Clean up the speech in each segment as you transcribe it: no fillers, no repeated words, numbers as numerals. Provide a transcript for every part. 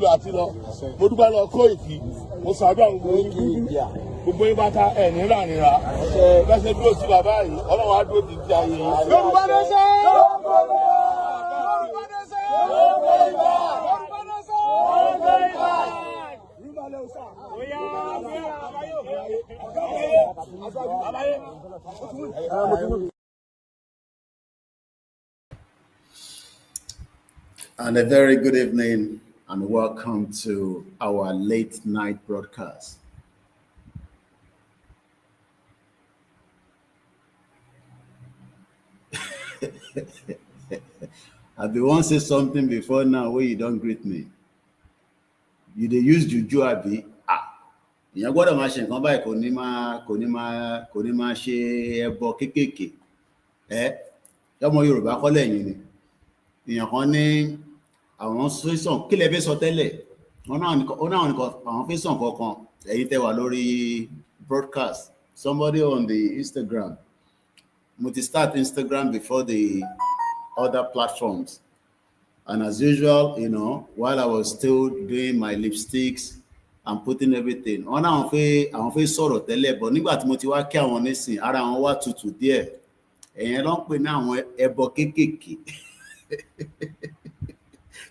àti lọ mo dúpẹ́ lọ Koiki mo ṣàdúrà gbogbo yín bá ta ẹ̀ nira bẹ́sẹ̀ dúró sí bàbá yìí Ọlọ́run á dúró ti di ayé yìí. Yorùbá nation! Yorùbá nation! And a very good evening and welcome to our late night broadcast. I've been once say something before now where you don't greet me. You dey use juju abi ìyẹn gbọ́dọ̀ máa ṣe nǹkan báyìí kò ní máa ṣe ẹbọ kékèké ọmọ Yorùbá kọ́ lẹ́yìn ni ìyẹn kan ní àwọn fẹsàn kí lẹ fẹ́ sọ tẹ́lẹ̀ wọn náà àwọn fẹsàn kankan ẹ̀yin tẹ́ wà lórí broadcast somebody on the Instagram mo ti start Instagram before the other platforms, and as usual, you know, while I was still doing my lipsticks and putting everything on àwọn fẹ́ sọ̀rọ̀ tẹ́lẹ̀ bọ̀ nígbà tí mo ti wá kí àwọn nísìn ara wọn wá tutù díẹ̀ ẹ̀yẹn ló ń pè ní àwọn ẹbọ kéékèèké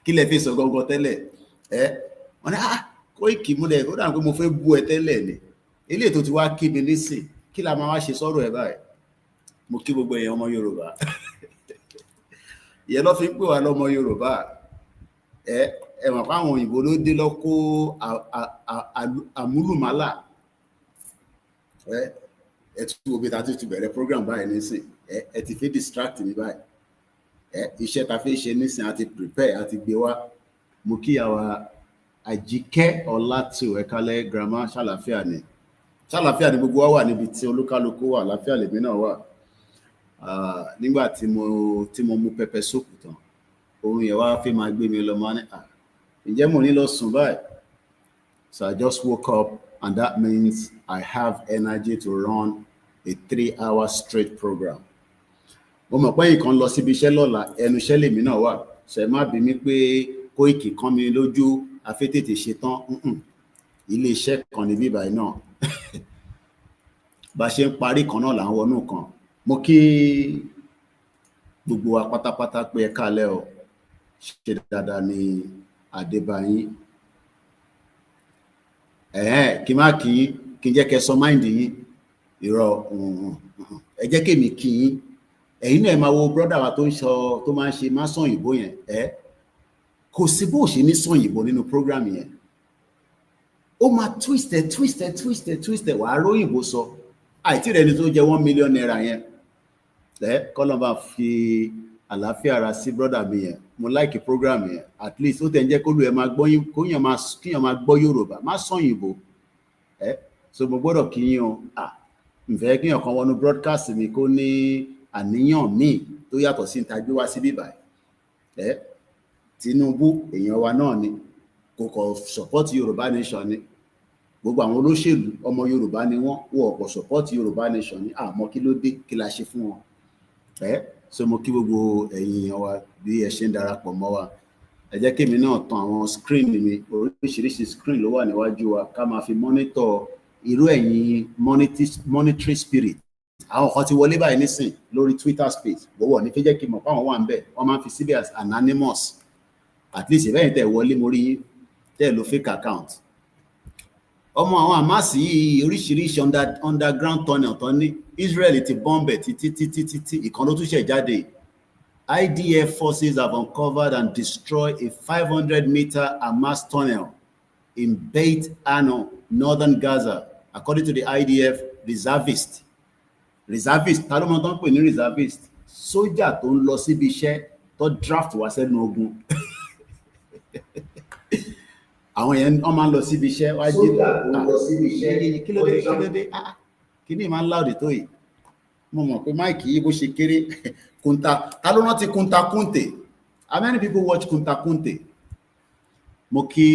kí lẹ fi sọ gangan tẹ́lẹ̀ wọ́n ní Koiki múlẹ̀ ó dà pé mo fẹ́ bú ẹ tẹ́lẹ̀ ni eléyìí tó ti wá kí mi nísìn kí la máa wá ṣe sọ̀rọ̀ ẹ báyìí mo kí gbogbo èèyàn ọmọ Yorùbá ìyẹn ló fi ń pè wá lọ́mọ Yorùbá ẹ̀wọ̀n fáwọn òyìnbó ló dé lọ kó àmúlùmálà ẹ tún wo bí ta ti bẹ̀rẹ̀ program báyìí nísìn ẹ ti fi distract mi báyìí iṣẹ́ ta fi ṣe nísìn àti prepare àti gbé wá mo kíyàwó Àjíkẹ́ Ọlátù ẹ̀kálẹ̀ grandma ṣàlàfíà ni gbogbo wa wà níbi tí olúkálùkù wà láfíà lèmi náà wà nígbà tí mo mú pẹpẹ sóòpù tán ohun yẹn wá fi máa gbé mi lọ mọ́ ní ǹjẹ́ mo ní lọ sùn báyìí. So I just woke up and that means I have energy to run a 3-hour straight program. Mo mọ̀ pé ìkan lọ síbi iṣẹ́ lọ́la ẹnu iṣẹ́ lèmi náà wà ṣe má bí mi pé Koiki kan mi lójú afẹ́tètè ṣe tán ilé iṣẹ́ kan ní bíbáyìí náà bá ṣe ń parí kan náà là ń wọnú kan. Mo kí gbogbo wa pátápátá pé ẹ káalẹ́ o ṣe dáadáa ní Adébáyín kí má kí n jẹ́ kẹ́ sọ máìndì yín irọ́ ẹ jẹ́ kémi kí yín ẹ̀yin náà ẹ máa wo brọ́dà wa tó máa ń ṣe má sàn òyìnbó yẹn kò sí bó ṣe ní sàn òyìnbó nínú program yẹn ó máa twist wàá róyìnbó sọ àìtí rẹ ni tó jẹ 1 million naira yẹn kọ́lọ́mbà fi àlàáfíà ara sí brọ́dà mi yẹn mo like program yẹn at least ó tẹ̀ ń jẹ́ kó lu ẹ̀ máa gbọ́ kíyàn máa gbọ́ Yorùbá má sọ òyìnbó so mo gbọ́dọ̀ kíyàn ǹfẹ́ kíyàn kan wọnú broadcast mi kó ní àníyàn míì tó yàtọ̀ sí ìtajú wá sí bíbá Tinubu èèyàn wa náà ni kò kọ̀ support Yorùbá nation ni gbogbo àwọn olóṣèlú ọmọ Yorùbá ni wọ́n ọ̀pọ̀ support Yorùbá nation ni àmọ́ kí ló dé kí la ṣe fún wọn so mo kí gbogbo ẹ̀yin wa bí ẹ ṣe ń darapọ̀ mọ́ wa ẹ jẹ́ kémi náà tan àwọn screen mi oríṣiríṣi screen ló wà níwájú wa ká máa fi monitor irú ẹ̀yin monetary spirit àwọn kan ti wọlé báyìí nísìn lórí Twitter space gbọ́wọ́ ní fi jẹ́ kí n mọ̀ pé àwọn wà ń bẹ̀ wọ́n máa ń fi síbẹ̀ as anonymous at least ìbẹ́yìn tẹ̀ wọlé mo rí tẹ̀ lo fake account ọmọ àwọn àmásì yìí oríṣiríṣi underground tunnel tán ní Israel ti bọ́m̀bẹ̀ títí ìkan ló tún ṣẹ̀ jáde IDF forces have uncovered and destroyed a 500-meter Hamas tunnel in Beit Ano, northern Gaza, according to the IDF reservist ta ló mọ̀ tán pè ní reservist sójà tó ń lọ síbi iṣẹ́ tó draft wá sẹ́nu ogun àwọn yẹn wọ́n máa ń lọ síbi iṣẹ́ wá jí kí ló dé kí ni máa ń láòdì tó yìí mo mọ̀ pé máìkì yìí bó ṣe kéré ta ló rántí Kunta Kinte how many people watch Kunta Kinte mo kí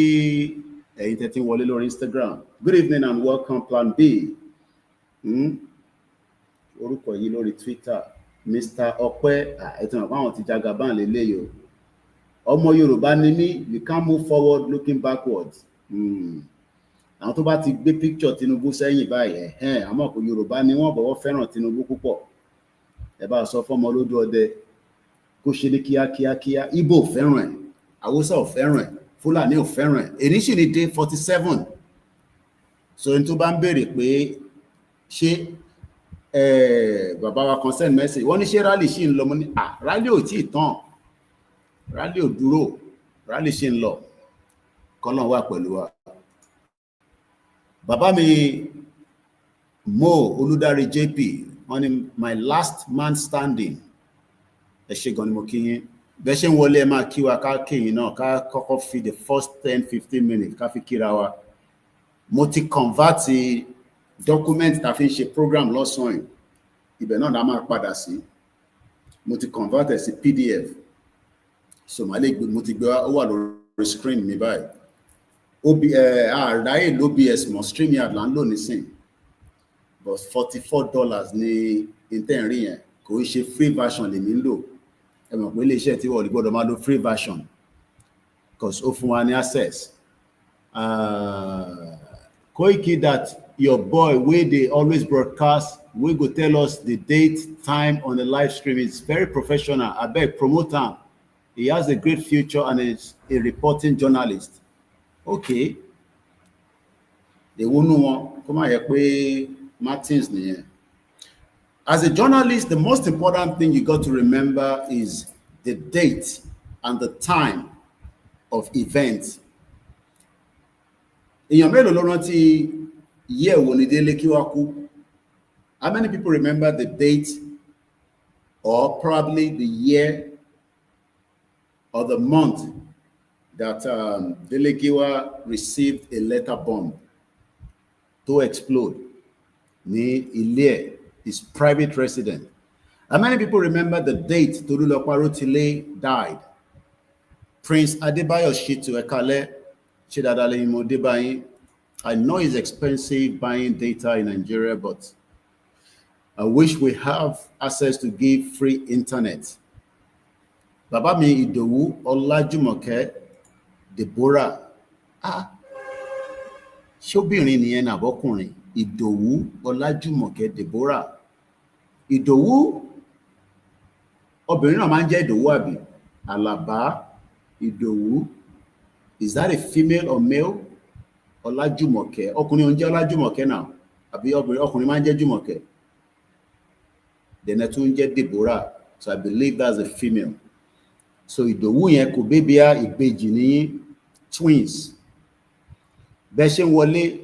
ẹ̀yin tẹ́tí wọlé lórí Instagram good evening and welcome Plan B orúkọ yìí lórí Twitter Mr. Ọpẹ́ ẹ̀tàn àwọn ti Jagaban lélẹ́yìí o ọmọ Yorùbá ni mí, we can't move forward looking backwards. Àwọn tó bá ti gbé picture Tinubu sẹ́yìn báyìí àmọ́ kò Yorùbá ni wọ́n bọ̀wọ́ fẹ́ràn Tinubu púpọ̀. Ẹ bá sọ fọ́mọ olódò ọdẹ kó ṣe ní kíákíá. Ìgbò ò fẹ́ràn ẹ̀, Haúsá ò fẹ́ràn ẹ̀, Fúlàní ò fẹ́ràn ẹ̀. Èní sì ni day 47. So n tó bá ń béèrè pé ṣé bàbá wa kan send message wọ́n ní ṣé rally ṣì ń lọ, mo ní rally ò tí ì tán, rally ò dúró, rally ṣì ń lọ. Kọ́lọ́n wà pẹ̀lú wa. Bàbá mi Mo Olúdárí JP wọ́n ní my last man standing. Ẹ ṣé gan ni mo kí yín. Bẹ́ẹ̀ ṣe ń wọlé ẹ máa kí wa ká kéyìn náà ká kọ́kọ́ fi the first 10-15 minutes ká fi kíra wa. Mo ti convert document tá fi ń ṣe program lọ́sàn-án yìí. Ibẹ̀ náà la máa padà sí. Mo ti convert ẹ̀ sí PDF. So mo ti gbé ó wà lórí screen mi báyìí. Àráyè l'OBS mọ̀ StreamYard là ń lò nísìn. But $44 ní intern yẹn. Kò ń ṣe free version lèmi ń lò. Ẹ mọ̀ pé iléeṣẹ́ tí wọ́n gbọ́dọ̀ máa lo free version. Because ó fún wa ní access. Koiki that your boy wey dey always broadcast wey go tell us the date, time on the live stream is very professional. Abeg promote am. He has a great future and is a reporting journalist. Okay. Èwo nú wọn kó má yẹ pé Martins nìyẹn. As a journalist, the most important thing you got to remember is the date and the time of events. Èèyàn mélòó ló rántí year wo ni Délé kí wá kú? How many people remember the date or probably the year or the month that Délé Giwa received a letter bomb to explode ní ilé, his private residence? How many people remember the date Tolulopa Rotile died? Prince Adebayo Shitu Ekale Chidadale Imodebayin. I know it's expensive buying data in Nigeria, but I wish we have access to give free internet. Bàbá mi Ìdòwú Ọlájùmọ̀kẹ́ Deborah. Ṣé obìnrin nìyẹn nàbọ́kùnrin? Ìdòwú Ọlájùmọ̀kẹ́ Deborah. Ìdòwú obìnrin náà máa ń jẹ́ Ìdòwú àbí? Àlàbá Ìdòwú. Is that a female or male? Ọlájùmọ̀kẹ́. Ọkùnrin ò ń jẹ́ Ọlájùmọ̀kẹ́ náà. Àbí ọkùnrin máa ń jẹ́ Jùmọ̀kẹ́. Then tún jẹ́ Deborah. So I believe that's a female. So Ìdòwú yẹn kò bébíà ìbejì ní twins. Bẹ́ẹ̀ ṣe ń wọlé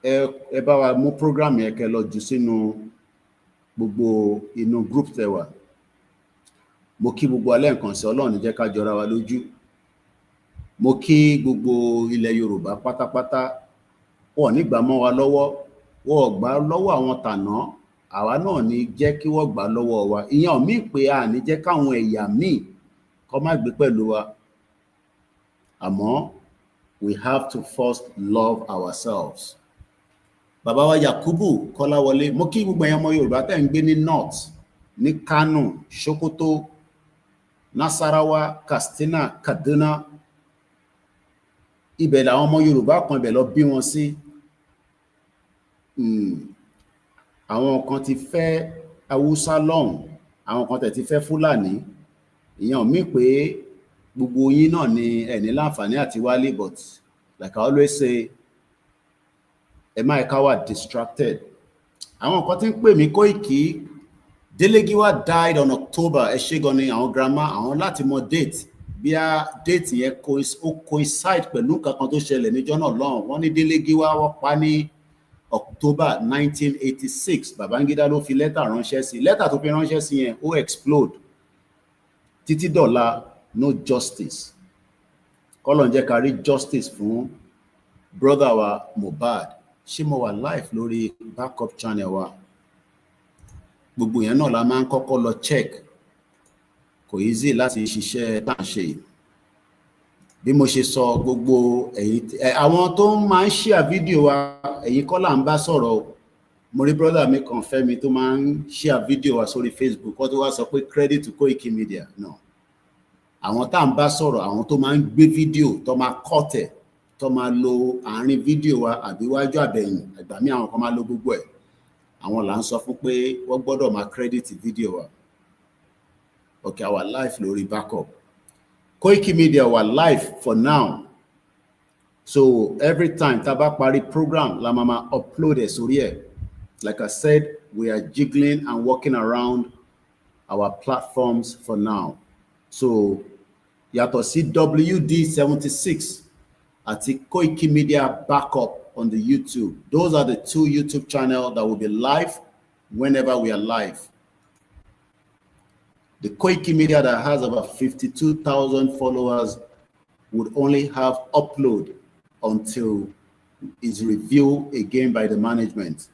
ẹ bá wa mú program yẹn kẹ́ lọ jù sínú gbogbo inú group tẹwà. Mo kí gbogbo alẹ́ nǹkan sí Ọlọ́run jẹ́ ká jọra wa lójú. Mo kí gbogbo ilẹ̀ Yorùbá pátápátá. Wọ́n ní gbà mọ́ wa lọ́wọ́. Wọ́n gbà lọ́wọ́ àwọn tàná. Àwa náà ní jẹ́ kí wọ́n gbà lọ́wọ́ wa. Ìyẹn ò mí pé a ní jẹ́ káwọn ẹ̀yà míì kó má gbé pẹ̀lú wa. Àmọ́ we have to first love ourselves. Bàbá wa Yakubu Kọ́láwọlé, mo kí gbogbo ẹ̀yin ọmọ Yorùbá tẹ́ ń gbé ní North, ní Kano, Sokoto, Nasarawa, Katsina, Kaduna. Ibẹ̀ làwọn ọmọ Yorùbá kan ibẹ̀ lọ bí wọn sí. Àwọn kan ti fẹ́ Haúsá lọ́hùn, àwọn kan tẹ̀ ti fẹ́ Fúlàní. Ìyẹn ò mí pé gbogbo yín náà ni ẹ ní láǹfààní àti wálé, but like I always say, ẹ má ká wà distracted. Àwọn kan tí ń pè mí Koiki, Délé Giwa died on October. Ẹ ṣé gan ni àwọn grandma, àwọn láti mọ date. Bí a date yẹn coincide pẹ̀lú nǹkan kan tó ṣẹlẹ̀ níjọ́ náà lọ́hùn. Wọ́n ní Délé Giwa wọ́n pa ní October 1986. Babangida ló fi lẹ́tà ránṣẹ́ sí. Lẹ́tà tó fi ránṣẹ́ sí yẹn ó explode. Títí dọ̀la no justice. Kọ́lọ́n jẹ́ ká rí justice fún brother wa Mohbad. Ṣé mo wà live lórí backup channel wa? Gbogbo yẹn náà la máa ń kọ́kọ́ lọ check. Kò easy láti ṣiṣẹ́ tá à ń ṣe. Bí mo ṣe sọ gbogbo àwọn tó máa ń share fídíò wa, ẹ̀yin kọ́ là ń bá sọ̀rọ̀. Mo rí brother mi kan Fẹ́mi tó máa ń share fídíò wa sórí Facebook. Wọ́n tó wá sọ pé credit to Koikimedia. No. àwọn tá à ń bá sọ̀rọ̀ àwọn tó máa ń gbé fídíò tó máa kọ́tẹ̀ tó máa lo àárín fídíò wa àbí iwájú àbẹ̀yìn àgbà mí àwọn kan máa lo gbogbo ẹ̀ àwọn là ń sọ fún pé wọ́n gbọ́dọ̀ máa credit fídíò wa. Okay, our life lórí backup. Koikimedia our life for now. So every time tá bá parí program la máa upload ẹ̀ sórí ẹ̀. Like I said, we are jiggling and working around our platforms for now. So yàtọ̀ sí WD76 àti Koikimedia backup on the YouTube. Those are the two YouTube channels that will be live whenever we are live. The Koikimedia that has about 52,000 followers would only have upload until it's reviewed again by the management.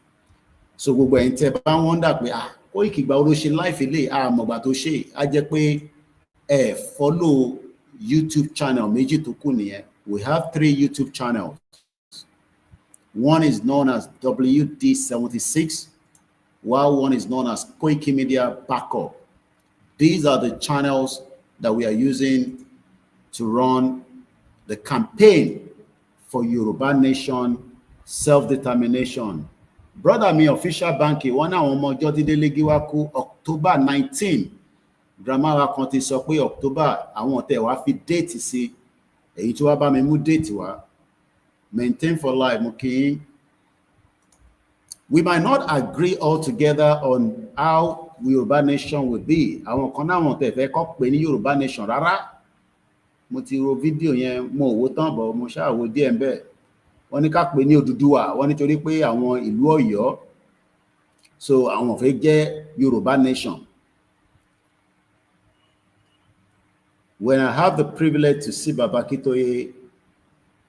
So gbogbo ẹ̀yin tẹ́ bá wonder pé Koiki gba ló ṣe live ilé àmọ̀gbà tó ṣe á jẹ́ pé follow YouTube channel méjì tó kù nìyẹn. We have 3 YouTube channels. One is known as WD76, while one is known as Koikimedia Backup. These are the channels that we are using to run the campaign for Yoruba Nation self-determination. Brother mi official banking wọ́n náà ọmọ ọjọ́ dídé légi wá kú October 19. Grandma wa kan ti sọ pé October àwọn ọ̀tẹ̀ wá fi déètì sí èyí tí wá bá mi mú déètì wá. Maintain for life Muki. We might not agree altogether on how Yoruba Nation will be. Àwọn kan náà wọ́n tẹ̀ fẹ́ kọ́ pé ní Yoruba Nation rárá. Mo ti ro fídíò yẹn mo wò tán bọ̀ mo ṣáà wo díẹ̀ ńbẹ̀. Wọ́n ní ká pè ní Odùduwà wọ́n nítorí pé àwọn ìlú Ọ̀yọ́ so àwọn fẹ́ jẹ́ Yoruba Nation. When I have the privilege to see Baba Akintoye,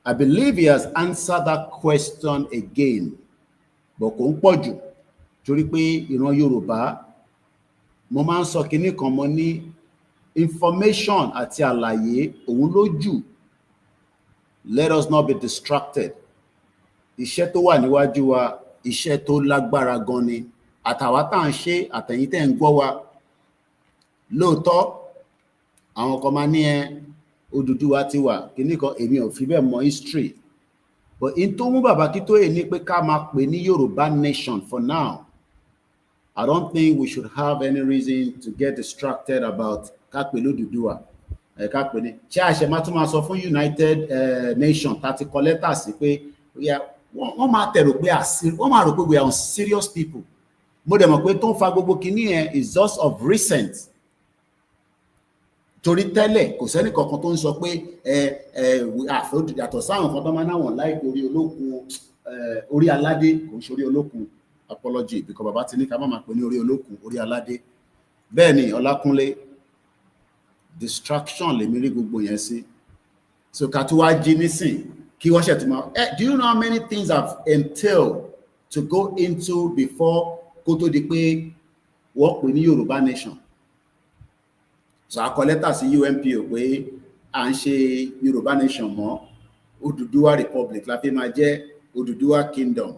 I believe he has answered that question again. But kò ń pọ̀ jù torí pé ìran Yorùbá mo máa ń sọ kinní kan mo ní information àti àlàyé òun ló jù. Let us not be distracted. Iṣẹ́ tó wà níwájú wa iṣẹ́ tó lágbára gan ni àtàwa tá ń ṣe àtẹ̀yin tẹ́ ń gbọ́ wa. Lóòótọ́ àwọn kan máa ní Odùduwà ti wà kinní kan èmi ò fi bẹ́ẹ̀ mọ history. But in tó mú Baba Akintoye ní pé ká máa pè ní Yoruba Nation for now. I don't think we should have any reason to get distracted about ká pè l'Odùduwà. Ká pè ní ṣé àṣẹ máa tún máa sọ fún United Nations tá ti kọ lẹ́tà sí pé wọ́n máa tẹ̀rò pé wọ́n máa rò pé we are serious people. Mo dẹ̀ mọ̀ pé tó ń fa gbogbo kinní yẹn is just of recent. Torí tẹ́lẹ̀ kò sẹ́ni kankan tó ń sọ pé yàtọ̀ sáwọn kan tó máa náwọn láìpẹ́ orí olókun orí aládé kò ń ṣe orí olókun apology because bàbá ti ní ká má máa pè ní orí olókun orí aládé. Bẹ́ẹ̀ ni Ọlákúnlé distraction lèmi rí gbogbo yẹn sí. So ká tó wá jí nísìn kí wọ́n ṣe tó máa do you know how many things have entailed to go into before kó tó di pé wọ́n pè ní Yoruba Nation? So a kọ lẹ́tà sí UNPO pé à ń ṣe Yoruba Nation mọ́ Odùduwà Republic la fi máa jẹ́ Odùduwà Kingdom.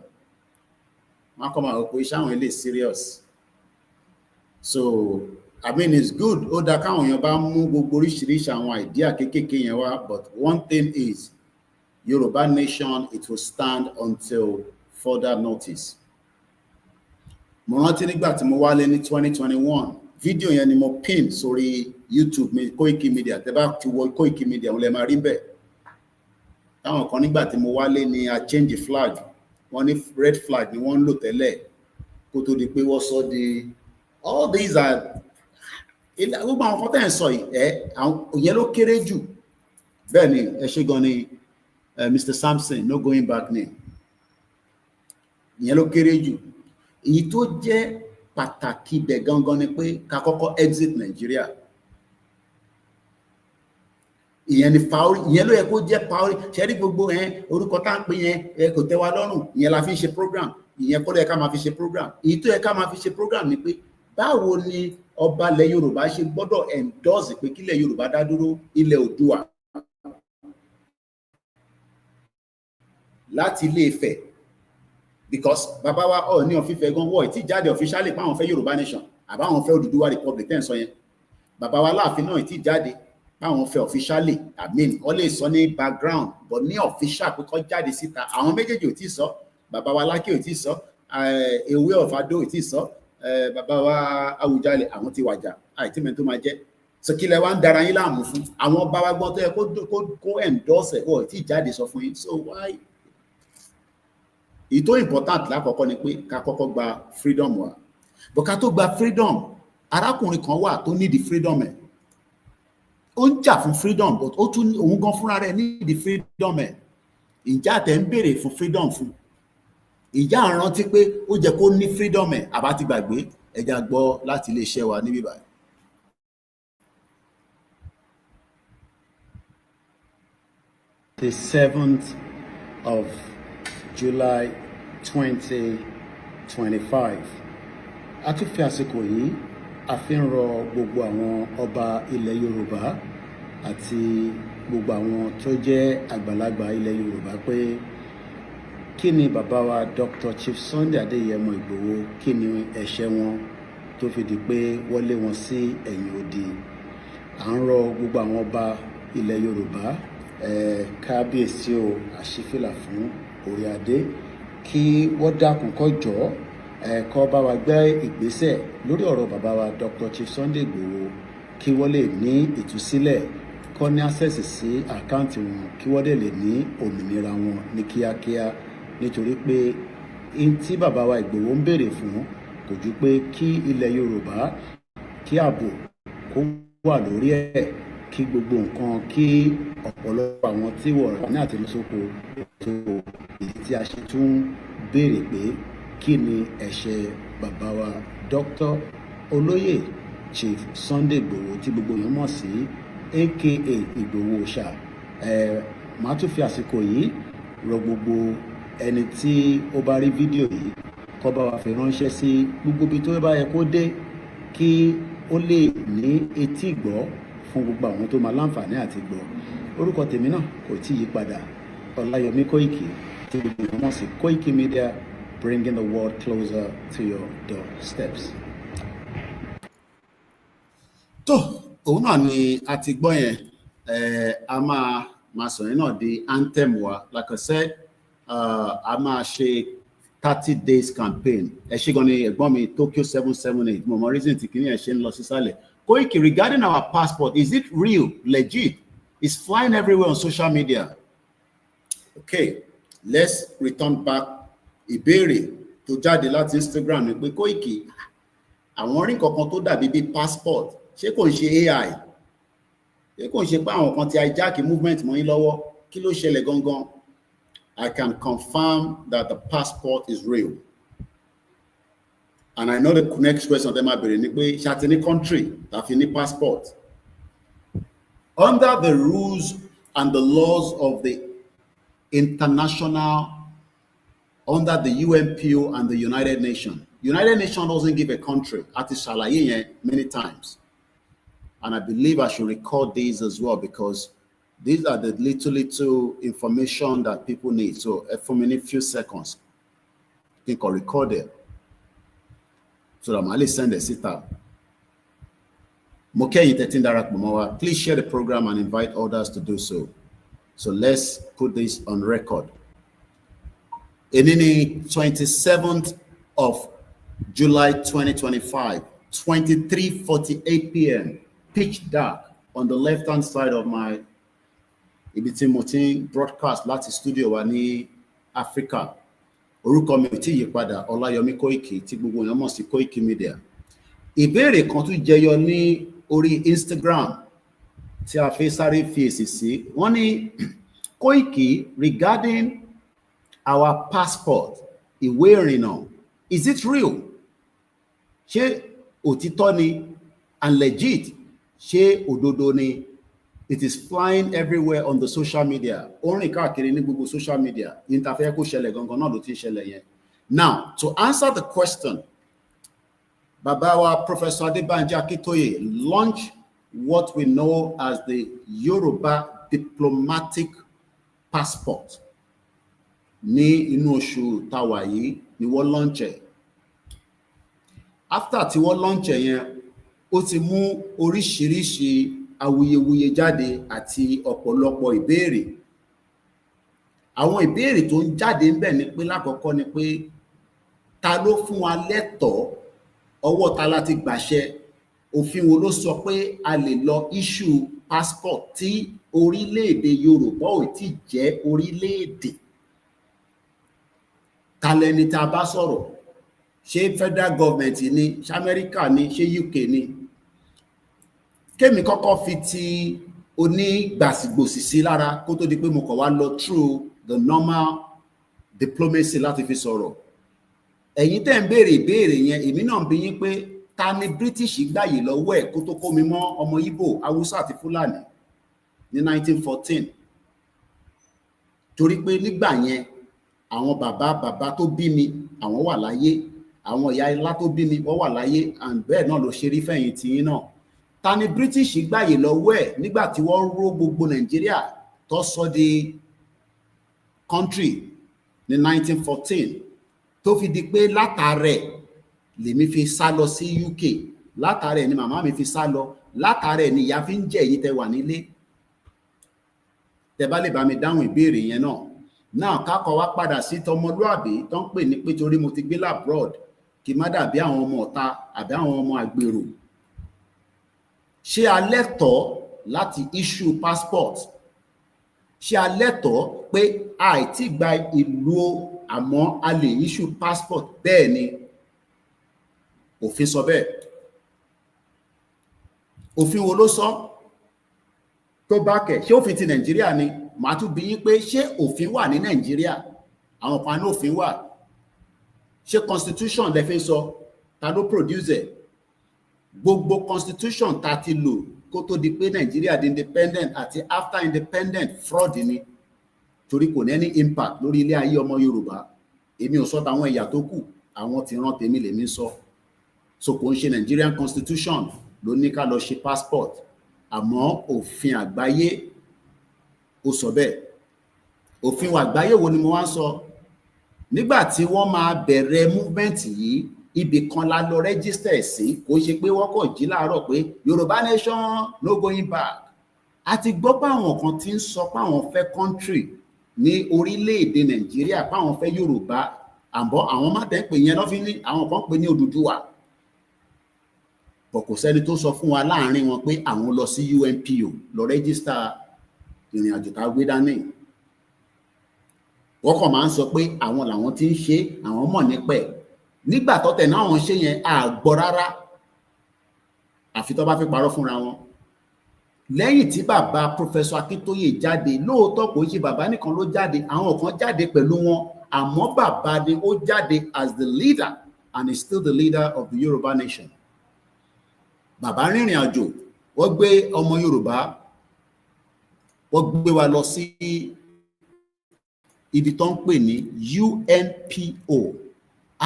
Wọ́n kọ́ máa rò pé ṣáwọn ilé serious. So I mean it's good ó dá káwọn èèyàn bá mú gbogbo oríṣiríṣi àwọn idea kéékèèké yẹn wá, but one thing is Yoruba Nation it will stand until further notice. Mo rántí nígbà tí mo wálé ní 2021 fídíò yẹn ni mo pin sórí YouTube mi Koikimedia tẹ́ bá ti wọ Koikimedia wọ́n lè máa rí bẹ́ẹ̀. Táwọn kan nígbà tí mo wálé ni a change flag wọ́n ní red flag ni wọ́n ń lò tẹ́lẹ̀ kó tó di pé wọ́n sọ di all these are gbogbo àwọn kan tẹ́ ń sọ ìyẹn ló kéré jù. Bẹ́ẹ̀ ni ẹ ṣe gan ni Mr. Samson no going back ni ìyẹn ló kéré jù. Èyí tó jẹ́ pàtàkì bẹ̀ gangan ni pé ká kọ́kọ́ exit Nigeria. Ìyẹn ni priority, ìyẹn ló yẹ kó jẹ́ priority. Ṣé rí gbogbo orúkọ tá ń pè yẹn kò tẹ́ wa lọ́rùn ìyẹn la fi ṣe program ìyẹn kọ́ ló yẹ ká máa fi ṣe program. Èyí tó yẹ ká máa fi ṣe program ni pé báwo ni ọba ilẹ̀ Yorùbá ṣe gbọ́dọ̀ endorse pé kílẹ̀ Yorùbá dá dúró ilẹ̀ Oòduà láti Ilé-Ifẹ̀. Because bàbá wa Ọọ̀ni of Ifẹ̀ gan wọ̀ tí jáde officially pa àwọn fẹ́ Yoruba Nation àbá àwọn fẹ́ Odùduwà Republic tẹ́ ń sọ yẹn. Bàbá wa Láàfin náà tí jáde báwọn fẹ́ officially I mean wọ́n lè sọ ní background but ní official pé kó jáde síta àwọn méjèèjì ò tí sọ bàbá wa Lákè ò tí sọ ewé ọ̀fadó ò tí sọ bàbá wa Awùjalẹ̀ àwọn ti wàjà àìtí mẹ́rin tó máa jẹ́ so kí lẹ wá ń dara yín láàmú fún àwọn bá wa gbọ́n tó yẹ kó endorse ẹ̀ ọ̀ tí jáde sọ fún yín so why ìtò important lákọ̀ọ́kọ́ ni pé ká kọ́kọ́ gba freedom wa but ká tó gba freedom arákùnrin kan wà tó need the freedom ẹ̀ ó ń jà fún freedom but ó tún òun gan fúnra rẹ̀ need the freedom ẹ̀ ìjà tẹ̀ ń béèrè fún freedom fún ìjà ń rántí pé ó jẹ́ kó ní freedom ẹ̀ àbá ti gbàgbé ẹja gbọ́ láti iléeṣẹ́ wa níbí báyìí. The 7th of July 2025. A tún fi àsìkò yìí a fi ń rọ gbogbo àwọn ọba ilẹ̀ Yorùbá àti gbogbo àwọn tó jẹ́ àgbàlagbà ilẹ̀ Yorùbá pé kí ni bàbá wa Dr. Chief Sunday Adéyẹmọ Ìgbòho kí ni ẹ̀ṣẹ̀ wọn tó fi di pé wọ́n lé wọn sí ẹ̀yìn odi. À ń rọ gbogbo àwọn ọba ilẹ̀ Yorùbá kábíyèsí o àṣìfìlà fún orí adé kí wọ́n dákun kó jọ̀ọ́ kó bá wa gbé ìgbésẹ̀ lórí ọ̀rọ̀ bàbá wa Dr. Chief Sunday Igboho kí wọ́n lè ní ìtúsílẹ̀ kó ní access sí àkáǹtì wọn kí wọ́n dẹ̀ lè ní òmìnira wọn ní kíákíá nítorí pé in tí bàbá wa Igboho ń béèrè fún kò ju pé kí ilẹ̀ Yorùbá kí ààbò kó wà lórí ẹ̀ kí gbogbo nǹkan kí ọ̀pọ̀lọpọ̀ àwọn tí wọ́n rà ní àtìlọ́sọ́kọ ètò èyí tí a ṣe tún béèrè pé kí ni ẹ̀ṣẹ̀ bàbá wa Dr. Olóyè Chief Sunday Igboho tí gbogbo yẹn mọ̀ sí aka Igboho Òòṣà. Màá tún fi àsìkò yìí rọ gbogbo ẹni tí ó bá rí fídíò yìí kó bá wa fi ránṣẹ́ sí gbogbo ibi tó bá yẹ kó dé kí ó lè ní etí ìgbọ́ fún gbogbo àwọn tó máa láǹfààní àti gbọ́. Orúkọ tèmi náà kò tí yí padà, Ọláyọmí Kóìkì tí gbogbo èèyàn mọ̀ sí Koikimedia, bringing the world closer to your doorsteps. tó òun náà ni a ti gbọ́ yẹn a máa sọ yẹn náà di anthem wa like I said a máa ṣe 30 days campaign. Ẹ ṣé gan ni ẹ̀gbọ́n mi Tokyo 778 mo mọ reason tí kìíní ẹ̀ ṣe ń lọ sísàlẹ̀. Koiki, regarding our passport, is it real, legit? It's flying everywhere on social media. Okay, let's return back. Ìbéèrè tó jáde láti Instagram ni pé Koiki, àwọn orin kankan tó dàbí bí passport, ṣé kò ń ṣe AI? Ṣé kò ń ṣe pé àwọn kan ti hijack movement mọ́ yín lọ́wọ́? Kí ló ṣẹlẹ̀ gangan? I can confirm that the passport is real. And I know the next question them are ni pé ṣàtìní country tàfi ní passport. Under the rules and the laws of the international, under the UNPO and the United Nations doesn't give a country. Àti ṣàlàyé yẹn many times. And I believe I should record these as well because these are the little information that people need. So for me, a few seconds, I think I'll record it. So that I'll send a sit-up. Please share the program and invite others to do so. So let's put this on record. In the 27th of July 2025, 23:48 p.m., pitch dark on the left-hand side of my Ibiti broadcast láti studio wa ní Africa. Orúkọ mi tí yí padà Ọláyọmí Kóìkì tí gbogbo èèyàn mọ̀ sí Koikimedia. Ìbéèrè kan tún jẹyọ ní orí Instagram tí a fẹ́ sáré fi èsì sí. Wọ́n ní Koiki, regarding our passport, ìwé ìrìnnà, is it real? Ṣé òtítọ́ ni and legit? Ṣé òdodo ni? It is flying everywhere on the social media. Only káàkiri ní gbogbo social media. Interfere kó ṣẹlẹ̀ gangan náà ló ti ṣẹlẹ̀ yẹn. Now, to answer the question, Baba wa Professor Adebanji Akintoye launched what we know as the Yoruba diplomatic passport. Ní inú oṣù táwa yìí ni wọ́n launch ẹ̀. After tí wọ́n launch ẹ̀ yẹn, ó ti mú oríṣiríṣi awuyewuye jáde àti ọ̀pọ̀lọpọ̀ ìbéèrè. Àwọn ìbéèrè tó ń jáde ńbẹ̀ ni pé lákọ̀ọ́kọ́ ni pé ta ló fún wa lẹ́tọ̀ọ́, ọwọ́ ta láti gbàṣẹ, òfin wo ló sọ pé a lè lọ issue passport tí orílẹ̀-èdè Yorùbá ò tí jẹ́ orílẹ̀-èdè. Ta lẹni tá a bá sọ̀rọ̀, ṣé federal government ni, ṣé Amẹ́ríkà ni, ṣé UK ni? Kémi kọ́kọ́ fi ti onígbàsígbòsì sí lára kó tó di pé mo kàn wá lọ through the normal diplomacy láti fi sọ̀rọ̀. Ẹ̀yin tẹ́ ń béèrè ìbéèrè yẹn, èmi náà ń bi yín pé ta ni British gbàyè lọ́wọ́ ẹ̀ kó tó kó mi mọ́ ọmọ Ìgbò, Haúsá àti Fúlàní ní 1914? Torí pé nígbà yẹn àwọn bàbá tó bí mi àwọn wà láyé, àwọn ìyá ńlá tó bí mi wọ́n wà láyé, and bẹ́ẹ̀ náà ló ṣe rí fẹ̀yìn tiyín náà. Ta ni British gbàyè lọ́wọ́ ẹ̀ nígbà tí wọ́n ró gbogbo Nàìjíríà tó sọ di country ní 1914, tó fi di pé látàrẹ̀ lèmi fi sá lọ sí UK, látàrẹ̀ ni màmá mi fi sá lọ, látàrẹ̀ ni ìyá fi ń jẹ èyí tẹ́ wà nílé. Tẹ́ bá lè bá mi dáhùn ìbéèrè yẹn náà. Náà kákọ̀ wá padà sí tọmọlúàbí tó ń pè ní pé torí mo ti gbé labroad kí má dàbí àwọn ọmọ ọ̀tá àbí àwọn ọmọ àgbèrò. Ṣé a lẹ́tọ̀ọ́ láti issue passport? Ṣé a lẹ́tọ̀ọ́ pé àìtí gba ìlú àmọ́ a lè issue passport? Bẹ́ẹ̀ ni, òfin sọ bẹ́ẹ̀. Òfin wo ló sọ? Tó bá kẹ̀, ṣé òfin ti Nàìjíríà ni? Màá tún bi yín pé ṣé òfin wà ní Nàìjíríà? Àwọn kan ní òfin wà. Ṣé constitution lẹ fi sọ? Ta ló produce ẹ̀? Gbogbo constitution ta ti lò kó tó di pé Nàìjíríà di independent àti after independent fraud ni, torí kò ní any impact lórí ilé ayé ọmọ Yorùbá. Èmi ò sọ táwọn ẹ̀yà tó kù, àwọn tí rán tèmi lèmi sọ. So kò ń ṣe Nigerian constitution ló ní ká lọ ṣe passport, àmọ́ òfin àgbáyé ó sọ bẹ́ẹ̀. Òfin àgbáyé wo ni mo wá ń sọ? Nígbà tí wọ́n máa bẹ̀rẹ̀ movement yìí, ibì kan la lọ register sí, kò ṣe pé wọ́n kọ̀ jí láàárọ̀ pé Yorùbá nation no going back. A ti gbọ́ pé àwọn kan ti ń sọ pé àwọn fẹ́ country ní orílẹ̀-èdè Nàìjíríà, pé àwọn fẹ́ Yorùbá, àbọ̀ àwọn má tẹ́ ń pè yẹn lọ́fí ní àwọn kan pè ní Odùduwà. Bọ̀ kò sẹ́ni tó sọ fún wa láàrin wọn pé àwọn lọ sí UNPO lọ register ìrìn àjò tá a gbé dání. Wọ́n kàn máa ń sọ pé àwọn làwọn ti ń ṣe, àwọn mọ̀ nípa ẹ̀. Nígbà tó tẹ̀ náà wọ́n ṣe yẹn àgbọ̀ rárá, àfi tó bá fi parọ́ fúnra wọn. Lẹ́yìn tí bàbá Professor Akintoye jáde, lóòótọ́ kò ṣe bàbá nìkan ló jáde, àwọn kan jáde pẹ̀lú wọn, àmọ́ bàbá ni ó jáde as the leader and is still the leader of the Yoruba nation. Bàbá rìnrìn àjò, wọ́n gbé ọmọ Yorùbá, wọ́n gbé wa lọ sí ibi tó ń pè ní UNPO.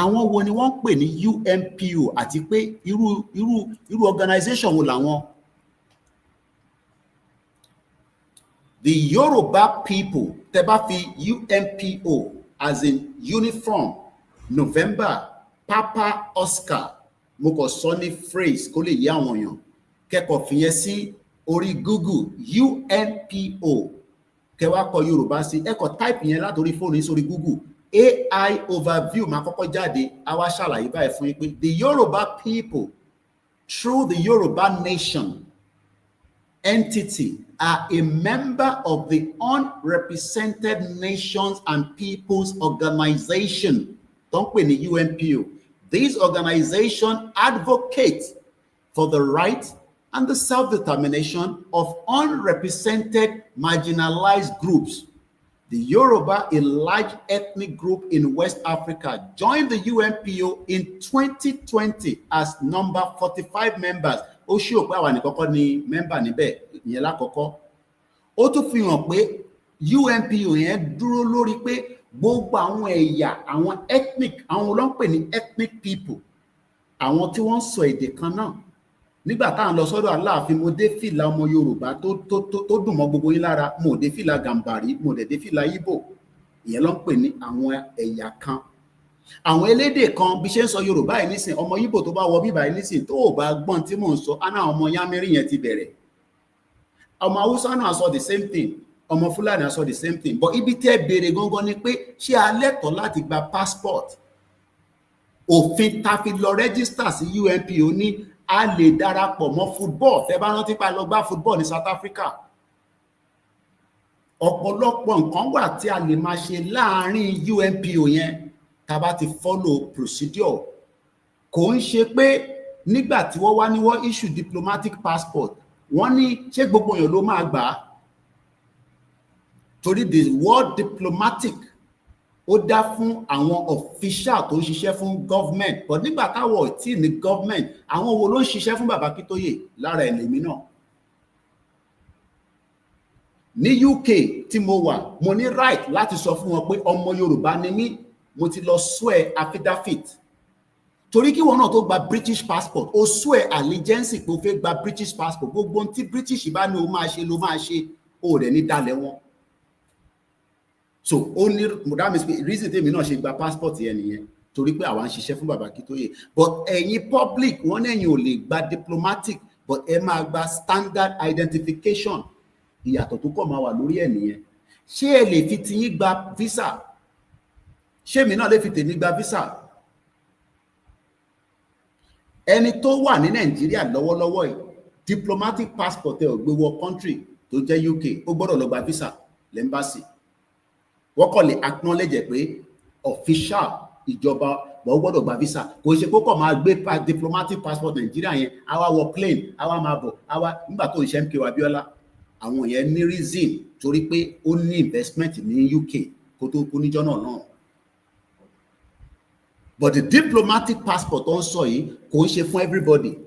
Àwọn wo ni wọ́n ń pè ní UNPO àti pé irú organization wo làwọn? The Yoruba people, tẹ́ bá fi UNPO as in uniform, November, Papa Oscar, mo kàn sọ ní phrase kó lè yé àwọn èèyàn, kẹ́kọ̀ọ́ fìyẹn sí orí Google UNPO, kẹwàá kọ Yorùbá sí, ẹ kọ type yẹn látòrí fóònù sórí Google, AI overview máa kọ́kọ́ jáde, a wá ṣàlàyé báyìí fún yín pé the Yoruba people through the Yoruba nation entity are a member of the Unrepresented Nations and Peoples Organization, tó ń pè ní UNPO. This organization advocates for the right and the self-determination of unrepresented marginalized groups. The Yoruba, a large ethnic group in West Africa, joined the UNPO in 2020 as number 45 members. Ó ṣí òpé àwọn ànìkọ́kọ́ ni mẹ́mbà níbẹ̀, ìyẹn lákọ́kọ́. Ó tún fi hàn pé UNPO yẹn dúró lórí pé gbogbo àwọn ẹ̀yà, àwọn ethnic, àwọn olóńpè ní ethnic people, àwọn tí wọ́n ń sọ èdè kan náà. Nígbà tá à ń lọ sọ́dọ̀ Aláàfin, mo dé fìlà ọmọ Yorùbá tó dùn mọ́ gbogbo yín lára, mo dé fìlà Gàmbàrí, mo dé fìlà Ìgbò. Ìyẹn ló ń pè ní àwọn ẹ̀yà kan. Àwọn elédè kan bí ṣe ń sọ Yorùbá yìí nísìn, ọmọ Ìgbò tó bá wọ bíbá yìí nísìn, tó ò bá gbọ́n tí mò ń sọ, á náà ọmọ Yámírì yẹn ti bẹ̀rẹ̀. ọmọ Haúsá náà sọ the same thing, ọmọ Fúlàní sọ the same thing, but ibi tẹ́ béèrè gangan ni pé ṣé a lẹ́tọ̀ọ́ láti gba passport? Òfin ta fi lọ register sí UNPO ní a lè darapọ̀ mọ́ football. Tẹ́ bá rántí pa lọ gbá football ní South Africa. Ọ̀pọ̀lọpọ̀ nǹkan wà tí a lè máa ṣe láàárín UNPO yẹn tá bá ti follow procedure. Kò ń ṣe pé nígbà tí wọ́n wá ní wọ́n issue diplomatic passport, wọ́n ní ṣé gbogbo èèyàn ló máa gbà á? Torí the word diplomatic ó dá fún àwọn official tó ń ṣiṣẹ́ fún government, but nígbà táwọn ò tí ní government, àwọn wo ló ń ṣiṣẹ́ fún bàbá Akíntóyè? Lára ẹlẹ́mí náà. Ní UK tí mo wà, mo ní right láti sọ fún wọn pé ọmọ Yorùbá ni mí, mo ti lọ swear affidavit. Torí kí wọn náà tó gba British passport, ó swear allegiance pé ó fẹ́ gba British passport. Gbogbo ohun tí British bá ní o máa ṣe ló máa ṣe, ó rẹ̀ ní dalẹ̀ wọn. So ó ní that means reason tèmi náà ṣe gba passport yẹn nìyẹn, torí pé àwa ń ṣiṣẹ́ fún bàbá Akíntóyè. But ẹ̀yin public wọ́n ní ẹ̀yin ò lè gba diplomatic, but ẹ máa gba standard identification. Ìyàtọ̀ tó kọ̀ máa wà lórí ẹ̀ nìyẹn. Ṣé ẹ lè fi tiyín gba visa? Ṣé èmi náà lè fi tèmi gba visa? Ẹni tó wà ní Nàìjíríà lọ́wọ́lọ́wọ́ yìí, diplomatic passport ẹ ò gbé wọ country tó jẹ́ UK, ó gbọ́dọ̀ lọ gba visa l'embassy. Wọ́n kàn lè acknowledge pé official ìjọba wọ́n gbọ́dọ̀ gba visa. Kò ṣe kó kàn máa gbé diplomatic passport Nàìjíríà yẹn, àwa wọ plane, àwa máa bọ̀, àwa nígbà tó ń ṣe MK Abiola. Àwọn yẹn ní reason torí pé ó ní investment ní UK kó tó kú níjọ́ náà. But the diplomatic passport tó ń sọ yìí kò ń ṣe fún everybody.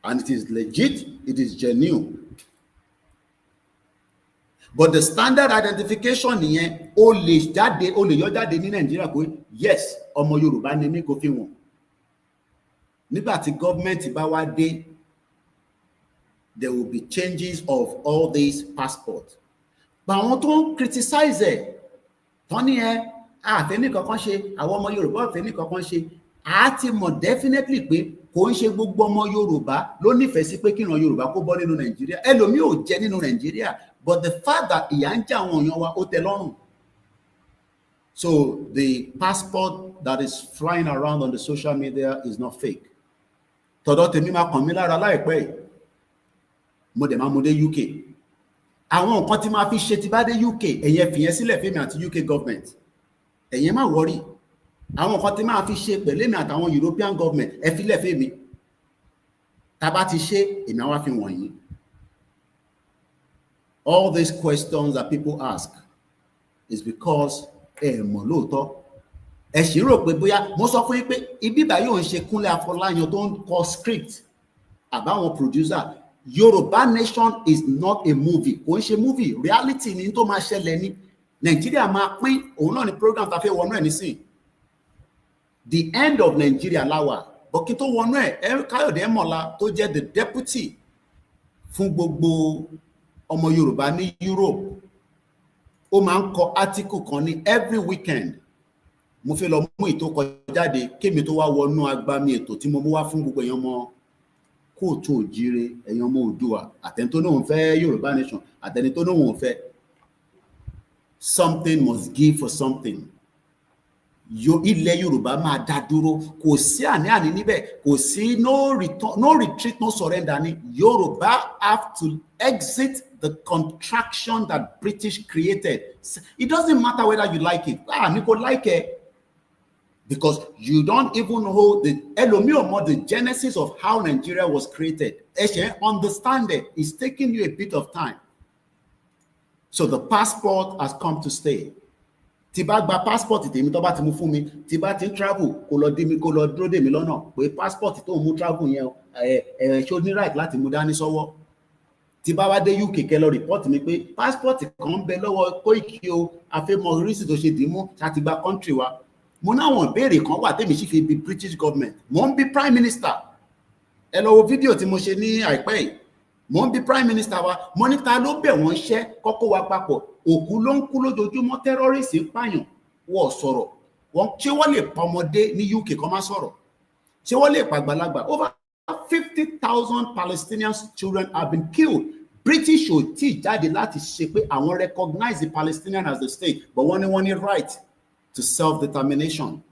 And it is legit, it is genuine. But the standard identification nìyẹn ó lè jáde, ó lè yọ jáde ní Nàìjíríà pé yes, ọmọ Yorùbá ni mí, kò fi wọn. Nígbà tí government bá wá dé, there will be changes of all these passports. But àwọn tó ń criticize ẹ̀, tán ní àfẹ́ ní kankan ṣe, àwọn ọmọ Yorùbá àfẹ́ ní kankan ṣe, a ti mọ̀ definitely pé kò ń ṣe gbogbo ọmọ Yorùbá ló nífẹ̀ẹ́ sí pé kí ìran Yorùbá kó bọ́ nínú Nàìjíríà. Ẹlòmíì ò jẹ́ nínú Nàìjíríà, but the fact that ìyà ń jẹ àwọn èèyàn wa ó tẹ́ lọ́rùn. So the passport that is flying around on the social media is not fake. Tọ̀dọ̀ tèmi máa kàn mí lára láìpẹ́ yìí. Mo dẹ̀ máa mú dé UK. Àwọn nǹkan tí máa fi ṣe ti bá dé UK, ẹ̀yin fìyẹn sílẹ̀ fẹ́mi àti UK government. Ẹ̀yin má worry. Àwọn nǹkan tí máa fi ṣe pẹ̀lú èmi àtàwọn European government, ẹ filẹ̀ fẹ́mi. Tá bá ti ṣe, èmi á wá fi wọ̀nyí. All these questions that people ask is because ẹ mọ̀ lóòótọ́. Ẹ sì rò pé bóyá mo sọ fún yín pé ibi báyìí ò ń ṣe Kúnlé Afọláyan tó ń kọ script àbáwọn producer. Yoruba Nation is not a movie. Kò ń ṣe movie, reality ni tó máa ṣẹlẹ̀ ní. Nàìjíríà máa pín, òun náà ni program tá fẹ́ wọnú ẹ̀ nísìn. The end of Nigeria láwà. But kí tó wọnú ẹ̀, Káyọ̀dé Mọ̀lá tó jẹ́ the deputy fún gbogbo ọmọ Yorùbá ní Europe, ó máa ń kọ article kan ní every weekend. Mo fẹ́ lọ mú ètò kọjáde kémi tó wá wọnú agbami ètò tí mo mú wá fún gbogbo èèyàn ọmọ kóòtù òjíire, èèyàn ọmọ Oòduà, àtẹni tó náà ń fẹ́ Yoruba Nation, àtẹni tó náà ń fẹ́. Something must give for something. Ilẹ̀ Yorùbá máa dá dúró, kò sí àní-àní níbẹ̀, kò sí no return, no retreat, no surrender ní. Yoruba have to exit the contraction that British created. It doesn't matter whether you like it. Nico like it. Because you don't even know the genesis of how Nigeria was created. Understand it. It's taking you a bit of time. So the passport has come to stay. Tí bá gba passport tèmi tó bá ti mú fún mi, tí bá ti travel kó lọ dúró dè mí lọ́nà pé passport tó mú travel yẹn ṣó ní right láti mú dání sọ́wọ́. Tí bá wá dé UK kẹ́ lọ report mi pé passport kan bẹ lọ́wọ́ Koiki o, àfẹ́mọ̀ oríṣi tó ṣe dìímú láti gba country wa. Mo náwọn ìbéèrè kan wà tèmi sì fi bi British government. Mo ń bi prime minister. Ẹ lọ wo fídíò tí mo ṣe ní àìpẹ́ yìí. Mo ń bi prime minister wa, mo ní ta ló bẹ̀ wọ́n ṣẹ́ kọ́kọ́ wa papọ̀. Òkú ló ń kú lójoojúmọ́, terrorist ń pààyàn, wọ́n sọ̀rọ̀. Ṣé wọ́n lè pa ọmọdé ní UK kó má sọ̀rọ̀? Ṣé wọ́n lè pa àgbàlagbà? Over 50,000 Palestinian children have been killed. British should teach jáde láti ṣe pé àwọn recognize the Palestinian as the state, but wọ́n ní right to self-determination.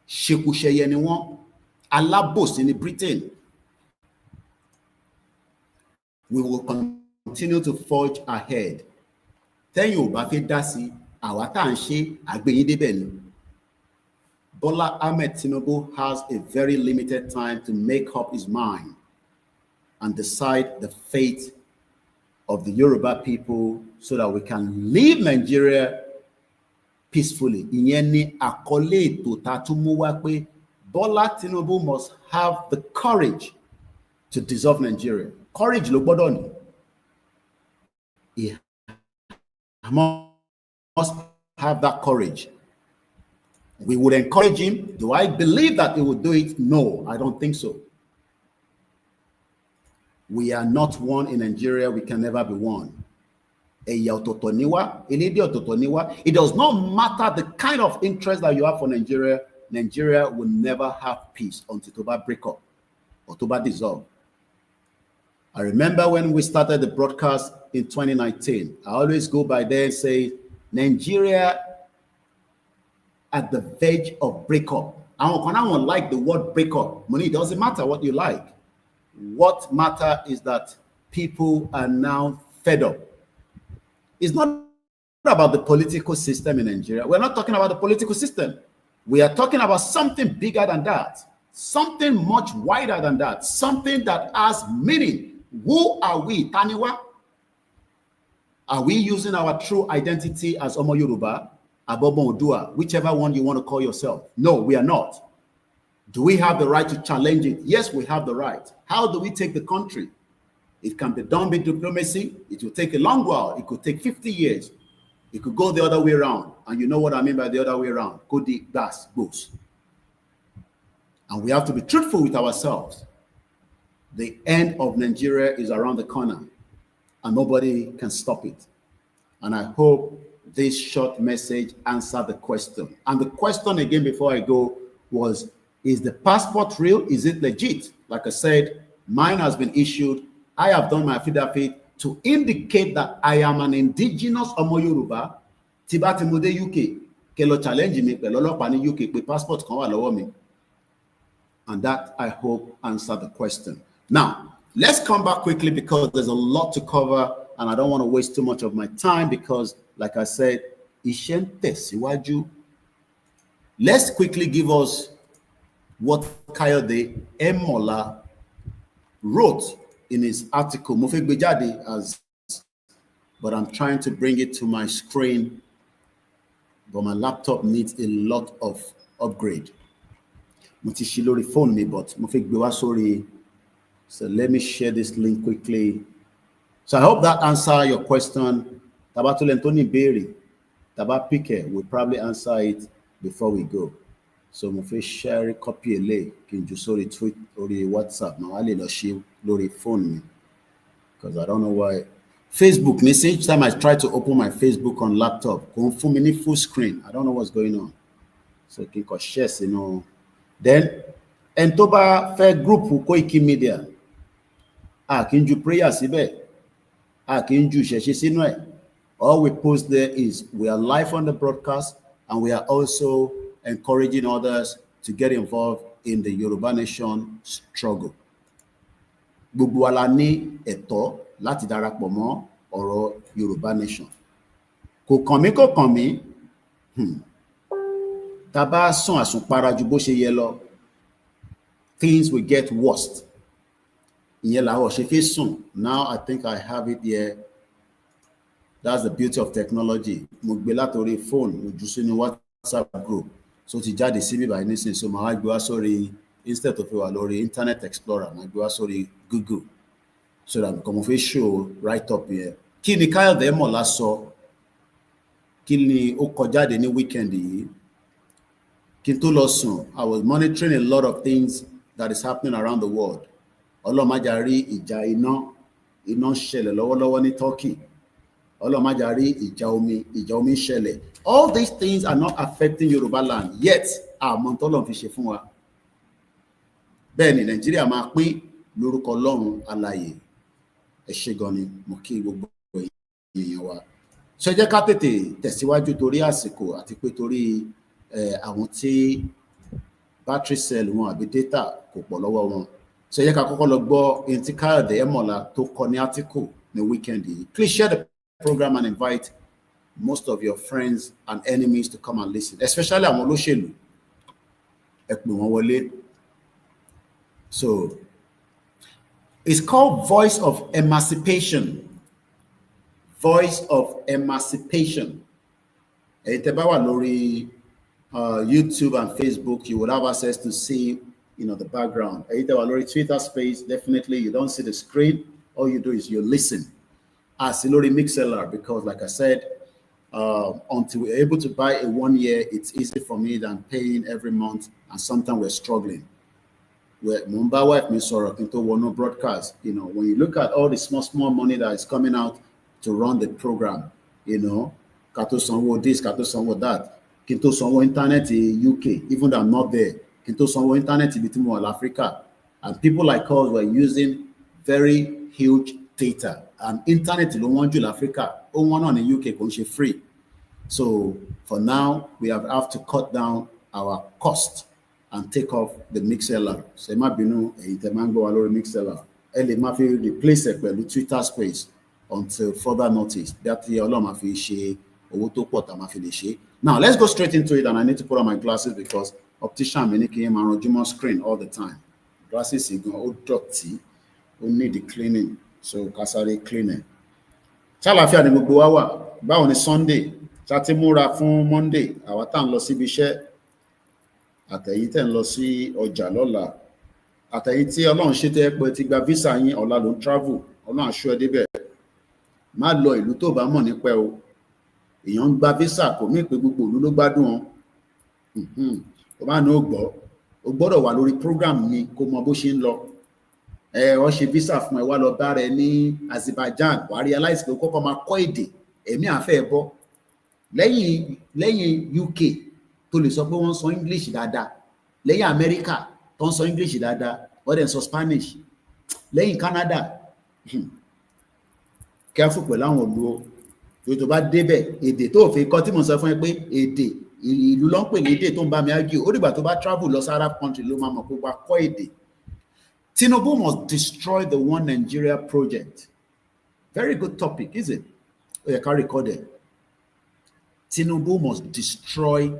Ṣekúṣẹyẹ ni wọ́n, alábòsí ní Britain. We will continue to forge ahead. Tẹ́yìn ò bá fẹ́ dá sí, àwa tá à ń ṣe àgbẹ̀yìn débẹ̀ ni. Bola Ahmed Tinubu has a very limited time to make up his mind and decide the fate of the Yoruba people so that we can leave Nigeria peacefully. Ìyẹn ni àkọlé ètò tá a tún mú wá pé Bola Tinubu must have the courage to dissolve Nigeria. Courage ló gbọ́dọ̀ ní. He must have that courage. We would encourage him. Do I believe that he would do it? No, I don't think so. We are not one in Nigeria. We can never be one. It does not matter the kind of interest that you have for Nigeria. Nigeria will never have peace until Toba break up or Toba dissolve. I remember when we started the broadcast in 2019, I always go by there and say, Nigeria at the verge of breakup. I don't like the word breakup. Money, it doesn't matter what you like. What matter is that people are now fed up. It's not about the political system in Nigeria. We're not talking about the political system. We are talking about something bigger than that, something much wider than that, something that has meaning. Who are we, Taniwa? Are we using our true identity as Omo Yoruba, Abobo Odua, whichever one you want to call yourself? No, we are not. Do we have the right to challenge it? Yes, we have the right. How do we take the country? It can be done with diplomacy. It will take a long while. It could take 50 years. It could go the other way around. And you know what I mean by the other way around. Kodi gas goes. And we have to be truthful with ourselves. The end of Nigeria is around the corner, and nobody can stop it. And I hope this short message answered the question. And the question again before I go was, is the passport real? Is it legit? Like I said, mine has been issued. I have done my affidavit to indicate that I am an indigenous Omo Yoruba. Tibati Mude UK, Kelo challenge me, Pelolopani UK, with passport kan wà lọ́wọ́ mi. And that, I hope, answered the question. Now, let's come back quickly because there's a lot to cover and I don't want to waste too much of my time because, like I said, Ishen tẹ̀síwájú. Let's quickly give us what Kayode Emola wrote in his article. Mo fẹ́ gbé jáde but I'm trying to bring it to my screen, but my laptop needs a lot of upgrade. Mo ti ṣí lórí phone mi, but mo fẹ́ gbé wá sórí. So let me share this link quickly. So I hope that answers your question. Tabatule Tony Berry, Taba Pike will probably answer it before we go. So mo fẹ́ share a copy ele kí n jù sórí tweet or WhatsApp. Now I'll lọ ṣí lórí phone mi because I don't know why. Facebook message. Each time I try to open my Facebook on laptop, kò fún mi ní full screen. I don't know what's going on. So kí n kọ share sínú. Then ẹni tó bá fẹ́ group Koikimedia, a kì í ju prayer síbẹ̀, a kì í ju ìṣẹ̀ṣe sínú ẹ̀. All we post there is we are live on the broadcast and we are also encouraging others to get involved in the Yoruba Nation struggle. Gbogbo wa la ní ẹ̀tọ́ láti darapọ̀ mọ́ ọ̀rọ̀ Yoruba Nation. Kò kàn mí. Tá bá sùn àsùnpara ju bó ṣe yẹ lọ, things will get worse. Ìyẹn làwọn ṣe fi sùn. Now I think I have it here. That's the beauty of technology. Mo gbé látorí phone, mo jù sínú WhatsApp group. So ti jáde síbí báyìí nísìnyí. So màá gbé wá sórí, instead of wà lórí Internet Explorer, màá gbé wá sórí Google. So that mo fi show right up here. Kí ni Kayode Emola sọ? Kí ni ó kọ jáde ní weekend yìí? Kí n tó lọ sùn, I was monitoring a lot of things that is happening around the world. Ọlọ́run má jẹ́ rí ìjà iná ṣẹlẹ̀ lọ́wọ́lọ́wọ́ ní Turkey. Ọlọ́run má jẹ́ rí ìjà omi ṣẹlẹ̀. All these things are not affecting Yoruba land yet. Àmọ́ t'Ọlọ́run fi ṣe fún wa. bẹ́ẹ̀ ni Nàìjíríà máa pín lórúkọ Ọlọ́run alààyè. Ẹ ṣé gan ni, mo kí gbogbo èèyàn wa. Ṣé jẹ́ ká tètè tẹ̀síwájú torí àsìkò àti pé torí àwọn tí battery cell wọn àbí data kò pọ̀ lọ́wọ́ wọn. Ṣé jẹ́ ká kọ́kọ́ lọ gbọ́ ẹni tí Káyọ̀dé Ẹ̀mọ̀lá tó kọ ní article ní weekend yìí. Please share the program and invite most of your friends and enemies to come and listen, especially àwọn olóṣèlú. Ẹ pè wọ́n wọlé. So it's called Voice of Emancipation. Voice of Emancipation. Tẹ́ bá wà lórí YouTube and Facebook, you will have access to see, the background. Tẹ́ wà lórí Twitter space, definitely you don't see the screen. All you do is you listen. As lórí Mixlr, because like I said, until we're able to buy a 1 year, it's easy for me than paying every month, and sometimes we're struggling. Mumbai wife me sorrow into one broadcast. When you look at all the small money that is coming out to run the program, Kato Sanwo this, Kato Sanwo that, Kinto Sanwo internet in UK, even though I'm not there, Kinto Sanwo internet in Bitimo Africa, and people like us were using very huge data and internet in Africa, one on the UK can free. So for now, we have to cut down our cost and take off the Mixlr. So ma binu mango alori Mixlr. Ele ma fi replace it with Twitter space until further notice. That the ma fi ṣe owó tó pọ̀ tá ma fi lè ṣe. Now let's go straight into it, and I need to put on my glasses because optician mi ní kí n máa ranjú screen all the time. Glasses igan ó dọ̀tí, ó need the cleaning, so kasare cleaning. Ṣàlàáfíà ni gbogbo wa wà. Báwo ni Sunday? Ṣá ti múra fún Monday. Àwa tá ń lọ síbi iṣẹ́. Àtẹ̀yìn tẹ́ ń lọ sí ọjà lọ́la, àtẹ̀yìn tí Ọlọ́run ṣe tẹ́ pé ti gba visa yín ọ̀la ló ń travel, Ọlọ́run aṣọ ẹ débẹ̀. Má lọ ìlú tó bá mọ̀ nípa o. Èèyàn ń gba visa kò mí pé gbogbo ìlú ló gbádùn wọn. Ó bá ní ó gbọ́, ó gbọ́dọ̀ wà lórí program mi kó mọ bó ṣe ń lọ. Ó ṣe visa fún ẹ wá lọ bá rẹ ní Azerbaijan, wà á realize pé ó kọ́kọ́ máa kọ́ èdè, ẹ̀mí àfẹ́ bọ́. Lẹ́yìn UK, tó lè sọ pé wọ́n sọ English dáadáa, lẹ́yìn America tó ń sọ English dáadáa, wọ́n dẹ̀ ń sọ Spanish, lẹ́yìn Canada, careful pẹ̀lú àwọn olùwọ́ tó bá débẹ̀ èdè tó fi kọ́ tí mo sọ fún ẹ pé èdè ìlú ló ń pè ní èdè tó ń bá mi argue, ó dìgbà tó bá travel lọ sí Arab country ló máa mọ̀ pé wá kọ́ èdè. Tinubu must destroy the One Nigeria project. Very good topic, is it? Oh, you can record it. Tinubu must destroy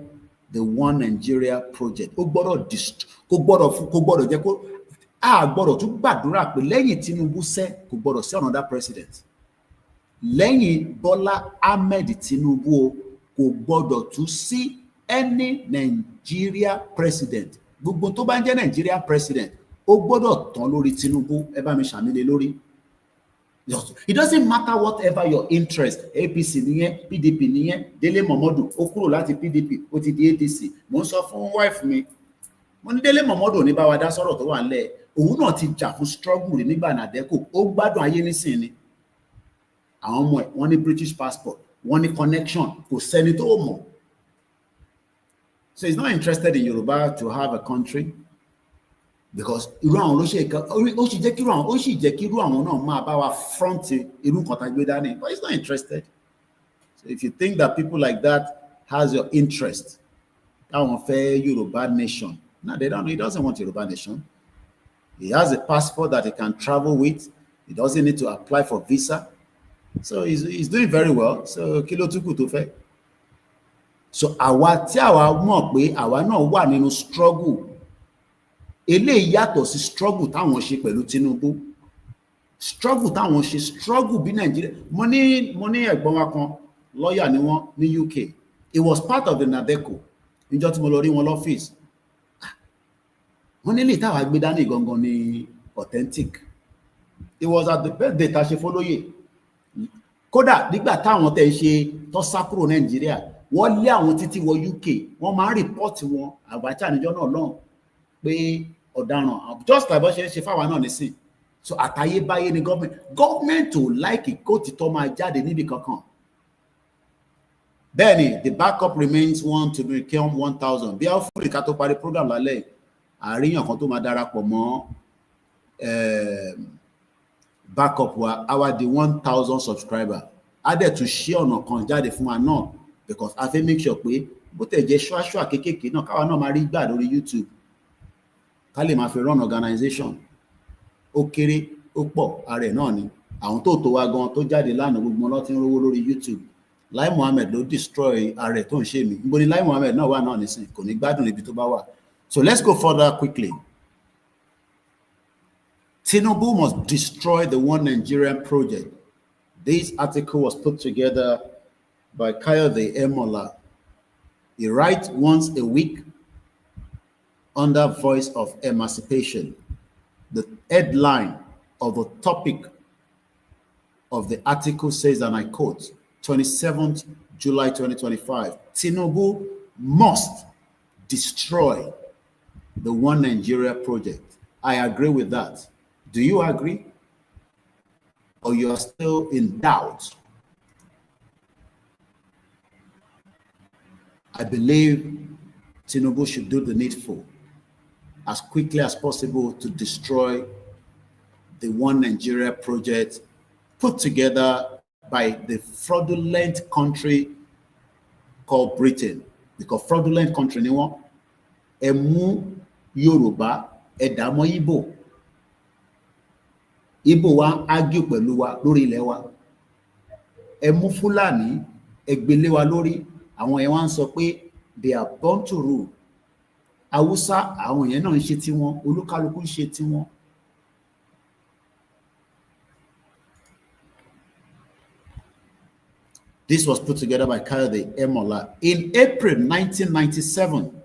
the One Nigeria project. Ó gbọ́dọ̀ jẹ́ kó gbọ́dọ̀ tún gbàdúrà pé lẹ́yìn Tinubu kò gbọ́dọ̀ sí another president. Lẹ́yìn Bọ́lá Ahmed Tinubu kò gbọ́dọ̀ tún sí any Nigeria president. Gbogbo tó bá ń jẹ́ Nigeria president ó gbọ́dọ̀ tán lórí Tinubu. Ẹ bá mi ṣàmìlẹ̀ lórí. It doesn't matter whatever your interest, APC nìyẹn, PDP nìyẹn, Délé Momodu ó kúrò láti PDP ó ti di ADC. Mo ń sọ fún wife mi, mo ní Délé Momodu ò ní bá wa dá sọ̀rọ̀ tó wà ńlẹ̀. Òun náà ti jà fún struggle rẹ̀ nígbà Nàdẹ́kò, ó gbádùn ayé nísìnyí ni. Àwọn ọmọ ẹ̀ wọ́n ní British passport, wọ́n ní connection, kò sẹ́ni tó mọ̀. So he's not interested in Yoruba to have a country. Because irú àwọn ló ṣe ó sì jẹ́ kí irú àwọn náà máa bá wa front irú nǹkan tá gbé dání, but he's not interested. So if you think that people like that has your interest, táwọn fẹ́ Yoruba nation, no, they don't. He doesn't want Yoruba nation. He has a passport that he can travel with. He doesn't need to apply for visa. So he's doing very well. So kí ló tún kù tó fẹ́? So àwa tí àwa mọ̀ pé àwa náà wà nínú struggle. Eléyìí yàtọ̀ sí struggle táwọn ṣe pẹ̀lú Tinubu. Struggle táwọn ṣe, struggle bí Nàìjíríà. Mo ní ẹ̀gbọ́n wa kan, lawyer ni wọ́n ní UK. It was part of the Nadeco. Níjọ́ tí mo lọ rí wọn lọ́fíìsì. Wọ́n nílé táwa gbé dání gangan ní authentic. It was at the birthday tá ṣe fọ́lóyè. Kódà nígbà táwọn tẹ̀ ṣe tó sá kúrò Nàìjíríà, wọ́n lé àwọn títí wọ UK. Wọ́n máa ń report wọn Abacha níjọ́ náà lọ́hùn pé ọ̀daràn, just like bó ṣe ń ṣe fáwa náà nísìn. So àtayébáyé ni government ò like kó títọ́ máa jáde níbi kankan. Bẹ́ẹ̀ni, the backup remains 1 to become 1,000. Bí a fún ìka tó parí program lálẹ́, àríyàn kan tó máa darapọ̀ mọ́ backup wa àwa di 1,000 subscriber á dẹ̀ tún ṣí ọ̀nà kan jáde fún wa náà because a fẹ́ make sure pé bó tẹ̀ jẹ́ ṣúàṣúà kéékèèké náà káwa náà máa rí gbà lórí YouTube ká lè máa fi run organization ó kéré ó pọ̀ ara ẹ̀ náà ni àwọn tó wa gan tó jáde lánàá gbogbo ló ti ń rówó lórí YouTube Lai Mohammed ló destroy ara ẹ̀ tó ń ṣe mí níbo ni Lai Mohammed náà wà náà nísìnyí kò ní gbádùn níbi tó bá wà. So let's go further quickly. Tinubu must destroy the One Nigerian project. This article was put together by Kayode Emola. He writes once a week under Voice of Emancipation. The headline of the topic of the article says, and I quote, 27th July 2025, Tinubu must destroy the One Nigeria project. I agree with that. Do you agree? Or you are still in doubt? I believe Tinubu should do the needful as quickly as possible to destroy the One Nigeria project put together by the fraudulent country called Britain. Because fraudulent country ni wọ́n ẹ mú Yorùbá ẹ dà mọ́ Igbo. Igbo wa argue pẹ̀lú wa lórí ilẹ̀ wa. Ẹ mú Fúlàní ẹ gbélé wa lórí àwọn yẹn wá ń sọ pé they are born to rule. Hausa àwọn yẹn náà ń ṣe tiwọn, olúkálùkù ń ṣe tiwọn. This was put together by Kayode Emola in April 1997.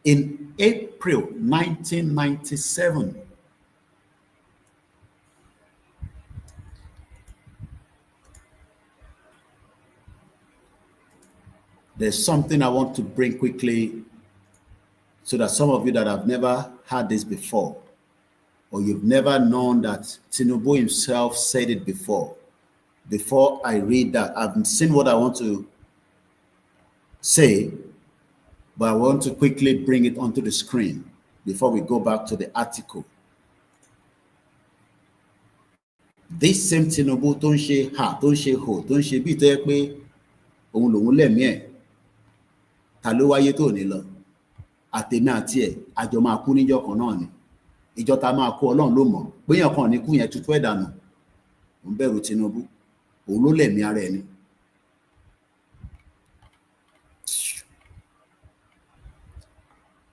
In April 1997. There's something I want to bring quickly so that some of you that have never had this before, or you've never known that Tinubu himself said it before I read that, I've seen what I want to say, but I want to quickly bring it onto the screen before we go back to the article. This same Tinubu tó ń ṣe ha, tó ń ṣe ho, tó ń ṣe bí tó yẹ pé òun lòun lẹ̀mí ẹ̀, ta ló wáyé tó ní lọ, àtèmi àti ẹ̀ àjọ máa kú níjọ́ kan náà ni. Ìjọ ta máa kú Ọlọ́run ló mọ̀, péyàn kan ní kú yẹn tutù ẹ̀ dànù. Òun bẹ̀rù Tinubu, òun ló lẹ̀mí ara ẹ̀ ni.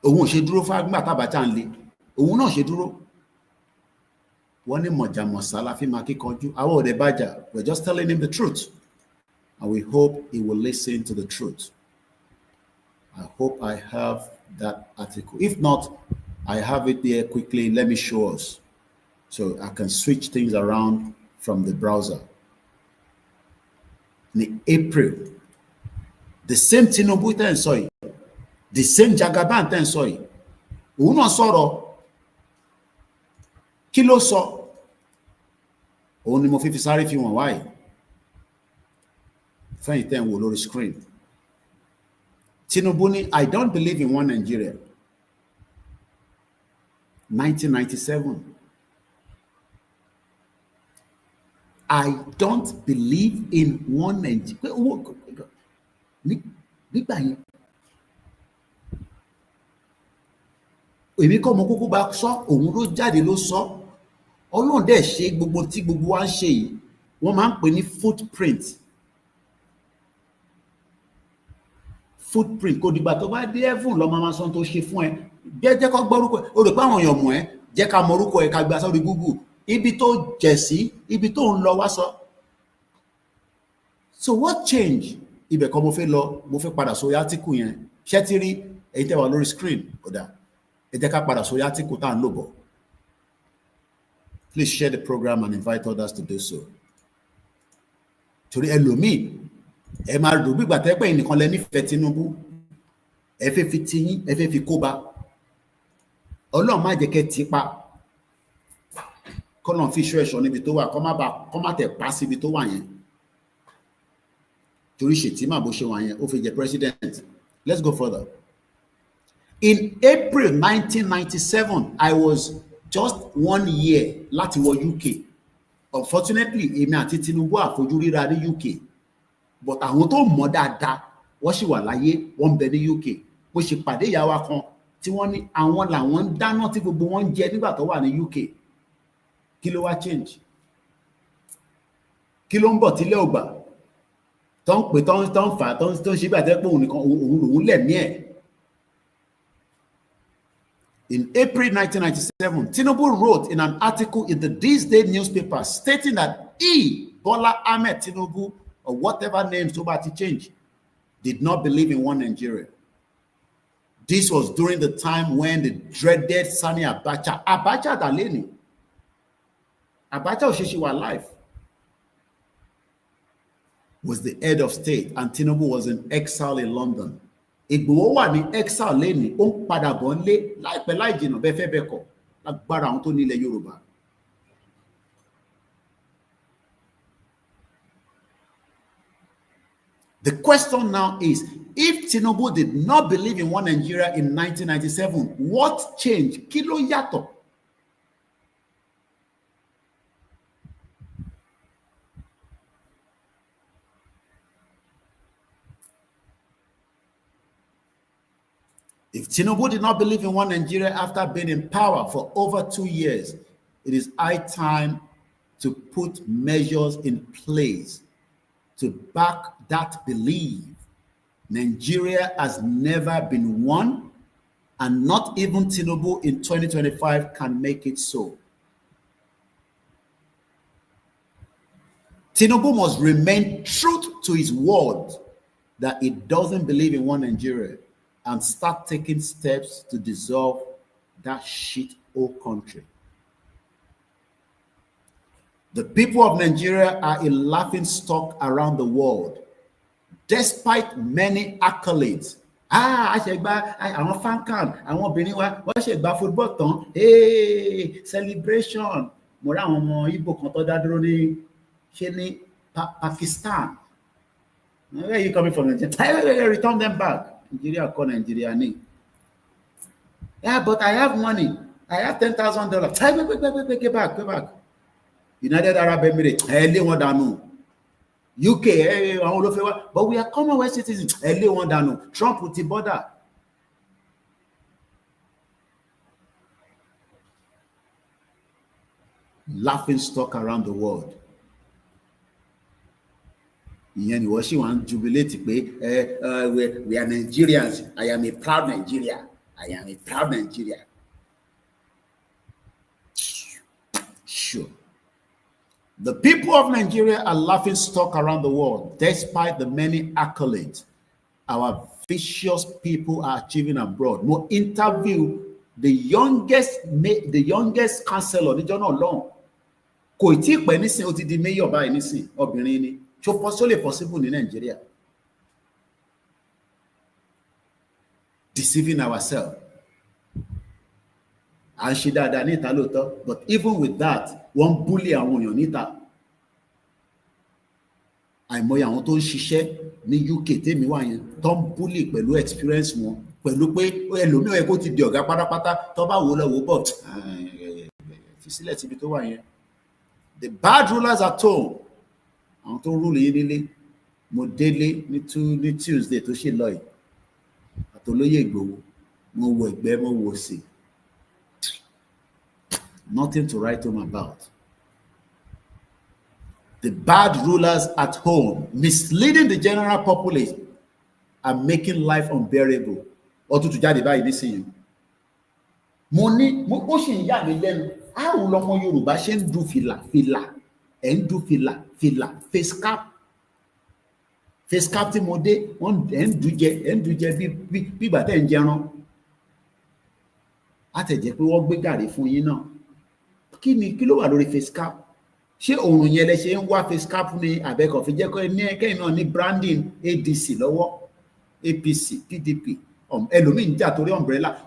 Òun ò ṣe dúró fágbà tàbátà ń le, òun náà ṣe dúró. Wọ́n ní mọ̀jàmọ̀sá la fi máa kíkanjú, àwọn ọ̀dẹ̀ bàjà, we're just telling him the truth. And we hope he will listen to the truth. I hope I have that article. If not, I have it there quickly. Let me show us so I can switch things around from the browser. In April, the same Tinubu ten sọ yìí, the same Jagaban ten sọ yìí, òun náà sọ̀rọ̀, kí ló sọ? Òun ni mo fi sáré fi wọ̀n wáyìí. Fẹ́yìn tẹ́ ń wò lórí screen. Tinubu ní, I don't believe in one Nigeria. 1997. I don't believe in one Nigeria. Nígbà yẹn, èmi kọ́ ọmọ kúkú bá sọ, òun ló jáde ló sọ. Ọlọ́run dẹ̀ ṣe gbogbo tí gbogbo wa ń ṣe yìí, wọ́n máa ń pè ní footprint. Footprint kò dìgbà tó bá dé heaven lọ máa sọ tó ṣe fún ẹ. Jẹ́ kó gbọ́ orúkọ ẹ, o rò pé àwọn èèyàn mọ̀ ẹ́, jẹ́ ká mọ orúkọ ẹ ká gbé sórí Google. Ibi tó jẹ̀ sí, ibi tó ń lọ wá sọ. So what change? Ibẹ̀ kan mo fẹ́ lọ, mo fẹ́ padà sórí article yẹn. Ṣé ti rí èyí tẹ́ wà lórí screen? Kódà ẹ jẹ́ ká padà sórí article tá à ń lò bọ̀. Please share the program and invite others to do so. Torí ẹlòmíì, ẹ máa rò bí ìgbà tẹ́pẹ́ ìnìkan lẹ nífẹ̀ẹ́ Tinubu. Ẹ fẹ́ fi tiyín, ẹ fẹ́ fi kóbá. Ọlọ́run má jẹ́ kẹ́ ti pa. Kọ́lọ́run fi iṣọ́ ẹ̀ṣọ́ níbi tó wà, kọ́ má tẹ̀ pa síbi tó wà yẹn. Torí Shettima bó ṣe wà yẹn, ó fi jẹ president. Let's go further. In April 1997, I was just 1 year láti wọ UK. Unfortunately, èmi àti Tinubu àfojú ríra ní UK. But àwọn tó mọ̀ dáadáa, wọ́n sì wà láyé, wọ́n ń bẹ ní UK. Mo ṣe pàdé ìyá wa kan tí wọ́n ní àwọn làwọn ń dáná tí gbogbo wọn ń jẹ nígbà tó wà ní UK. Kí ló wá change? Kí ló ń bọ̀ tílé ò gbà? Tó ń pè tó ń fà tó ń ṣe bí àtẹ́pọ̀ òun nìkan òun lẹ̀mí ẹ̀. In April 1997, Tinubu wrote in an article in the This Day newspaper stating that he, Bola Ahmed Tinubu, or whatever names to change, did not believe in one Nigeria. This was during the time when the dreaded Sani Abacha Daleni, Abacha Oshishi was alive, was the head of state, and Tinubu was in exile in London. Ìgbòho wà ní exile lẹ́ni, ó ń padà bọ̀ nílé láìpẹ́ láì jìnnà bẹ́ẹ̀ fẹ́ bẹ́ẹ̀ kọ́ lágbára àwọn tó nílẹ̀ Yorùbá. The question now is, if Tinubu did not believe in one Nigeria in 1997, what changed? Kí ló yàtọ̀? If Tinubu did not believe in one Nigeria after being in power for over 2 years, it is high time to put measures in place to back that belief. Nigeria has never been one, and not even Tinubu in 2025 can make it so. Tinubu must remain true to his word that he doesn't believe in one Nigeria and start taking steps to dissolve that shit hole country. The people of Nigeria are a laughing stock around the world, despite many accolades. Àwọn fan camp, àwọn obìnrin wa, wọ́n ṣe gba football tán. Hey, celebration. Mo rí àwọn ọmọ Igbo kan tó dá dúró ní ṣe ní Pakistan. Where are you coming from? Nigeria? Return them back. Nigeria call Nigeria name. Yeah, but I have money. I have $10,000. Get back. United Arab Emirates, lé wọn dànù. UK, àwọn olófẹ́ wa, but we are Commonwealth citizens. Lé wọn dànù. Trump with the border. Laughing stock around the world. Ìyẹn ni wọ́n ṣì wá ń jubilate pé we are Nigerians. I am a proud Nigeria. I am a proud Nigeria. Sure. The people of Nigeria are laughing stock around the world, despite the many accolades our vicious people are achieving abroad. Mo interview the youngest councillor níjọ́ náà lọ́hùn. Kò tí ì pẹ́ nísìn, ó ti di mayor báyìí nísìn, obìnrin ni. So lè possible ní Nigeria. Deceiving ourselves. À ń ṣe dáadáa ní ìta lóòótọ́, but even with that, wọ́n bully àwọn èèyàn níta. Àìmọye àwọn tó ń ṣiṣẹ́ ní UK tèmi wà yẹn tó ń bully pẹ̀lú experience wọn, pẹ̀lú pé ẹlòmíràn yẹ kó ti di ọ̀gá pátápátá tó bá wò lọ́wọ́ bọ̀ fi sílẹ̀ síbi tó wà yẹn. The bad rulers at home. Àwọn tó rúlù yín nílé, mo délé ní Tuesday tó ṣe lọ yìí, àtolóyè Ìgbòho, mo wo ẹ̀gbẹ́, mo wo òsì. Nothing to write home about. The bad rulers at home, misleading the general populace, and making life unbearable. Ọtún tún jáde báyìí nísìnyí. Ó sì ń yà mí lẹ́nu. Àwọn ọmọ Yorùbá ṣe ń du fìlà, ẹ̀ ń du fìlà, face cap tí mo dé, wọ́n ẹ̀ ń du jẹ bí ìgbà tẹ́ ń jẹran. Àtẹ̀jẹ́ pé wọ́n gbé gàrí fún yín náà. Kí ló wà lórí face cap? Ṣé òun yẹn lẹ ṣe ń wá face cap ní àbẹ́kọ̀ fi jẹ́ kẹ́yìn náà ní branding ADC lọ́wọ́, APC, PDP, ẹlòmíì ń jà torí umbrella.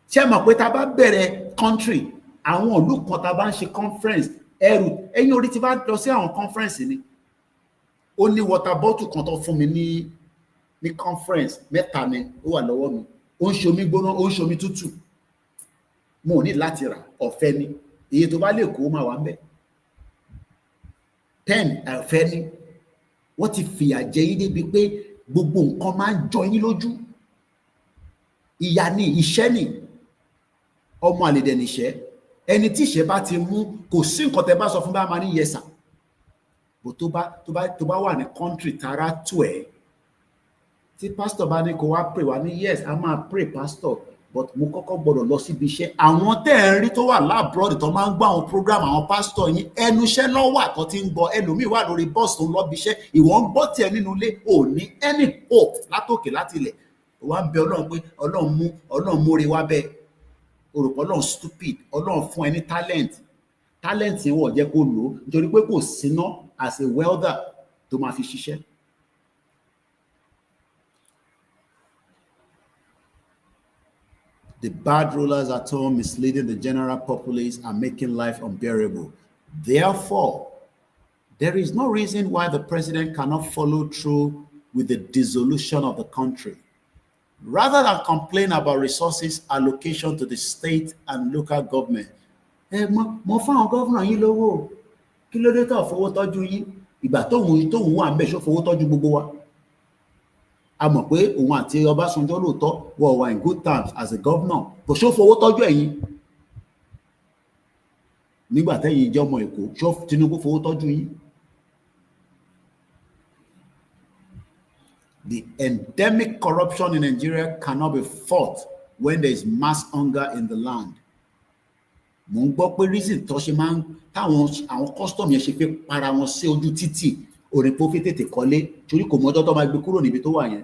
Ṣé mọ̀ pé tá bá bẹ̀rẹ̀ country, àwọn ìlú kan tá bá ń ṣe conference, ẹ̀yin orí ti bá lọ sí àwọn conference ni. Ó ní water bottle kan tó fún mi ní conference mẹ́ta ni ó wà lọ́wọ́ mi. ó ń ṣomi gbóná ó ń ṣomi tútù mo ò ní láti rà ọ̀fẹ́ ni iye tó bá lè kó máa wà ń bẹ̀ pen ọ̀fẹ́ ni wọ́n ti fìyà jẹ yín débi pé gbogbo nǹkan máa ń jọ yín lójú ìyà ni ìṣẹ́ ni ọmọ àlèdè níṣẹ́ ẹni tí ìṣẹ́ bá ti mú kò sí nǹkan tẹ́ bá sọ fún bá máa ní yẹsà bó tó bá wà ní country tara tó ẹ̀ tí pastor bá ní kó wá pray wá ní yes a máa pray pastor but mo kọ́kọ́ gbọ́dọ̀ lọ síbi iṣẹ́ àwọn tẹ́ ẹ̀ ń rí tó wà láàbùrọ̀dì tó máa ń gbọ́ àwọn program àwọn pastor yín ẹnu iṣẹ́ lọ́wọ́ àtọ́ ti ń gbọ́ ẹlòmíì wà lórí bọ́ọ̀sì tó ń lọ bí iṣẹ́ ìwọ ń gbọ́ tiẹ̀ nínú ilé ò ní any hope látòkè láti ilẹ̀ wá ń bẹ ọlọ́run pé ọlọ́run múre wá bẹ́ẹ̀ òrùpọ̀ ọlọ́run stupid ọlọ́run fún ẹ ní talent yẹn wọ̀ jẹ́ kó lò ó nítorí pé kò síná as a welder tó máa fi ṣiṣẹ́. The bad rulers at home misleading the general populace and making life unbearable. Therefore, there is no reason why the president cannot follow through with the dissolution of the country. Rather than complain about resources allocation to the state and local government. Mo fáwọn gọ́vùnà yín lówó kí ló dé tó fowó tọ́jú yín ìgbà tóun wà ń bẹ̀ ṣó fowó tọ́jú gbogbo wa. A mọ̀ pé òun àti Ọbásanjọ́ lóòótọ́ wọ́n wà in good terms as a governor bó ṣó fowó tọ́jú ẹ̀yin nígbà tẹ́yìn jẹ́ ọmọ Èkó ṣó Tinubu fowó tọ́jú yín. The endemic corruption in Nigeria cannot be fought when there is mass hunger in the land. Mo ń gbọ́ pé reason tó ṣe máa ń àwọn custom yẹn ṣe fi para wọn sí ojú títì òrìn pé ó fẹ́ tètè kọ́lé torí kò mọ́jọ́ tó máa gbé kúrò níbi tó wà yẹn.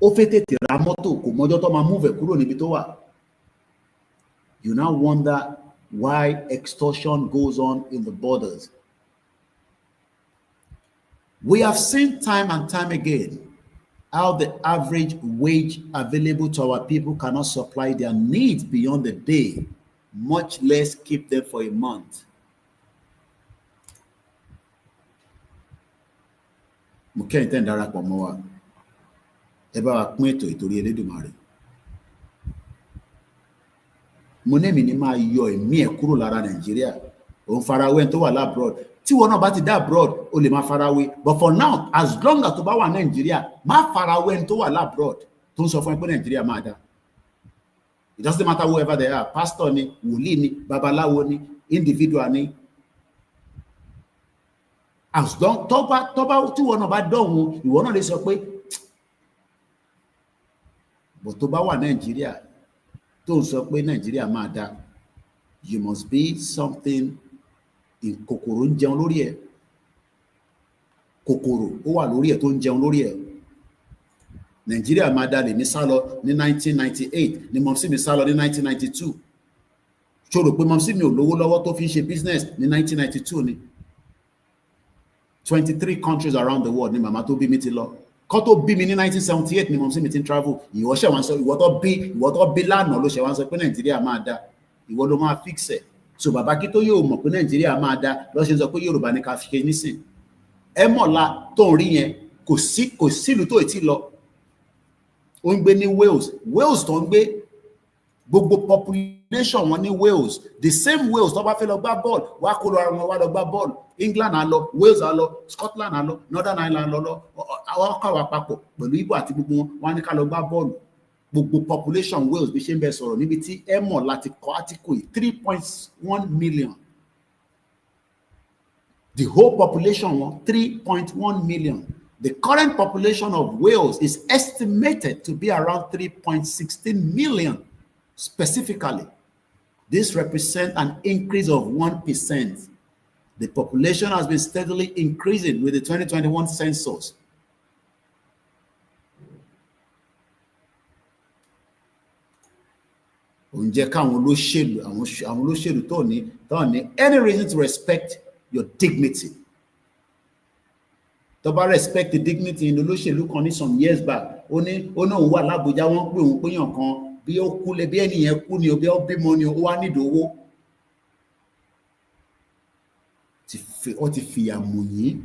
Ó fẹ́ tètè ra mọ́tò kò mọ́jọ́ tó máa move kúrò níbi tó wà. You now wonder why extortion goes on in the borders. We have seen time and time again how the average wage available to our people cannot supply their needs beyond the day, much less keep them for a month. Mo kẹ́yìn tẹ́ ń darapọ̀ mọ́ wa ẹ bá wa pín ètò ìtorí Elédùmarè. Mo ní èmi ní máa yọ ẹ̀mí ẹ̀ kúrò lára Nàìjíríà òun farawé tó wà lábroad tí wọn náà bá ti dá abroad o lè máa farawé but for now as long as tó bá wà Nàìjíríà má farawé tó wà lábroad tó ń sọ fún ẹ pé Nàìjíríà máa dá. It doesn't matter whoever they are, pastor ni wòlíì ni babaláwo ni individual ni as long tó bá tí wọn náà bá dọ̀hún ìwọ náà lè sọ pé but tó bá wà Nàìjíríà tó ń sọ pé Nàìjíríà máa dá you must be something kòkòrò ń jẹun lórí ẹ̀ kòkòrò ó wà lórí ẹ̀ tó ń jẹun lórí ẹ̀. Nàìjíríà máa dá lè ní sálọ ní 1998 ní mọ̀mísí mi sálọ ní 1992 ṣó rò pé mọ̀mísí mi ò lówó lọ́wọ́ tó fi ń ṣe business ní 1992 ni 23 countries around the world ni màmá tó bí mi ti lọ kọ́ tó bí mi ní 1978 ni mọ̀mísí mi ti ń travel ìwọ ṣe wá ń sọ ìwọ tó bí lánàá ló ṣe wá ń sọ pé Nàìjíríà máa dá ìwọ ló máa fix ẹ̀. So bàbá kí tó yóò mọ̀ pé Nàìjíríà máa dá lọ́sẹ̀ sọ pé Yorùbá ní ká fi ṣe nísìn ẹ mọ̀la tó ń rí yẹn kò sílùú tó ti lọ ó ń gbé ní Wales tó ń gbé gbogbo population wọn ní Wales the same Wales tó bá fẹ́ lọ gbá bọ́ọ̀lù wá kó lọ ara wọn wá lọ gbá bọ́ọ̀lù England á lọ Wales á lọ Scotland á lọ Northern Ireland lọ àwọn kàwá papọ̀ pẹ̀lú Igbo àti gbogbo wọn wá ní ká lọ gbá bọ́ọ̀lù gbogbo population Wales bí ṣe ń bẹ sọ̀rọ̀ níbi tí ẹ mọ̀ láti kọ́ átíkù yìí 3.1 million the whole population wọn 3.1 million. The current population of Wales is estimated to be around 3.16 million specifically. This represents an increase of 1%. The population has been steadily increasing with the 2021 census. Ǹjẹ́ káwọn olóṣèlú tó ní any reason to respect your dignity. Tó bá respect the dignity in olóṣèlú kan ní some years back ó náà wà l'Ábùjá wọ́n pè òun péyàn kan bí ó kú lé bí ẹnìyẹn kú ni o bí ó bímọ ni o ó wá nídìí owó ó ti fìyà mú yín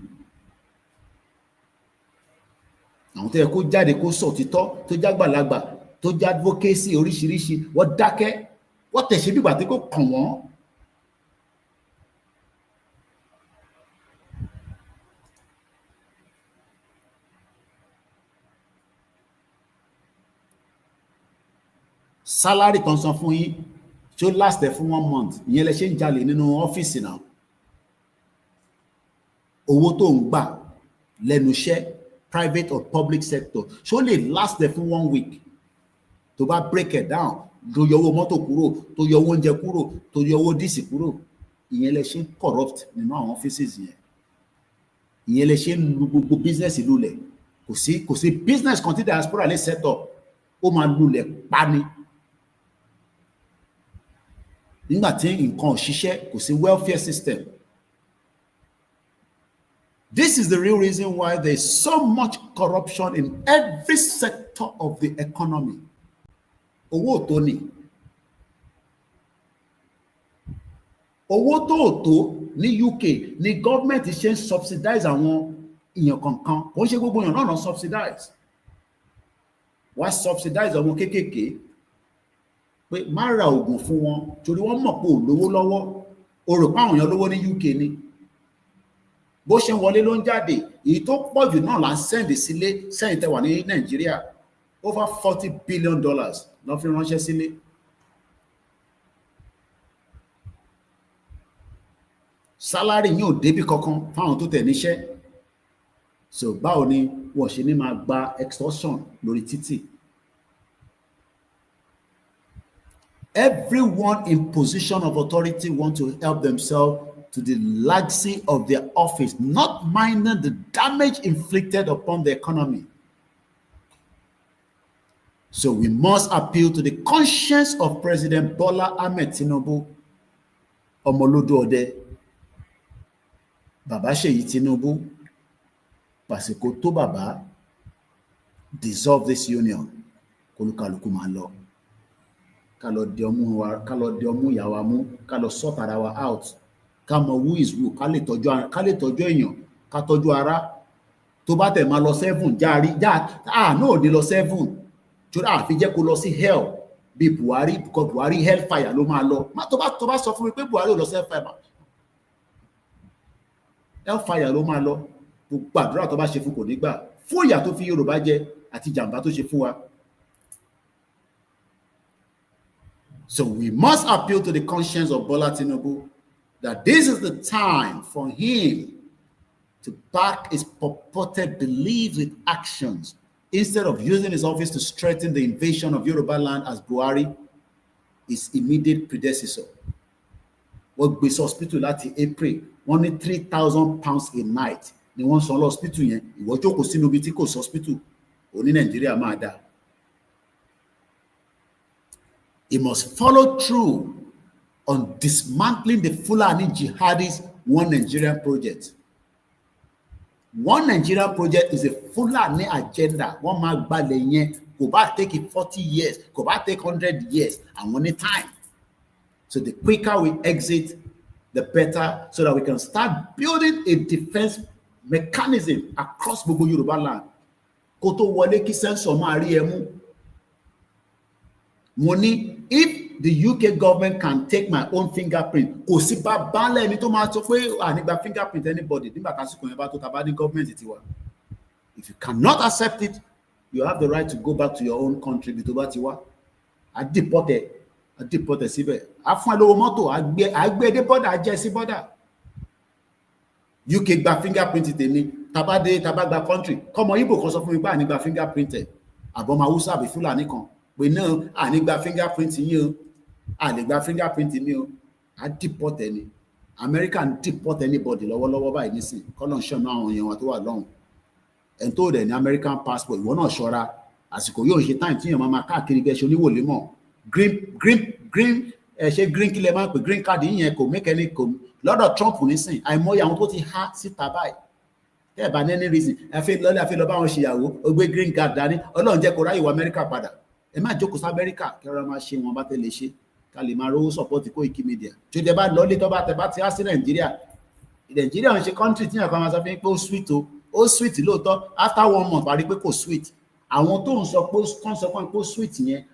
àwọn tó yẹ kó jáde kó sọ òtítọ́ tó jágbàlagbà tó já advocacy oríṣiríṣi wọ́n dákẹ́ wọ́n tẹ̀sí bí ìgbà tí kò kàn wọ́n. Salary kan san fún yín tí ó last fún 1 month ìyẹn lẹ ṣe ń jalè nínú ọ́fíìsì náà. Owó tó ń gbà lẹ́nu iṣẹ́ private or public sector ṣó lè last fún 1 week tó bá break it down tó yọ owó mọ́tò kúrò tó yọ owó oúnjẹ kúrò tó yọ owó díìsì kúrò ìyẹn lẹ ṣe ń corrupt nínú àwọn offices yẹn. Ìyẹn lẹ ṣe ń lu gbogbo business lulẹ̀ kò sí business kan tí diaspora lè set up ó máa lulẹ̀ pa ni. Nígbà tí nǹkan ò ṣiṣẹ́ kò sí welfare system. This is the real reason why there is so much corruption in every sector of the economy. Owó tó ní. Owó tó ní UK ní government ṣe ń subsidize àwọn èèyàn kankan kò ń ṣe gbogbo èèyàn náà subsidize. Wá subsidize àwọn kéékèèké pé má ra oògùn fún wọn torí wọ́n mọ̀ pé ò lówó lọ́wọ́ o rò pé àwọn èèyàn lówó ní UK ni bó ṣe ń wọlé ló ń jáde èyí tó pọ̀ jù náà là ń sẹ́ǹdì sílé sẹ́yìn tẹ́wà ní Nàìjíríà over $40 billion lọ́ fi ránṣẹ́ sílé. Sálárì yìí ò débì kankan fáwọn tó tẹ̀ níṣẹ́ so báwo ni wọ́n ṣe ní máa gba extortion lórí títì. Everyone in position of authority want to help themselves to the legacy of their office, not minding the damage inflicted upon the economy. So we must appeal to the conscience of President Bola Ahmed Tinubu, Omolodo Ode, Baba Seyi Tinubu, Pasiko to Baba, dissolve this union. Kolukaluku ma lọ. Ká lọ di ọmú ìyá wa mú, ká lọ sort ara wa out. Ká mọ who is who, ká lè tọ́jú èèyàn, ká tọ́jú ara. Tó bá tẹ̀ máa lọ 7 náà ò ní lọ 7. Torí àfi jẹ́ kó lọ sí hell bí Buhari, because Buhari hellfire ló máa lọ. Tó bá sọ fún mi pé Buhari ò lọ sí hellfire ló máa lọ. Gbogbo àdúrà tó bá ṣe fún kò ní gbà. Fún ìyà tó fi Yorùbá jẹ àti jàǹbá tó ṣe fún wa. So we must appeal to the conscience of Bola Tinubu that this is the time for him to back his purported beliefs with actions instead of using his office to strengthen the invasion of Yoruba land as Buhari, his immediate predecessor. Wọ́n gbé sí hospital láti April, wọ́n ní £3,000 a night ni wọ́n san lọ hospital yẹn. Ìwọ jókòó sínú ibi tí kò sí hospital, òní Nàìjíríà máa dá. He must follow through on dismantling the Fulani jihadist One Nigerian project. One Nigerian project is a Fulani agenda. One máa gbalẹ̀ yẹn kò bá take it 40 years, kò bá take 100 years, and one time. So the quicker we exit, the better, so that we can start building a defense mechanism across gbogbo Yoruba land. Kó tó wọlé kí sensor máa rí ẹ mú. Mo ní if the UK government can take my own fingerprint, kò sí bá bálẹ̀ ẹni tó máa sọ pé nígbà fingerprint anybody nígbà tásìkò yẹn bá tó tàbá ní government tiwa. If you cannot accept it, you have the right to go back to your own country bí tó bá ti wá. A deport síbẹ̀. A fún ẹ lówó mọ́tò, a gbé dé border, a jẹ́ sí border. UK gba fingerprint tèmi, tàbá gba country. Kọ́mọ Igbo kan sọ fún mi pé àní gba fingerprint ẹ̀. Àbọ̀mọ̀ Hausa àbí Fúlàní kan. Pé náà àní gba fingerprint yín o. A lè gba fingerprint mi o. A deport ẹni. America ń deport anybody lọ́wọ́lọ́wọ́ báyìí nísìn. Kọ́lọ̀ ń ṣọ̀nà àwọn èèyàn wa tó wà lọ́hùn. Ẹni tó dẹ̀ ní American passport, ìwọ náà ṣọ́ra. Àsìkò yóò ṣe time tí èèyàn máa káàkiri bẹ́ẹ̀ ṣe oníwòlémọ̀. Green kí lẹ máa ń pè green card yìnyẹn kò make any kò lọ́dọ̀ Trump nísìn. Àìmọye àwọn tó ti há síta báyìí. Tẹ́ ẹ̀ bá ní any reason, ẹ fi lọ bá wọn ṣèyàwó, ó gbé green card dání, Ọlọ́run jẹ́ kó ráyè wọ America padà. Ẹ má jókòó sí Amẹ́ríkà kí ọ̀rọ̀ máa ṣe wọn bá tẹ́lẹ̀ ṣe ká lè máa rówó support Koikimedia. Tí ó bá lọ́lé tó bá tẹ bá ti á sí Nàìjíríà ń ṣe country tí yàn kan máa sọ fún pé ó sweet o ó sweet lóòótọ́ after 1 month wà rí pé kò sweet. Àwọn tó ń sọ pé kó sweet yẹn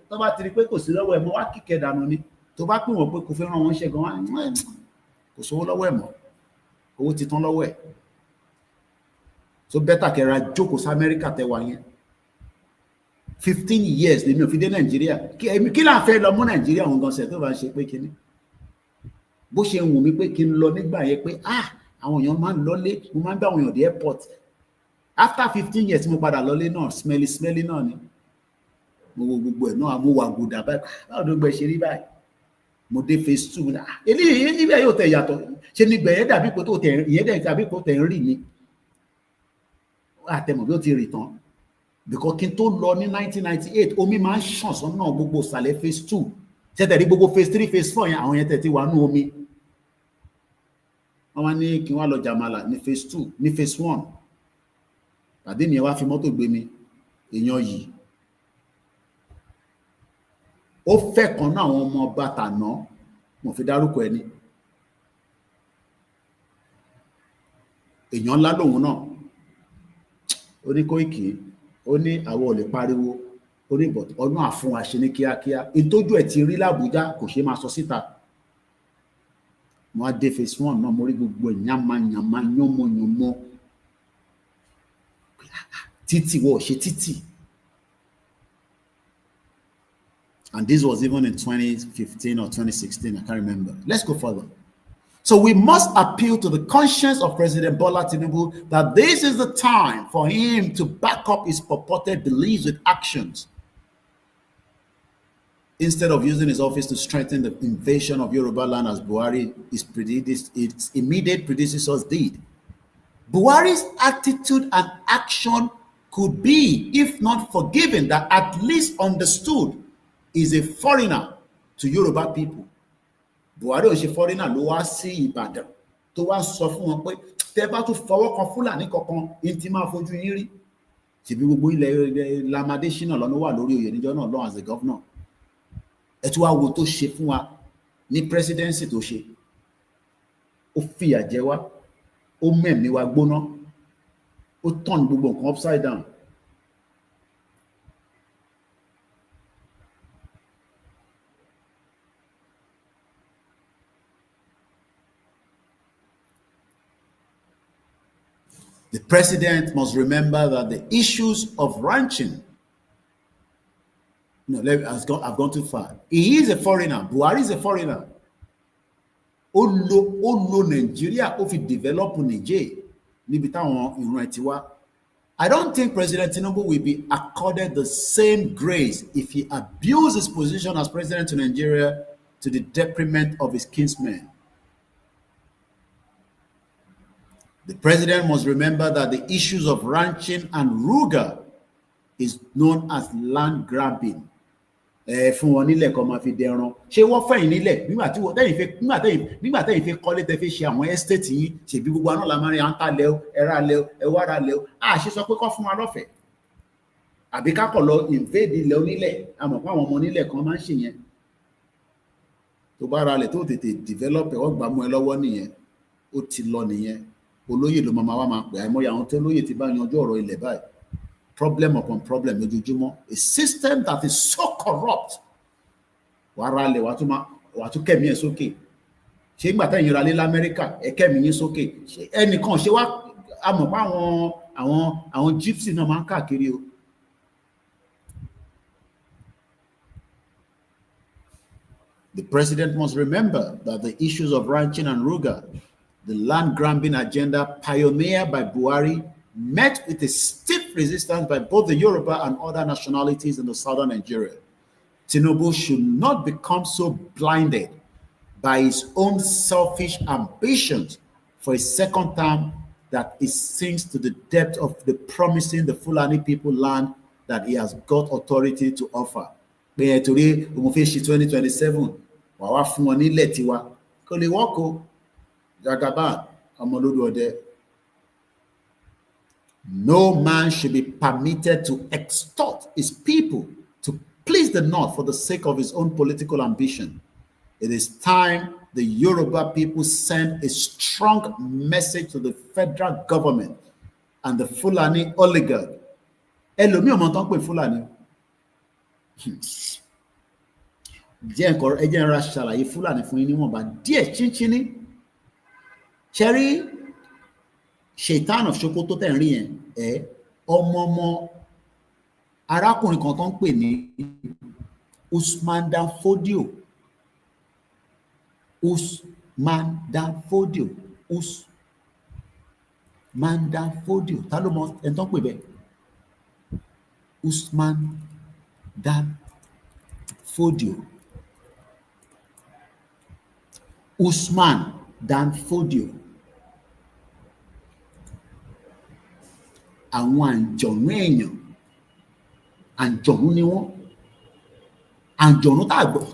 tó bá ti rí pé kò sí lọ́wọ́ ẹ̀ mọ́ wá kíkẹ́ dànù ni. Tó bá pè wọ́n pé kò fẹ́ ràn wọ́n ṣẹ́ gan wá kò sówó lọ́wọ́ ẹ̀ mọ́, owó ti tán lọ́wọ́ ẹ̀. So better kẹ́ra jókòó sí Amẹ́ríkà tẹ́wà yẹn. 15 years lèmi ò fi dé Nàìjíríà. Kí là ń fẹ́ lọ mú Nàìjíríà òun gan ṣe tó bá ń ṣe pé kíní. Bó ṣe ń wù mí pé kí n lọ nígbà yẹn pé àwọn èèyàn máa ń lọlé, mo máa ń bá àwọn èèyàn dé airport. After 15 years mo padà lọlé náà smelly náà ni. Mo wo gbogbo ẹ̀ náà mo wà gùdà báyìí. Báwo ló gbẹ ṣe rí báyìí? Mo dé phase 2 náà. Eléyìí ibẹ̀ yóò tẹ̀ yàtọ̀. Ṣé ni gbẹ̀yẹ́ dàbí pé tó tẹ̀ ìyẹn dẹ̀ dàbí pé tó tẹ̀ ń rì ni. Àtẹ̀mọ̀ bí ó ti rì tán. Because kí n tó lọ ní 1998 omi máa ń ṣàn sọ́nà gbogbo ìsàlẹ̀ phase 2. Ṣẹ́tẹ̀ rí gbogbo phase 3 phase 4 yẹn àwọn yẹn tẹ̀ ti wà nú omi. Wọ́n wá ní kí wọ́n lọ Jàmàlà ní phase 2 ní phase 1. Pàdé mi ẹ wá fi mọ́tò gbé mi èèyàn yìí. Ó fẹ́ kan náà àwọn ọmọ ọba tàná mo fi dárúkọ ẹni. Èèyàn ńlá lòun náà. Ó ní Koiki, ó ní àwọn ò lè pariwo, ó ní but ọdún àfún wa ṣe ní kíákíá. Ìtójú ẹ̀ ti rí l'Àbújá kò ṣe máa sọ síta. Mo á dé phase 1 náà mo rí gbogbo yàmá yánmọ́. Títì wọ́n ṣe títì. And this was even in 2015 or 2016, I can't remember. Let's go further. So we must appeal to the conscience of President Bola Tinubu that this is the time for him to back up his purported beliefs with actions, instead of using his office to strengthen the invasion of Yoruba land as Buhari, its immediate predecessors did. Buhari's attitude and action could be, if not forgiven, that at least understood is a foreigner to Yoruba people. Buhari ò ṣe foreigner ló wá sí Ìbàdàn tó wá sọ fún wọn pé tẹ́ bá tún fọwọ́ kan Fúlàní kankan in ti máa fojú yín rí. Ṣebí gbogbo ilẹ̀ Lamade Shina lọ́nà wà lórí oyè níjọ́ náà lọ́wọ́ as a governor. Ẹ tún wá wo tó ṣe fún wa ní presidency tó ṣe. Ó fìyà jẹ wá, ó mẹ̀mí wa gbóná, ó turn gbogbo nǹkan upside down. The president must remember that the issues of ranching, I've gone too far. He is a foreigner. Buhari is a foreigner. Ó lo Nigeria, ó fi develop Niger níbi táwọn ìran ẹ̀ ti wá. I don't think President Tinubu will be accorded the same grace if he abuses his position as president of Nigeria to the detriment of his kinsmen. The president must remember that the issues of ranching and ruga is known as land grabbing. Fún wọn nílẹ̀ kan máa fi dẹran. Ṣé wọ́n fẹ̀yìn nílẹ̀ nígbà tẹ́yìn fẹ́ kọ́lé tẹ́ fi ṣe àwọn estate yìí ṣèbí gbogbo àná la máa rí àǹtà lẹ́ o, ẹ̀rá lẹ́ o, ẹ̀wára lẹ́ o. Ṣe sọ pé kọ́ fún wa lọ́fẹ̀ẹ́. Àbí ká kọ̀ lọ invade ilẹ̀ onílẹ̀. A mọ̀ pé àwọn ọmọ onílẹ̀ kan máa ń ṣe yẹn. Tó bá ra lẹ̀ tó tètè develop ẹ̀ wọ́n gbà mú ẹ lọ́wọ́ nìyẹn. Ó ti lọ nìyẹn. Olóyè ló máa pè àìmọye àwọn tó lóyè ti bá yanjú ọ̀rọ̀ ilẹ̀ báyìí. Problem upon problem lójoojúmọ́. A system that is so corrupt. Wàá ra lẹ̀ wàá tún kẹ̀mí ẹ̀ sókè. Ṣé ìgbà tẹ́yìn ra lé l'Amẹ́ríkà ẹ kẹ̀mí yín sókè? Ẹnìkan ṣe wá àmọ̀ pé àwọn gypsy náà máa ń káàkiri o. The president must remember that the issues of ranching and ruga, the land grabbing agenda pioneered by Buhari, met with a stiff resistance by both the Yoruba and other nationalities in the southern Nigeria. Tinubu should not become so blinded by his own selfish ambitions for a second term that it sinks to the depth of the promising the Fulani people land that he has got authority to offer. Bẹ́ẹ̀ torí òun fi ṣe 2027 wà wá fún wọn nílẹ̀ tiwa kò lè wọ́kọ̀ Jagaban ọmọlódù ọdẹ. No man should be permitted to extort his people to please the North for the sake of his own political ambition. It is time the Yoruba people send a strong message to the federal government and the Fulani oligarch. Ẹlòmíì ọmọ tán pè Fulani. Jẹ́ ń ra ṣàlàyé Fulani fún yín níwọ̀nba díẹ̀ chínchíní. Ṣẹ́rí Shaitan of Sokoto tẹ̀ ń rí yẹn ọmọ arákùnrin kan tó ń pè ní Usman Dan Fodio. Usman Dan Fodio. Usman Dan Fodio. Ta ló mọ ẹni tó ń pè bẹ́ẹ̀? Usman Dan Fodio. Usman Dan Fodio. Àwọn àǹjọ̀nú èèyàn, àǹjọ̀nú ni wọ́n. Àǹjọ̀nú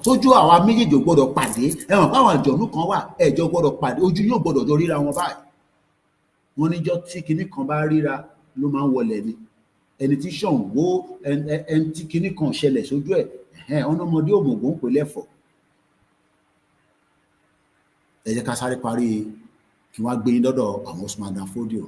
tójú àwa méjèèjì ò gbọ́dọ̀ pàdé. Ẹ mọ̀ pé àwọn àǹjọ̀nú kan wà ẹ̀jọ̀ gbọ́dọ̀ pàdé, ojú yóò gbọ́dọ̀ jọ ríra wọn báyìí. Wọ́n níjọ́ tí kinní kan bá ríra ló máa ń wọlẹ̀ ni. Ẹni tí Ṣàngó ẹni tí kinní kan ṣẹlẹ̀ sójú ẹ̀ ọ̀nàmọdé òmùgọ̀ ń pè lẹ́fọ̀ọ́. Ẹ jẹ́ ká sáré parí kí wọ́n á gbé yín lọ́dọ̀ àwọn Usman Dan Fodio.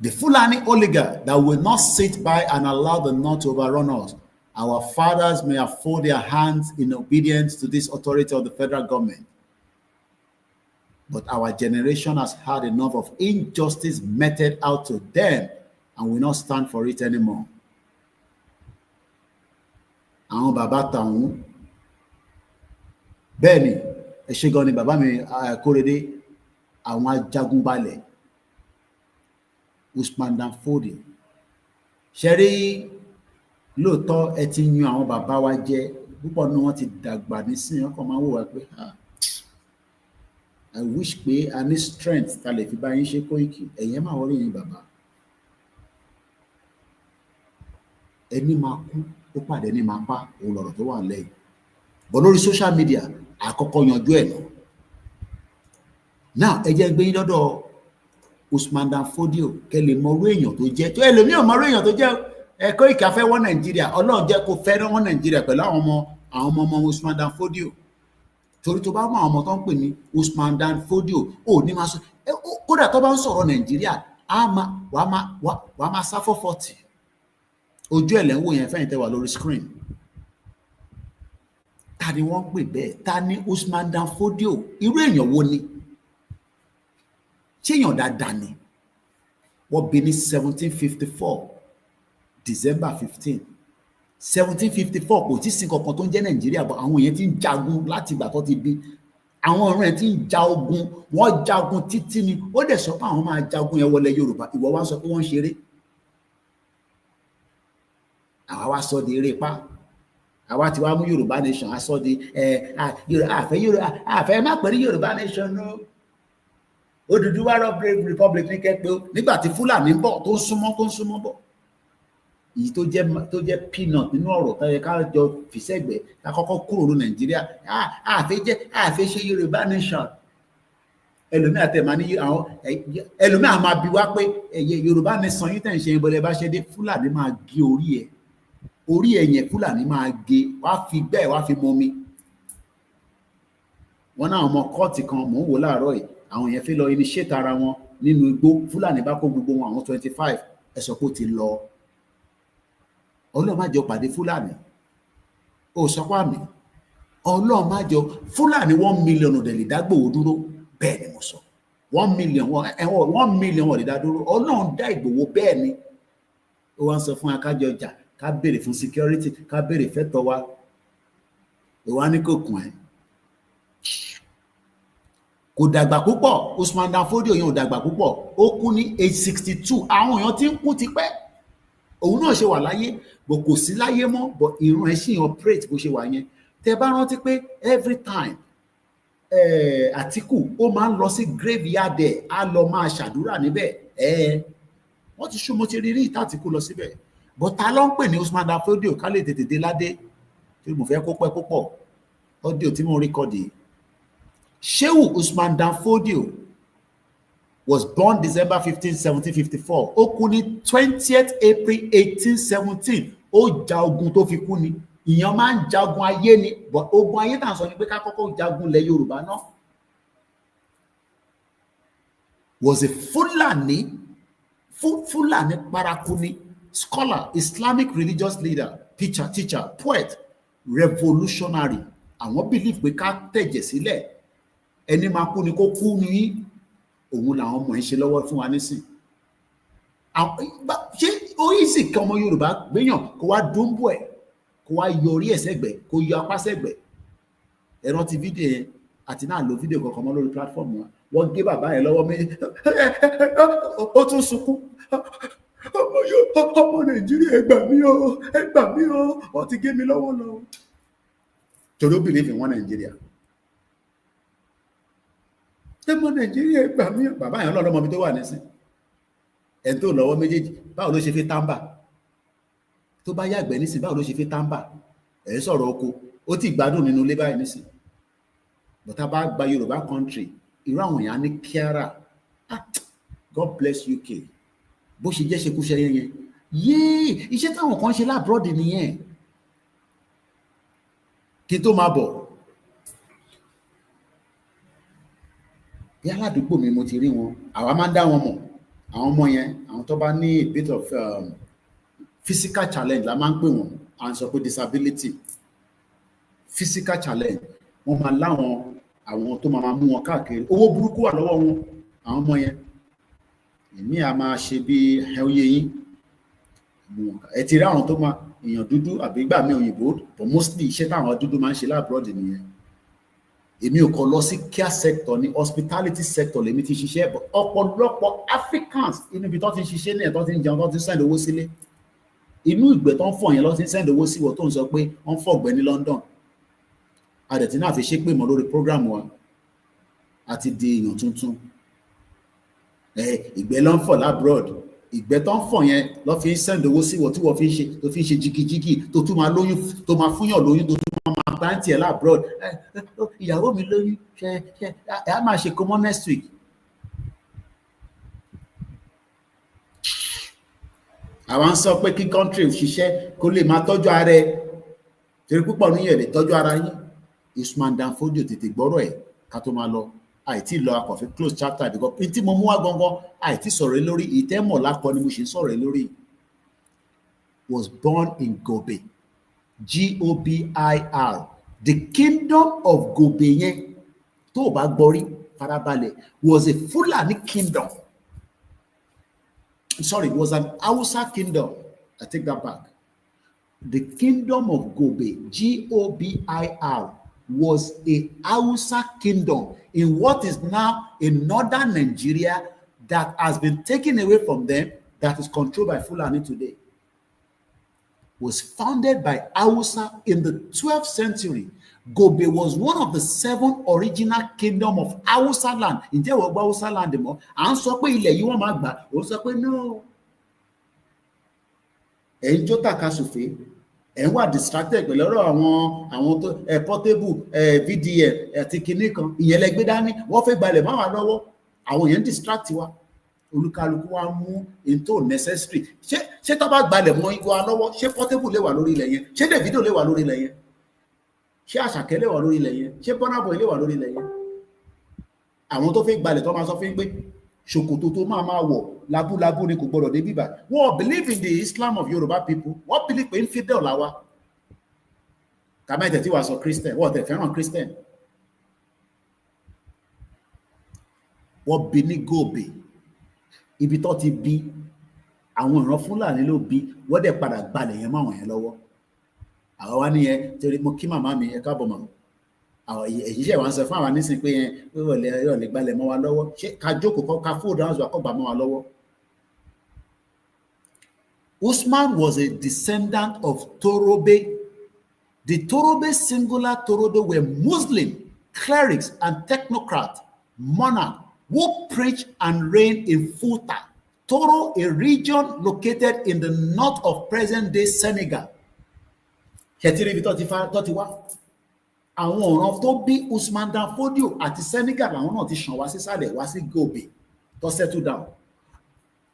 The Fulani oligarch that will not sit by and allow the North to overrun us. Our fathers may have folded their hands in obedience to this authority of the federal government. But our generation has had enough of injustice meted out to them and will not stand for it anymore. Àwọn bàbá tàwọn bẹ́ẹ̀ ni ẹ ṣé gan ni bàbá mi Kórèdé àwọn ajagunbalẹ̀ Usman Dan Fodio. Ṣé rí lóòótọ́ ẹ ti yan àwọn bàbá wa jẹ púpọ̀ ní wọ́n ti dàgbà nísìnyí ọkọ̀ máa ń wò wá pé I wish pé a ní strength ta lè fi bá yín ṣe Koiki ẹ̀yẹ́ máa wọlé yín bàbá. Ẹni máa kú ó pàdé ní máa pa òun lọ̀rọ̀ tó wà lẹ́yìn. Bọ̀ lórí social media àkọ́kọ́ yanjú ẹ̀ náà. Now ẹ jẹ́ gbé yín lọ́dọ̀ Usman Dan Fodio kẹ́ lè mọ orú èèyàn tó jẹ́. Tó ẹlòmíì ò mọ orú èèyàn tó jẹ́. Koiki afẹ́ wọ́n Nàìjíríà Ọlọ́run jẹ́ kó fẹ́ràn wọ́n Nàìjíríà pẹ̀lú àwọn ọmọ Usman Dan Fodio. Torí tó bá mọ àwọn ọmọ tó ń pè ní Usman Dan Fodio ò ní máa sọ kódà tó bá ń sọ̀rọ̀ Nàìjíríà wàá máa sá fọ́fọ́tì. Ojú ẹ̀ lẹ́ ń wò yẹn fẹ́yìn tẹ́ wà lórí screen. Ta ni wọ́n pè bẹ́ẹ̀? Ta ni Usman Dan Fodio? Irú èèyàn wo ni? Ṣé èèyàn dáadáa ni? Wọ́n bí ní 1754 December 15 1754 kò tí sí kankan tó ń jẹ́ Nàìjíríà bọ̀ àwọn èèyàn ti ń jagun láti ìgbà tó ti bí. Àwọn ọ̀run ẹ̀ ti ń ja ogun, wọ́n jagun títí ni. Ó dẹ̀ sọ pé àwọn máa jagun yẹn wọlé Yorùbá. Ìwọ wá sọ pé wọ́n ń ṣeré. Àwa wá sọ di eré pa. Àwa ti wá mú Yorùbá nation a sọ di àfẹ́ má pẹ̀lú Yorùbá nation no. Odùduwà republic ní kẹ́pẹ́ nígbà tí Fúlàní ń bọ̀ tó ń súnmọ́ bọ̀. Èyí tó jẹ́ peanut nínú ọ̀rọ̀ tó yẹ ká jọ fìṣẹ́gbẹ́ ká kọ́kọ́ kúrò ní Nàìjíríà àfẹ́ ṣe Yorùbá nation. Ẹlòmíà tẹ̀ máa ní àwọn ẹlòmíà máa bi wá pé Yorùbá nation yín tẹ̀ ń ṣe ìbọ̀lẹ̀ bá ṣe dé Fúlàní máa gé orí ẹ̀ yẹn Fúlàní máa gé wá fi bẹ́ẹ̀ wá fi mọ́mí. Wọ́n náà ọmọ kọ́ọ̀tì kan mò ń wò láàárọ̀ yìí àwọn yẹn fi lọ initiate ara wọn nínú igbó Fúlàní bá kó gbogbo wọn àwọn 25 ẹ sọ pé ó ti lọ. Ọlọ́run má jọ pàdé Fúlàní ó sọ pé àmì Ọlọ́run má jọ Fúlàní 1 million ọ̀dẹ̀ lè dágbòwò dúró bẹ́ẹ̀ ni mo sọ 1 million wọ́n lè dá dúró. Ọlọ́run dá Ìgbòho bẹ́ẹ̀ ni ó wá ń sọ fún akájọ ọjà ká béèrè fún security ká béèrè fẹ́tọ̀ wa ìwà ní kò kùn ẹ́. Kò dàgbà púpọ̀ Usman Dan Fodio yẹn ò dàgbà púpọ̀ ó kú ní age 62 àwọn èèyàn tí ń kú ti pẹ́ òun náà ṣe wà láyé bò kò sí láyé mọ́ bò ìrun ẹ̀ sì ń operate bó ṣe wà yẹn. Tẹ bá rántí pé every time Àtíkù ó máa ń lọ sí graveyard ẹ̀ á lọ máa ṣàdúrà níbẹ̀ wọ́n ti ṣú mo ti rí ìtàtíkù lọ síbẹ̀ but ta ló ń pè ní Usman Dan Fodio ká lè tètè dé ládé tí mo fẹ́ kó pẹ́ púpọ̀ audio tí mo rékọ́dì. Shehu Usman Dan Fodio was born December 15, 1754. Ó kú ní 20th April 1817. Ó ja ogun tó fi kú ni. Ìyẹn máa ń jagun ayé ni. But ogun ayé tá à ń sọ ni pé ká kọ́kọ́ jagun ilẹ̀ Yorùbá náà. was a Fulani Parakuni, scholar, Islamic religious leader, teacher, poet, revolutionary. Àwọn believe pé ká tẹ̀jẹ̀ sílẹ̀ ẹni máa kú ni kó kú ní òun làwọn ọmọ yẹn ṣe lọ́wọ́ fún wa nísìn. Ṣé ó yí sì kí ọmọ Yorùbá gbéyàn kó wá dúnbò ẹ̀ kó wá yọ orí ẹ̀ sẹ́gbẹ̀ẹ́ kó yọ apá sẹ́gbẹ̀ẹ́? Ẹ rántí fídíò yẹn àti náà lo fídíò kankan mọ́ lórí platform wọn. Wọ́n gé bàbá yẹn lọ́wọ́ méjì ó tún sunkún. Ọmọ Nàìjíríà ẹ gbà mí o, wọ́n ti gé mi lọ́wọ́ lọ. Torí ó believe in one Nàìjíríà. Ọmọ Nàìjíríà ẹ gbà mí o. Bàbá yẹn lọ́lọ́mọ mi tó wà nísìn. Ẹ̀ tó lọ́wọ́ méjèèjì báwo ló ṣe fi tábà? Tó bá yàgbẹ́ nísìn báwo ló ṣe fi tábà? Ẹ̀ sọ̀rọ̀ oko ó ti gbádùn nínú ilé báyìí nísìn. Bọ̀tá bá gba Yorùbá country irú àwọn èèyàn ní kíára. God bless UK. Bó ṣe jẹ́ ṣekúṣe yẹn yéé iṣẹ́ táwọn kan ṣe lábroad nìyẹn. Kí n tó máa bọ̀ bí aládùúgbò mi mo ti rí wọn, àwa máa ń dá wọn mọ̀. Àwọn ọmọ yẹn àwọn tó bá ní a bit of physical challenge la máa ń pè wọ́n, à ń sọ pé disability physical challenge. Wọ́n máa láwọn àwọn tó máa mú wọn káàkiri, owó burúkú wà lọ́wọ́ wọn àwọn ọmọ yẹn. Èmi a máa ṣe bí ẹyẹ yín ẹ ti rí àwọn tó máa èèyàn dúdú àbí gbà mí òyìnbó, but mostly iṣẹ́ táwọn dúdú máa ń ṣe lábroad nìyẹn. Èmi ò kọ lọ sí care sector ní hospitality sector lèmi ti ṣiṣẹ́, but ọ̀pọ̀lọpọ̀ Africans inú ibi tó ti ń ṣiṣẹ́ ní ẹ̀ tó ti ń jẹun tó ti ń send owó sílé, inú ìgbẹ́ tó ń fọ̀ yẹn ló ti ń send owó sí wọ́n tó ń sọ pé wọ́n ń fọ̀gbẹ́ ní London. Adẹ̀tí náà fi ṣe pé mọ́ lórí program wa àti di èèyàn tuntun. Ìgbẹ́ ló ń fọ̀ lábroad, ìgbẹ́ tó ń fọ̀ yẹn ló fi ń send owó sí wọ́n tí wọ́n fi ń ṣe tó fi ń ṣe jigijigi tó tún máa lóyún tó máa fúnyàn lóyún tó tún máa bá ń tiẹ̀ lábroad. Ìyàwó mi lóyún ṣe á máa ṣe kọ́mọ́ next week. Àwa ń sọ pé kí country ṣiṣẹ́ kó lè máa tọ́jú ara ẹ̀, torí púpọ̀ níyẹn lè tọ́jú ara yín. Usman Dan Fodio tètè gbọ́rọ̀ ẹ̀ ká tó máa lọ. Àìtí lọ akọ̀fẹ́ close chapter because n tí mo mú wá gangan àìtí sọ̀rọ̀ lórí ìtẹ́mọ̀ lákọ ni mo ṣe ń sọ̀rọ̀ lórí. Was born in Gobe, Gobir, the kingdom of Gobe yẹn tó o bá gbọ́ rí farabalẹ̀ was a Fulani kingdom. Sorry, it was an Hausa kingdom. I take that back. The kingdom of Gobe, Gobir, was a Hausa kingdom in what is now in northern Nigeria that has been taken away from them, that is controlled by Fulani today. Was founded by Hausa in the 12th century. Gobe was one of the 7 original kingdom of Hausa land. Ǹjẹ́ wọ́n gba Hausa land mọ́? À ń sọ pé ilẹ̀ yìí wọ́n máa gbà. Ó sọ pé no. Ẹ̀ ń jó tàkasùfé. Ẹ̀ ń wà distracted pẹ̀lú ọ̀rọ̀ àwọn tó portable VDM àti kinní kan. Ìyẹn lẹ gbé dání. Wọ́n fẹ́ gbalẹ̀ máa wà lọ́wọ́. Àwọn èèyàn distract wa. Olúkálùkù wa mú into necessary. Ṣé tó bá gbalẹ̀ mọ́ igwa lọ́wọ́? Ṣé portable lè wà lórí ilẹ̀ yẹn? Ṣé Davido lè wà lórí ilẹ̀ yẹn? Ṣé Àṣàkẹ́ lè wà lórí ilẹ̀ yẹn? Ṣé Burna Boy lè wà lórí ilẹ̀ yẹn? Àwọn tó fẹ́ gbalẹ̀ tó máa sọ fún pé ṣòkòtò tó máa wọ̀ lábúlábú ni kò gbọdọ̀ dé bíbà. Wọ́n believe in the Islam of Yoruba people. Wọ́n believe pé infidel làwa. Kàmáìtẹ̀ tí wàá sọ Christian, wọ́n tẹ̀ fẹ́ràn Christian. Wọ́n bí ní Gobe. Ibi tó ti bí àwọn ìran Fúlàní ló bí, wọ́n dẹ̀ padà gbalẹ̀ yẹn máwọn yẹn lọ́wọ́. Àwọn wá nìyẹn torí mo kí màmá mi ẹ káàbọ̀ mọ́. Àwọn èyí ṣe wá ń sọ fún àwọn nísìnyí pé yẹn yóò lè gbalẹ̀ mọ́ wa lọ́wọ́. Ṣé ká jókòó kọ́ ká fóònù dáhùn àkọ́gbà mọ́ wa lọ́wọ́? Usman was a descendant of Torobe. The Torobe singular Torobe were Muslim clerics and technocrats, monarchs who preached and reigned in Futa, Toro, a region located in the north of present-day Senegal. Ṣètìrì ibi tó ti wá. Àwọn ọ̀ràn tó bí Usman Dan Fodio àti Senegal àwọn náà ti ṣàn wá sísàlẹ̀ wá sí Gobe tó settle down.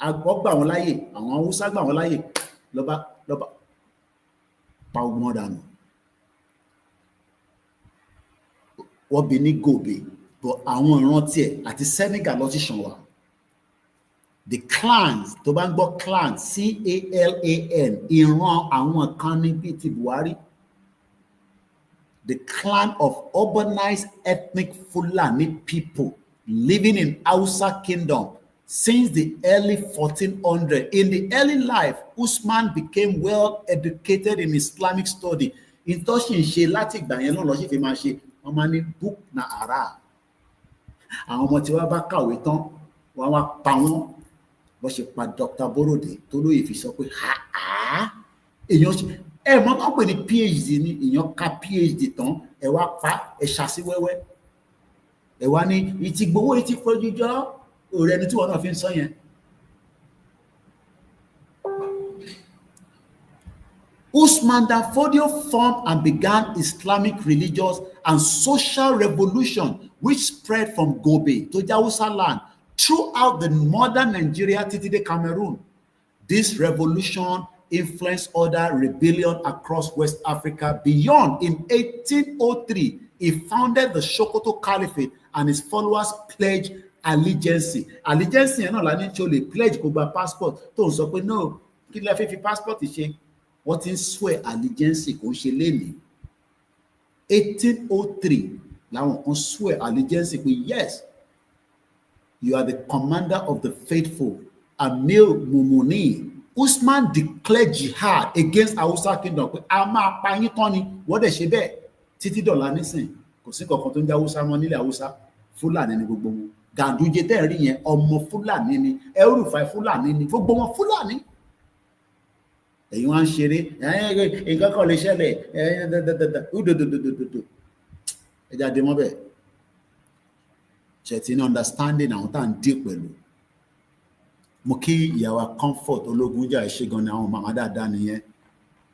Àgbọ̀ gbà wọ́n láyè, àwọn Haúsá gbà wọ́n láyè lọ́ba pa ogun dànù. Wọ́n bí ní Gobe, but àwọn ìran tiẹ̀ àti Senegal ló ti ṣàn wá. The clans, tó bá ń gbọ́ clan, C-A-L-A-N, ìran àwọn kan ní bíi ti Buhari. The clan of urbanized ethnic Fulani people living in Hausa Kingdom since the early 1400s. In the early life, Usman became well educated in Islamic study. In tó ṣì ń ṣe láti ìgbà yẹn náà lọ sí fi máa ṣe, wọ́n máa ní book na ara. Àwọn ọmọ tí wọ́n bá kàwé tán, wọ́n wá pa wọ́n. Bó ṣe pa Dr. Borode tó lóye fi sọ pé èèyàn ṣe mọ́ tán pè ní PhD ni èèyàn ka PhD tán ẹ wá pa ẹ ṣàṣì wẹ́wẹ́ ẹ wá ní ìtì gbowó ìtì fojú jọ òrẹ́ ẹni tí wọ́n náà fi ń sọ yẹn. Usman Dan Fodio formed and began Islamic religious and social revolution which spread from Gobe to Hausa land throughout the modern Nigeria títí dé Cameroon. This revolution influenced other rebellion across West Africa beyond. In 1803, he founded the Sokoto Caliphate and his followers pledged allegiance. Allegiance yẹn náà la ní tí o lè pledge kó gba passport tó ń sọ pé no kí lè fi passport ṣe wọ́n ti ń swear allegiance kò ń ṣe lénìí. 1803 làwọn kan swear allegiance pé yes you are the commander of the faithful. Amir Mumuni. Usman declared jihad against Hausa Kingdom pé a máa pa yín tán ni wọ́n dẹ̀ ṣe bẹ́ẹ̀ títí dọ̀la nísìn kò sí kankan tó ń jẹ́ Hausa mọ́ nílẹ̀ Hausa. Fúlàní ni gbogbo wọn. Ganduje tẹ́ ẹ̀ rí yẹn ọmọ Fúlàní ni El-Rufai Fúlàní ni gbogbo wọn Fúlàní. Èyí wọ́n á ń ṣeré nǹkan kan lè ṣẹlẹ̀ ẹ jáde mọ́ bẹ́ẹ̀. Ṣètì ní understanding àwọn tá à ń dì pẹ̀lú. Mo kí ìyàwó Comfort Ológunjà ìṣègùn ní àwọn màmá dáadáa nìyẹn.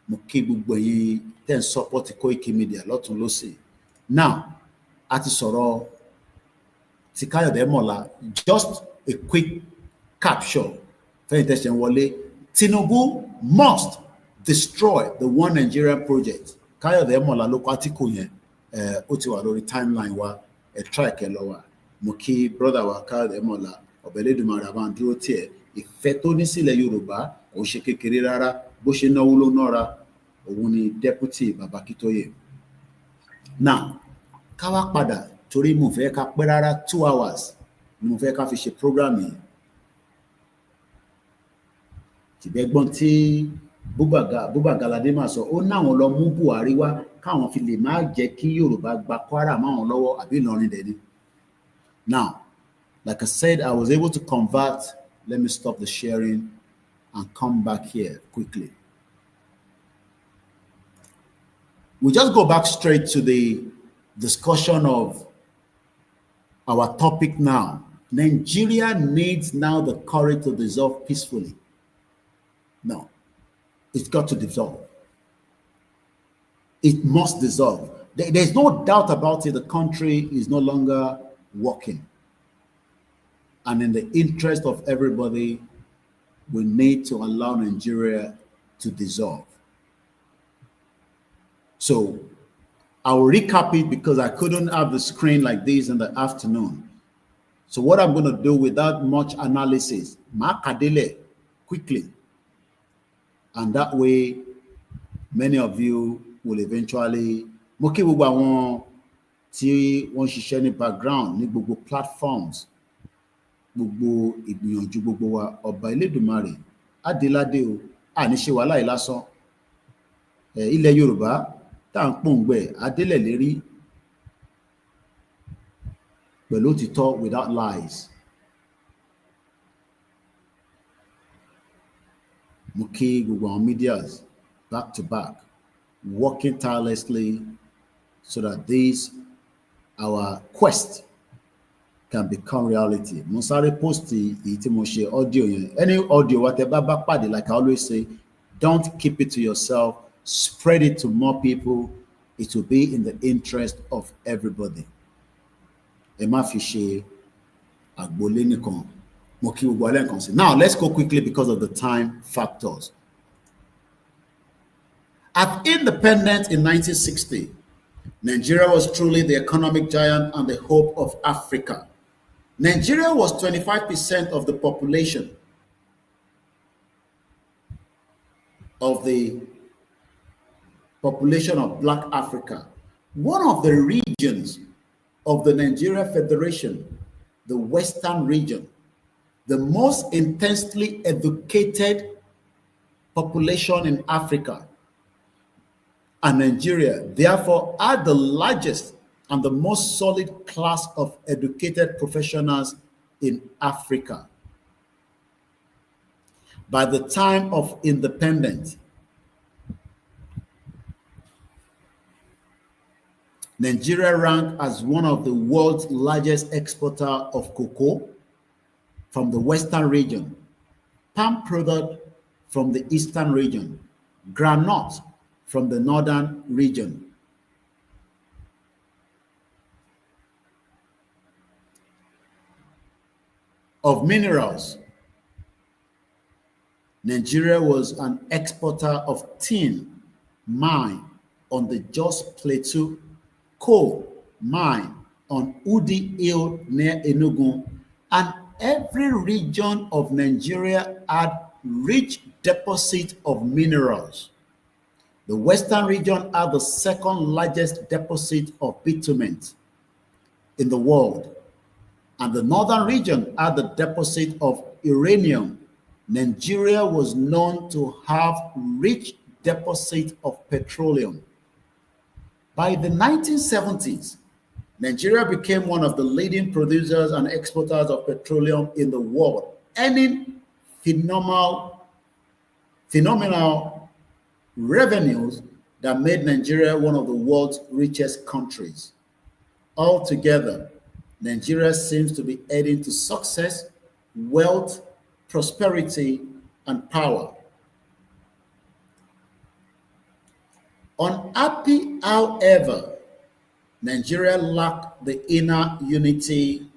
Mo kí gbogbo ẹ̀yin tẹ́ ń support Koikimedia lọ́tún lọ́sì. Now, a ti sọ̀rọ̀ ti Káyọ̀dé Mọ̀lá. Just a quick capture. Fẹ́yìn tẹ́ ṣe ń wọlé. Tinubu must destroy the One Nigerian project. Káyọ̀dé Mọ̀lá ló kọ átíkù yẹn. Ó ti wà lórí timeline wa. Ẹ try kẹ́ lọ wà. Mo kí brother wa Káyọ̀dé Mọ̀lá. Ọ̀bẹ̀lẹ́dùmarè àbá ń dúró tiẹ̀. Ìfẹ́ tó ní sílẹ̀ Yorùbá kò ṣe kékeré rárá. Bó ṣe náwó ló nára. Òun ni deputy Baba Akintoye. Now, ká wá padà torí mo fẹ́ ká pẹ́ rárá 2 hours ni mo fẹ́ ká fi ṣe program yìí. Tìbẹ́gbọ́n tí Buba Galadima sọ ó náwọn lọ mú Buhari wá káwọn fi lè má jẹ́ kí Yorùbá gba Kwara máwọn lọ́wọ́ àbí Ìlọrin dẹ̀ ni. Now, like I said, I was able to convert. Let me stop the sharing and come back here quickly. We just go back straight to the discussion of our topic now. Nigeria needs now the courage to dissolve peacefully. No, it's got to dissolve. It must dissolve. There's no doubt about it. The country is no longer working. And in the interest of everybody, we need to allow Nigeria to dissolve. So I'll recap it because I couldn't have the screen like this in the afternoon. So what I'm going to do without much analysis, Makadele, quickly. And that way, many of you will eventually, Moki gbogbo àwọn tí wọ́n ṣiṣẹ́ ní background ní gbogbo platforms, gbogbo ìgbìyànjú gbogbo wa, Ọba Elédùmarè, Adéládé o, àníṣe wàhálà yìí lásán. Ilẹ̀ Yorùbá tá à ń pòǹgbẹ adélẹ̀ lérí pẹ̀lú òtítọ́ without lies. Mo kí gbogbo àwọn medias back to back, working tirelessly so that this, our quest, can become reality. Mo sáré post èyí tí mo ṣe audio yẹn. Any audio whatever bá pàdé, like I always say, don't keep it to yourself. Spread it to more people. It will be in the interest of everybody. Ẹ má fi ṣe àgbólé nìkan. Mo kí gbogbo alẹ́ nǹkan sí. Now, let's go quickly because of the time factors. At independence in 1960, Nigeria was truly the economic giant and the hope of Africa. Nigeria was 25% of the population, of the population of Black Africa, one of the regions of the Nigeria Federation, the Western region, the most intensely educated population in Africa, and Nigeria, therefore, are the largest and the most solid class of educated professionals in Africa. By the time of independence, Nigeria ranked as one of the world's largest exporter of cocoa from the Western region, palm product from the Eastern region, groundnut from the Northern region. Of minerals, Nigeria was an exporter of tin mine on the Jos Plateau, coal mine on Udi Hill near Enugu, and every region of Nigeria had rich deposit of minerals. The Western region had the second largest deposit of bitumen in the world, and the Northern region had the deposit of uranium. Nigeria was known to have rich deposit of petroleum. By the 1970s, Nigeria became one of the leading producers and exporters of petroleum in the world, earning phenomenal revenues that made Nigeria one of the world's richest countries. Altogether, Nigeria seems to be heading to success, wealth, prosperity, and power. Unhappy, however, Nigeria lacked the inner unity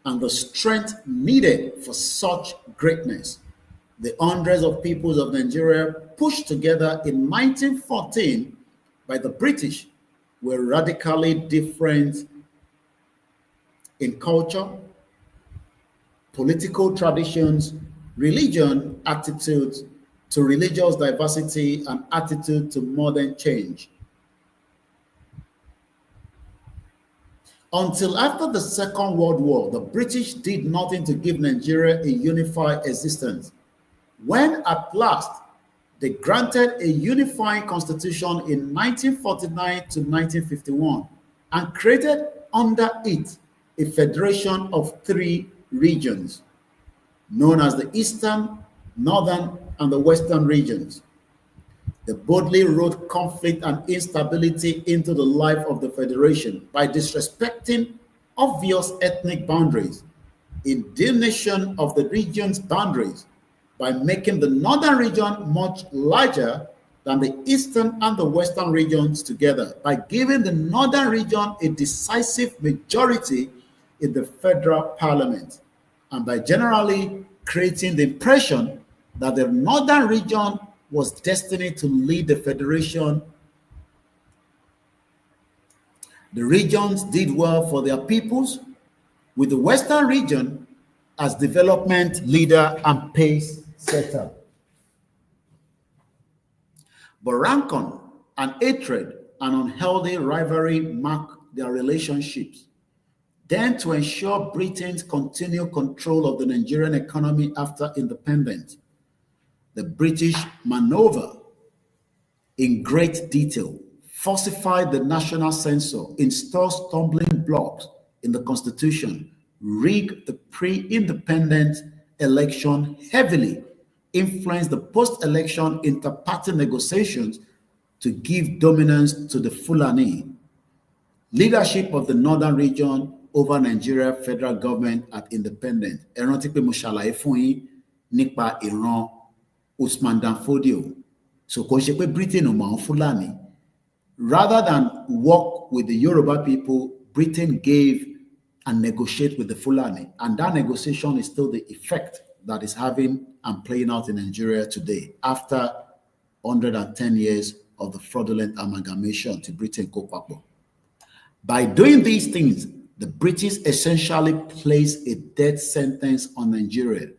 and the strength needed for such greatness. The hundreds of peoples of Nigeria pushed together in 1914 by the British were radically different in culture, political traditions, religion, attitudes to religious diversity, and attitude to modern change. Until after the Second World War, the British did nothing to give Nigeria a unified existence. When at last they granted a unifying constitution in 1949 to 1951 and created under it a federation of 3 regions known as the Eastern, Northern, and the Western regions. They boldly wrote conflict and instability into the life of the federation by disrespecting obvious ethnic boundaries, in diminution of the region's boundaries, by making the Northern region much larger than the Eastern and the Western regions together, by giving the Northern region a decisive majority in the federal parliament, and by generally creating the impression that the Northern region was destined to lead the federation. The regions did well for their peoples, with the Western region as development leader and pace setter. But rancor and hatred and unhealthy rivalry mark their relationships. Then, to ensure Britain's continued control of the Nigerian economy after independence, the British maneuver in great detail, falsified the national censor, installed stumbling blocks in the constitution, rigged the pre-independence election heavily, influenced the post-election inter-party negotiations to give dominance to the Fulani. Leadership of the Northern region over Nigeria federal government at independence. Ẹ rántí pé mo ṣàlàyé fún yín nípa ìran Usman Dan Fodio. So kò ṣe pé Britain ò mọ àwọn Fulani. Rather than work with the Yoruba people, Britain gave and negotiate with the Fulani. And that negotiation is still the effect that is having and playing out in Nigeria today after 110 years of the fraudulent amalgamation to Britain Kokwapo. By doing these things, the British essentially placed a death sentence on Nigeria.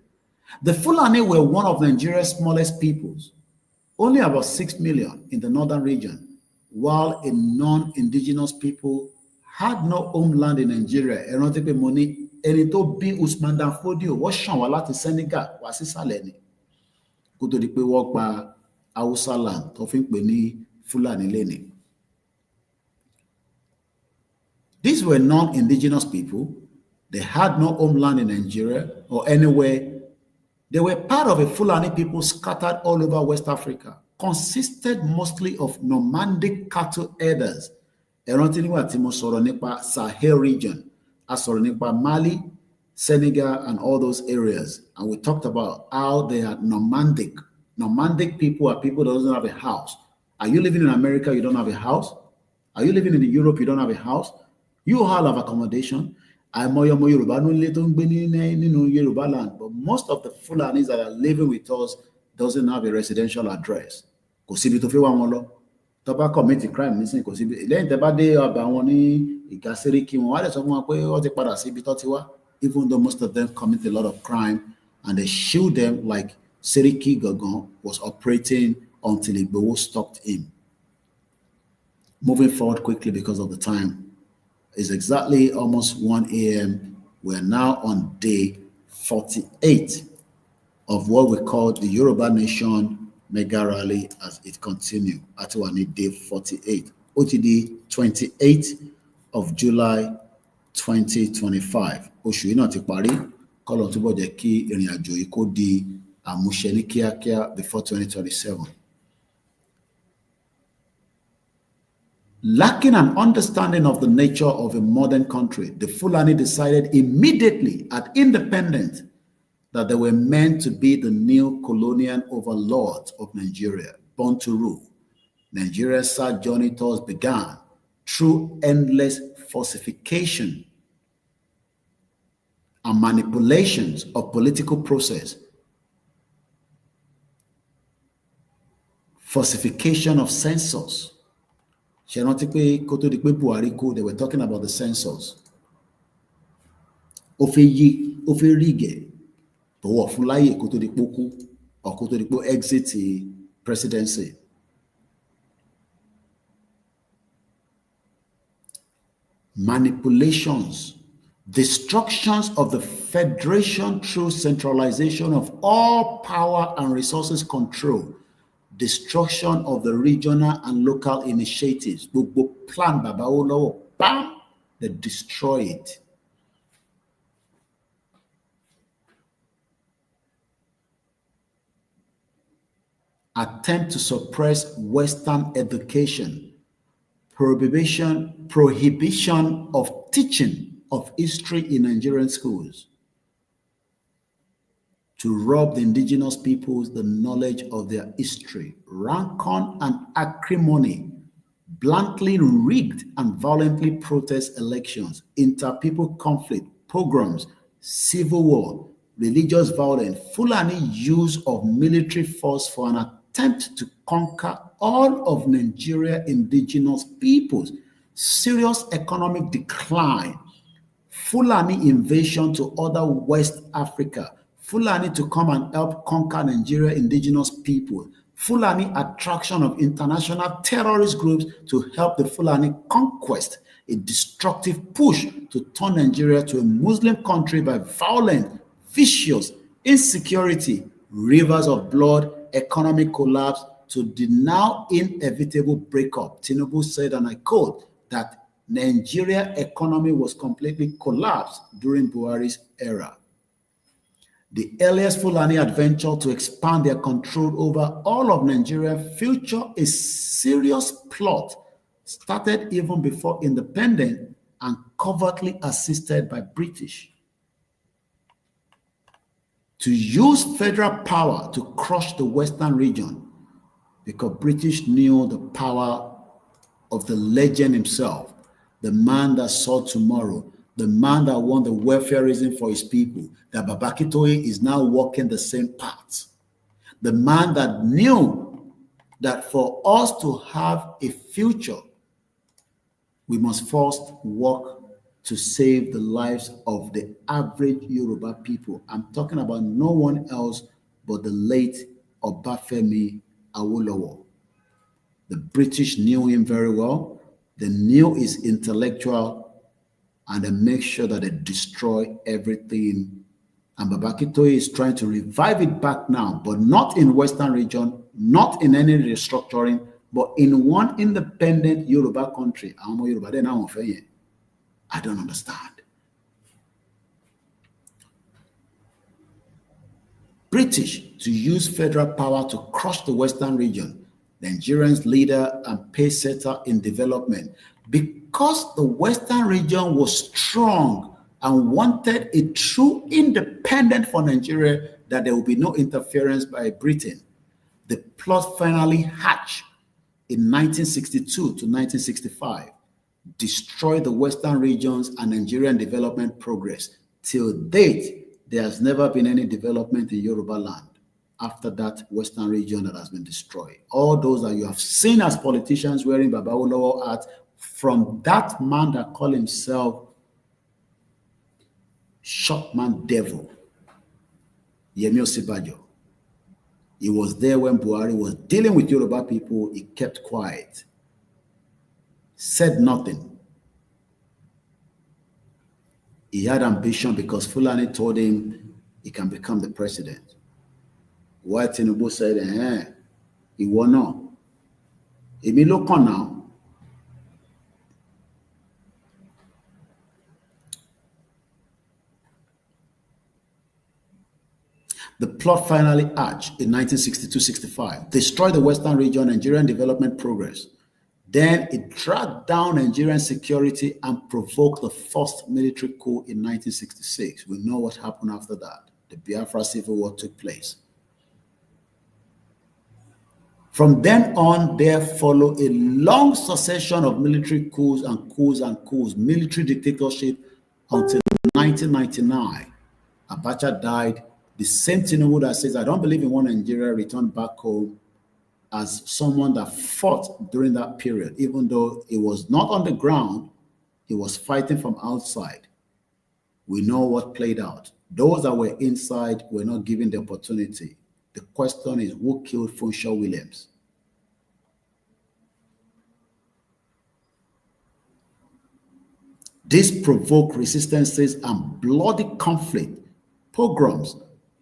The Fulani were one of Nigeria's smallest peoples, only about 6 million in the northern region, while a non-indigenous people had no homeland in Nigeria. Ẹ rántí pé mo ní ẹni tó bí Usman Dan Fodio wọ́n ṣàn wá láti Senegal wá sísàlẹ̀ ni kó tó di pé wọ́n pa Hausa land tó fi ń pè ní Fulani lẹ́ni. These were non-indigenous people. They had no homeland in Nigeria or anywhere. They were part of a Fulani people scattered all over West Africa, consisted mostly of nomadic cattle herders. Ẹ rántí nígbà tí mo sọ̀rọ̀ nípa Sahel region, a sọ̀rọ̀ nípa Mali, Senegal, and all those areas. And we talked about how they are nomadic. Nomadic people are people that don't have a house. Are you living in America, you don't have a house? Are you living in Europe, you don't have a house? You all have accommodation. Àìmọye ọmọ Yorùbá ló ń lé tó ń gbé nínú Yorùbá land, but most of the Fulanis that are living with us doesn't have a residential address. Kò síbi tó fẹ́ wá wọn lọ. Tó bá commit a crime nísìnyí kò síbi. Lẹ́yìn tẹ́ bá dé ọba wọn ní Ìgàsíríkì wọn, wá lè sọ fún wọn pé wọ́n ti padà síbi tó ti wá. Even though most of them commit a lot of crime and they shield them like Seriki Gagan was operating until Igboho stopped him. Moving forward quickly because of the time. It's exactly almost 1 a.m. We're now on day 48 of what we call the Yoruba Nation Mega Rally as it continues. Actually, day 48. OTD 28th of July 2025. Oṣù yìí náà ti parí. Kọ́lọ̀ túbọ̀ jẹ́ kí ìrìn àjò yìí kó di àmúṣe ní kíákíá before 2027. Lacking an understanding of the nature of a modern country, the Fulani decided immediately at independence that they were meant to be the new colonial overlords of Nigeria, born to rule. Nigeria's sad journey thus began through endless falsification and manipulations of political process, falsification of census. Ṣé rántí pé kó tó di pé Buhari kú, they were talking about the census. Ó fẹ́ rígẹ̀ tó wọ̀ fún láyè kó tó di pé ó kú or kó tó di pé ó exit the presidency. Manipulations, destructions of the federation through centralization of all power and resources control, destruction of the regional and local initiatives. Gbogbo plan Baba Olowo, bam, they destroy it. Attempt to suppress Western education, prohibition of teaching of history in Nigerian schools, to rob the indigenous peoples the knowledge of their history, rancor and acrimony, bluntly rigged and violently protest elections, interpeople conflict, pogroms, civil war, religious violence, Fulani use of military force for an attempt to conquer all of Nigeria indigenous peoples, serious economic decline, Fulani invasion to other West Africa, Fulani to come and help conquer Nigeria indigenous people, Fulani attraction of international terrorist groups to help the Fulani conquest, a destructive push to turn Nigeria to a Muslim country by violent, vicious, insecurity, rivers of blood, economic collapse, to the now inevitable breakup. Tinubu said, and I quote, that Nigeria economy was completely collapsed during Buhari's era. The earliest Fulani adventure to expand their control over all of Nigeria's future, a serious plot started even before independence and covertly assisted by British. To use federal power to crush the Western region, because British knew the power of the legend himself, the man that saw tomorrow, the man that won the welfareism for his people, that Babaki Toye is now walking the same path. The man that knew that for us to have a future, we must first work to save the lives of the average Yoruba people. I'm talking about no one else but the late Obafemi Awolowo. The British knew him very well. They knew his intellectual, and they make sure that they destroy everything. And Baba Akintoye is trying to revive it back now, but not in Western region, not in any restructuring, but in one independent Yoruba country. I don't understand. British to use federal power to crush the Western region, Nigerians leader and pace setter in development, because the Western region was strong and wanted a true independence for Nigeria, that there will be no interference by Britain. The plot finally hatched in 1962 to 1965, destroyed the Western regions and Nigerian development progress. Till date, there has never been any development in Yoruba land after that Western region that has been destroyed. All those that you have seen as politicians wearing Baba Awolowo hat, from that man that called himself Shotman Devil, Yemi Osibajo. He was there when Buhari was dealing with Yoruba people. He kept quiet, said nothing. He had ambition because Fulani told him he can become the president. Why Tinubu said, he won not. Emi lo kan now. The plot finally hatched in 1962-65, destroyed the Western region, Nigerian development progress. Then it dragged down Nigerian security and provoked the first military coup in 1966. We know what happened after that. The Biafra Civil War took place. From then on, there followed a long succession of military coups and coups and coups, military dictatorship, until 1999. Abacha died. The same Tinubu that says, I don't believe in one Nigeria, returned back home as someone that fought during that period, even though it was not on the ground, he was fighting from outside. We know what played out. Those that were inside were not given the opportunity. The question is, who killed Funshaw Williams? This provoked resistances and bloody conflict, pogroms,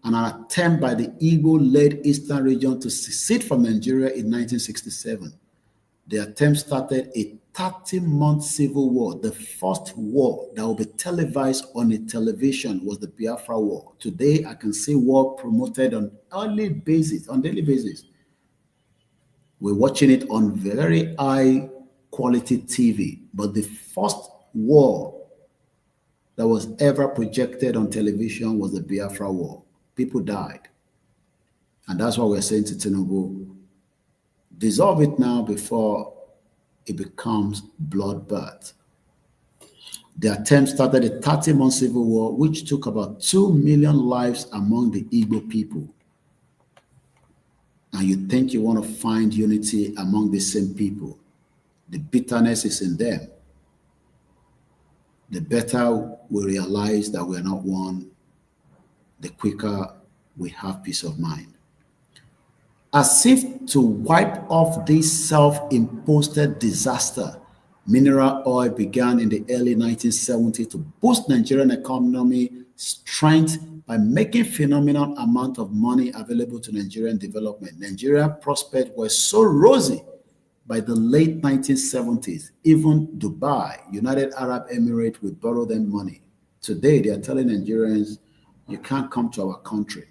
and an attempt by the Igbo-led Eastern region to secede from Nigeria in 1967. The attempt started a 30-month civil war. The first war that will be televised on a television was the Biafra War. Today, I can see war promoted on daily basis. We're watching it on very high quality TV. But the first war that was ever projected on television was the Biafra War. People died. And that's what we're saying to Tinubu. Dissolve it now before it becomes bloodbath. The attempt started a 30-month civil war, which took about 2 million lives among the Igbo people. And you think you want to find unity among the same people. The bitterness is in them. The better we realize that we're not one, the quicker we have peace of mind. As if to wipe off this self-imposed disaster, mineral oil began in the early 1970s to boost Nigerian economy strength by making phenomenal amount of money available to Nigerian development. Nigeria prospects were so rosy by the late 1970s. Even Dubai, United Arab Emirates, would borrow them money. Today, they are telling Nigerians, you can't come to our country.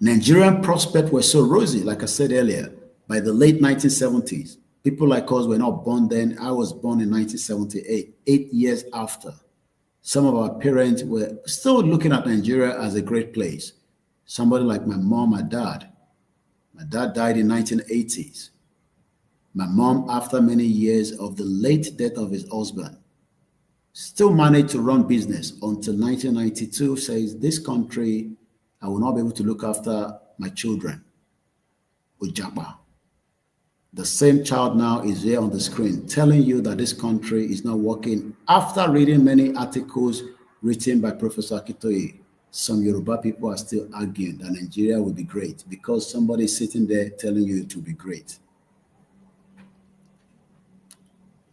Nigerian prospects were so rosy, like I said earlier, by the late 1970s. People like us were not born then. I was born in 1978, 8 years after. Some of our parents were still looking at Nigeria as a great place. Somebody like my mom, my dad. My dad died in 1980s. My mom, after many years of the late death of his husband, still managed to run business until 1992, says, this country, I will not be able to look after my children. Ujaba. The same child now is here on the screen telling you that this country is not working after reading many articles written by Professor Akintoye. some Yoruba people are still arguing that Nigeria will be great because somebody is sitting there telling you it will be great.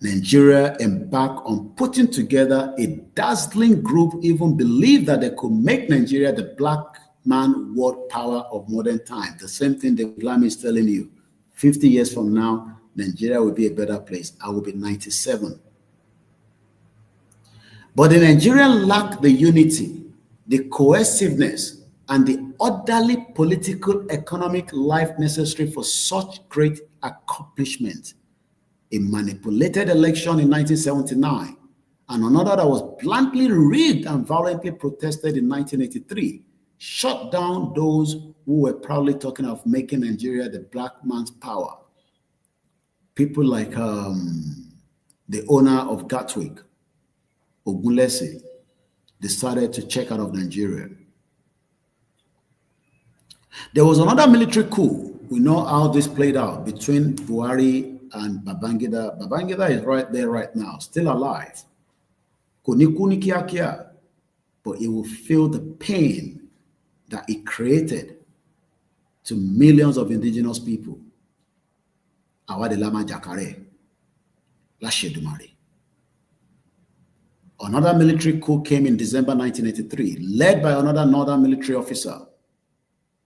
Nigeria embarked on putting together a dazzling group, even believed that they could make Nigeria the black man world power of modern time. The same thing the Islam is telling you. 50 years from now, Nigeria will be a better place. I will be 97. But the Nigerians lack the unity, the cohesiveness, and the orderly political economic life necessary for such great accomplishment. A manipulated election in 1979 and another that was bluntly rigged and violently protested in 1983 shut down those who were proudly talking of making Nigeria the black man's power. People like the owner of Gatwick, Ogunlese, decided to check out of Nigeria. There was another military coup. We know how this played out between Buhari and Babangida. Babangida is right there right now, still alive. But he will feel the pain that it created to millions of indigenous people. Another military coup came in December 1983, led by another northern military officer.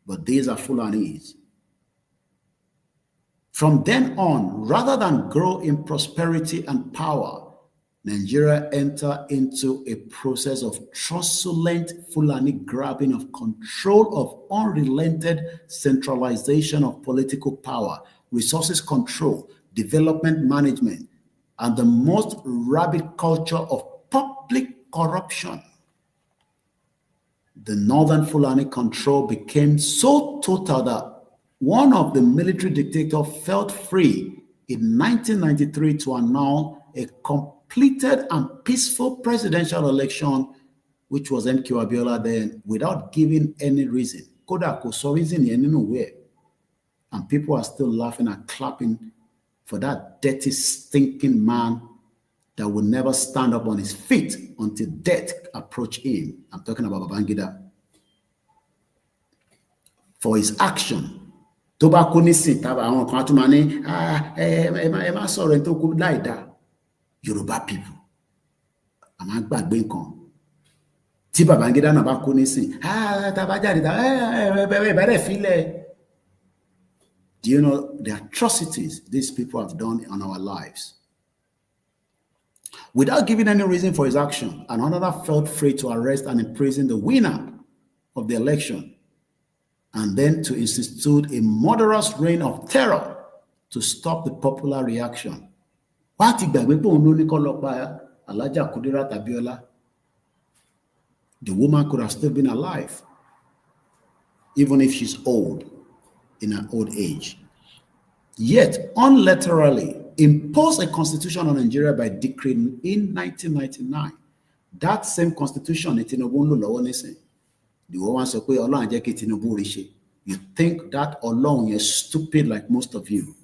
But these are Fulanis. From then on, rather than grow in prosperity and power, Nigeria entered into a process of truculent Fulani grabbing of control of unrelented centralization of political power, resources control, development management, and the most rabid culture of public corruption. The northern Fulani control became so total that one of the military dictators felt free in 1993 to announce a completed and peaceful presidential election, which was MK Abiola then, without giving any reason. Koda ko so reason anywhere. And people are still laughing and clapping for that dirty, stinking man that will never stand up on his feet until death approach him. I'm talking about Babangida. For his action. Yoruba people. I'm gbàgbé nǹkan. Tí Babangida náà bá kú nísìn, do you know the atrocities these people have done on our lives? Without giving any reason for his action, another felt free to arrest and imprison the winner of the election, and then to institute a murderous reign of terror to stop the popular reaction. The woman could have still been alive, even if she's old, in her old age. Yet, unilaterally imposed a constitution on Nigeria by decree in 1999. That same constitution, the one say, you think that alone is stupid like most of you.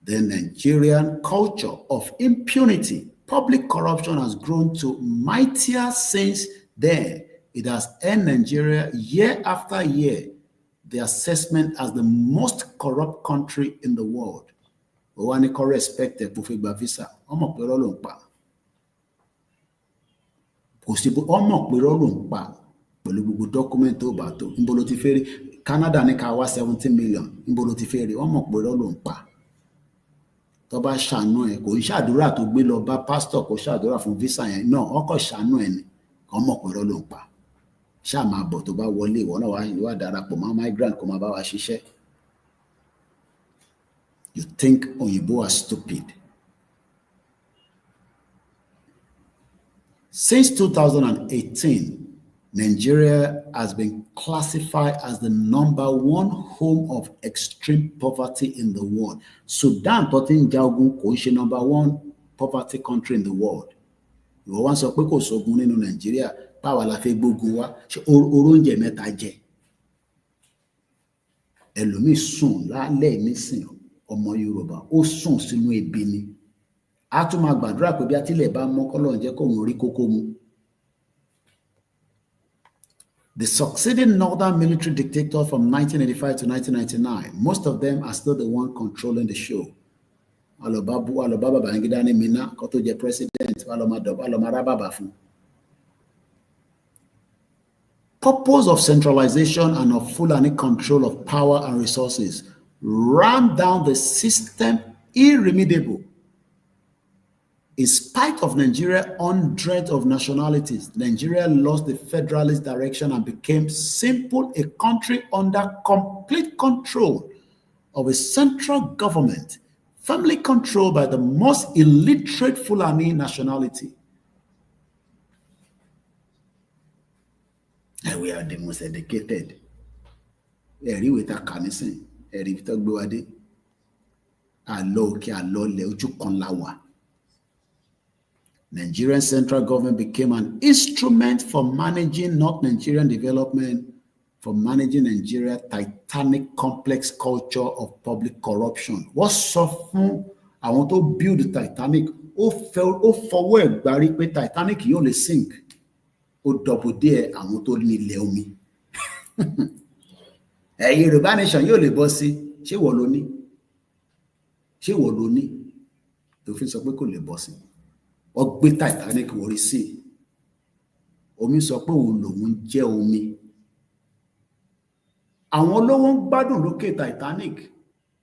The Nigerian culture of impunity, public corruption has grown to mightier since then. It has earned Nigeria year after year the assessment as the most corrupt country in the world. Owaniko respected Pufigba visa. Omo pe rolo npa. Possible omo pe rolo npa. Pẹ̀lú gbogbo document tó bá tó. Nbolo ti feri Canada ní ká wá 17 million. Nbolo ti feri omo pe rolo npa. Tó bá ṣàánú ẹ kò ṣàdúrà tó gbé lọ bá pastor kò ṣàdúrà fún visa yẹn. No, ọkọ ṣàánú ẹ ni. Omo pe rolo npa. Ṣá máa bọ̀ tó bá wọlé ìwọ náà wá darapọ̀ mọ́ migrant kó máa bá wa ṣiṣẹ́. You think Oyinbo are stupid. Since 2018, Nigeria has been classified as the #1 home of extreme poverty in the world. Sudan, #1 poverty country in the world. You want to say pé sógun nínú Nigeria, báwa la fẹ́ gbógun wá, ṣé oróúnjẹ mẹ́ta jẹ. Ẹlòmíì sùn lálẹ́ nísìn ọmọ Yorùbá, ó sùn sínú ebi ni. A tún máa gbàdúrà pé bí atílẹ̀ bá mọ́ k'Ọlọ́run jẹ́ kóun rí kókó mu. The succeeding northern military dictator from 1985 to 1999, most of them are still the one controlling the show. Alobaba Babangida ni Mina, koto je president, Aloma fun. Purpose of centralization and of Fulani control of power and resources ran down the system irremediable. In spite of Nigeria's hundreds of nationalities, Nigeria lost the federalist direction and became simply a country under complete control of a central government, firmly controlled by the most illiterate Fulani nationality. And we are the most educated. Nigerian central government became an instrument for managing not Nigerian development, for managing Nigeria's titanic complex culture of public corruption. What suffered? I want to build the Titanic. Forward, Barry, Titanic, you only sink. Double there, I want to need Leomi. Hey, Yoruba Nation, you only bossy. She woloni. To feel so quickly bossy. Ọgbẹ́ Titanic wọrí sí omi sọ pé òun lòun jẹ́ omi. Àwọn olówó ń gbádùn lókè Titanic,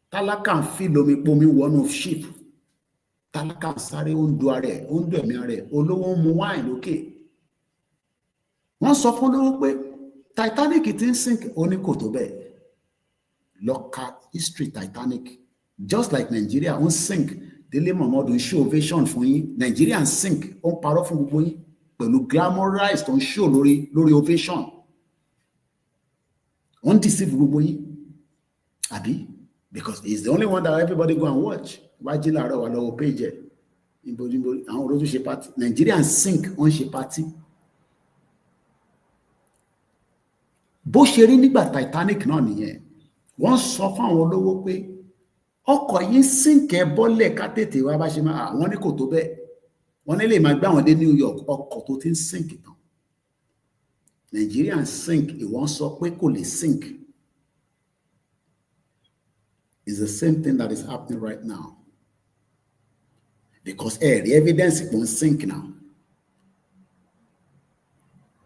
tálákà ń fi lomi pomi wọnú ship, tálákà ń sáré ó ń du ara ẹ̀, ó ń du ẹ̀mí ara ẹ̀, olówó ń mu wine lókè. Wọ́n sọ fún olówó pé Titanic ti ń sink, ó ní kò tó bẹ́ẹ̀. Local history Titanic, just like Nigeria ń sink. Dele Momodu ń show ovation fún yín, Nigerian sink ó ń parọ́ fún gbogbo yín pẹ̀lú glamorized tó ń show lórí ovation. Ó ń deceive gbogbo yín. Àbí? Because he's the only one that everybody go and watch. Wájú láàárọ̀ wà lọ́wọ́ page ẹ̀. Àwọn olóòtú ṣe party. Nigerian sink ó ń ṣe party. Bó ṣe rí nígbà Titanic náà nìyẹn. Wọ́n sọ fún àwọn olówó pé ọkọ̀ yìí sínkẹ́ bọ́lẹ̀ ká tètè wá bá ṣe máa àwọn ní kò tó bẹ́ẹ̀ wọ́n ní lè máa gbé àwọn dé New York ọkọ̀ tó ti ń sink tán. Nigerian sink ìwọ́n sọ pé kò lè sink. It's the same thing that is happening right now, because the evidence kò ń sink now.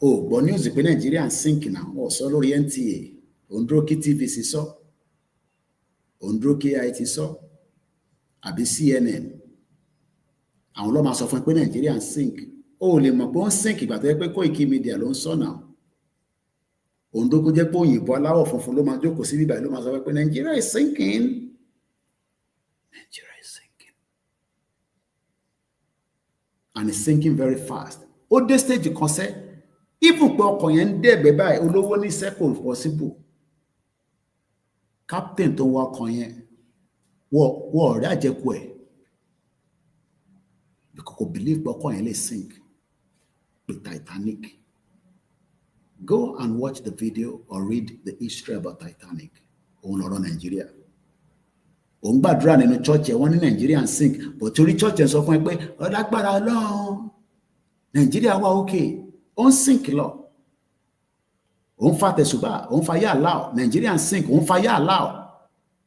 Gbọ́ news pé Nigerian sink now ó sọ lórí NTA, Ondroki TVC sọ. Ondroki IT sọ àbí CNN àwọn ló máa sọ fún pé Nigeria sink. Ó lè mọ̀ pé ó ń sink ìgbà tó yẹ pé Koikimedia ló ń sọ náà. Ondoko jẹ́ pé òyìnbó aláwọ̀ funfun ló máa jókòó sí bíbá ló máa sọ pé Nigeria is sinking. Nigeria is sinking. And it's sinking very fast. Ó dé stage kan sẹ́ even pé ọkọ̀ yẹn ń dẹ̀gbẹ́ báyìí olówó ní second possible. Captain tó wá kan yẹn wọ ọ̀rẹ́ àjẹkù ẹ̀ because kò believe pé ọkọ̀ yẹn lè sink with Titanic. Go and watch the video or read the history about Titanic. Òun lọ́rọ̀ Nigeria. Òun gbàdúrà nínú church ẹ̀ wọ́n ní Nigeria sink but torí church ẹ̀ sọ fún ẹ pé ọ̀dàgbára Ọlọ́run Nigeria wà okay ó ń sink lọ. Òun fa tẹ̀sùbá, òun fa yà láò, Nigerian sink, òun fa yà láò.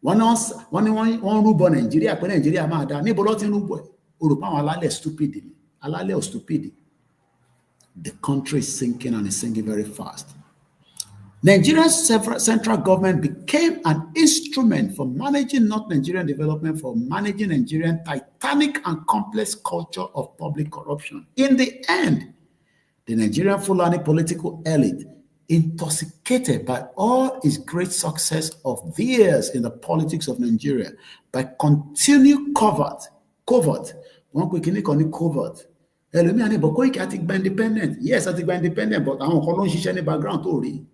Wọ́n rúbọ Nigeria pé Nigeria máa dá. Níbo ló ti ń rúbọ ẹ̀? O rò pé àwọn alálẹ̀ stupid ni. Alálẹ̀ ò stupid. The country is sinking and is sinking very fast. Nigeria's central government became an instrument for managing not Nigerian development, for managing Nigerian titanic and complex culture of public corruption. In the end, the Nigerian Fulani political elite, intoxicated by all its great success of theirs in the politics of Nigeria, by continued covert. One quick covert. But Koiki àti gba independent. Yes, àti gba independent, but àwọn kan ló ń ṣiṣẹ́ ní background tó rí.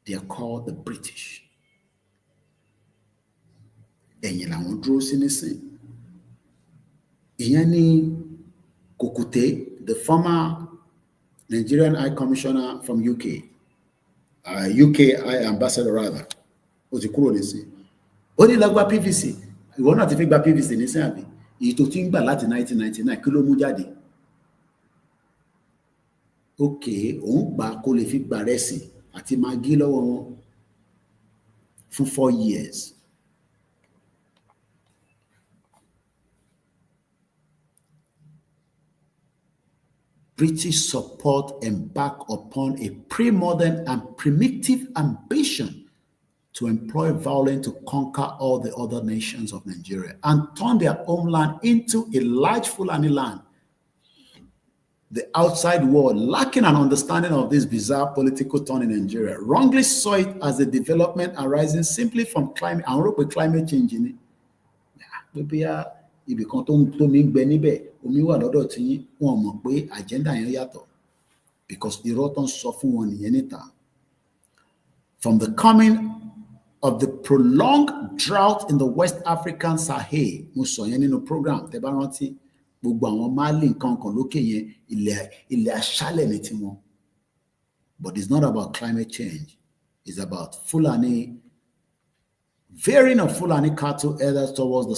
They are called the British. Ẹ̀yìn làwọn dúró sí nísìn. Ìyẹn ni Kukute, the former Nigerian High Commissioner from UK, UK High Ambassador rather, ó ti kúrò nísìn. Ó ní lọ gba PVC. Ìwọ náà ti fi gba PVC nísìn àbí? Èyí tó ti ń gbà láti 1999 kí ló mú jáde? okay òun gbà kó lè fi gbà rẹsì àti magi lọ́wọ́ wọn fún 4 years. British support embarked upon a pre-modern and primitive ambition to employ violence to conquer all the other nations of Nigeria and turn their homeland into a large Fulani land. The outside world, lacking an understanding of this bizarre political turn in Nigeria, wrongly saw it as a development arising simply from climate and climate change. Ibi kan tó mi gbẹ níbẹ̀ omi wà lọ́dọ̀ tí wọ́n mọ̀ pé agenda yẹn yàtọ̀ because irọ́ tó ń sọ fún wọn nìyẹn níta. From the coming of the prolonged drought in the West African Sahel, mo sọ yẹn nínú program tẹ́ bá rántí gbogbo àwọn Mali nǹkan kan lókè yẹn ilẹ̀ aṣálẹ̀ ní tiwọn. But it's not about climate change. It's about Fulani, veering of Fulani cattle herders towards the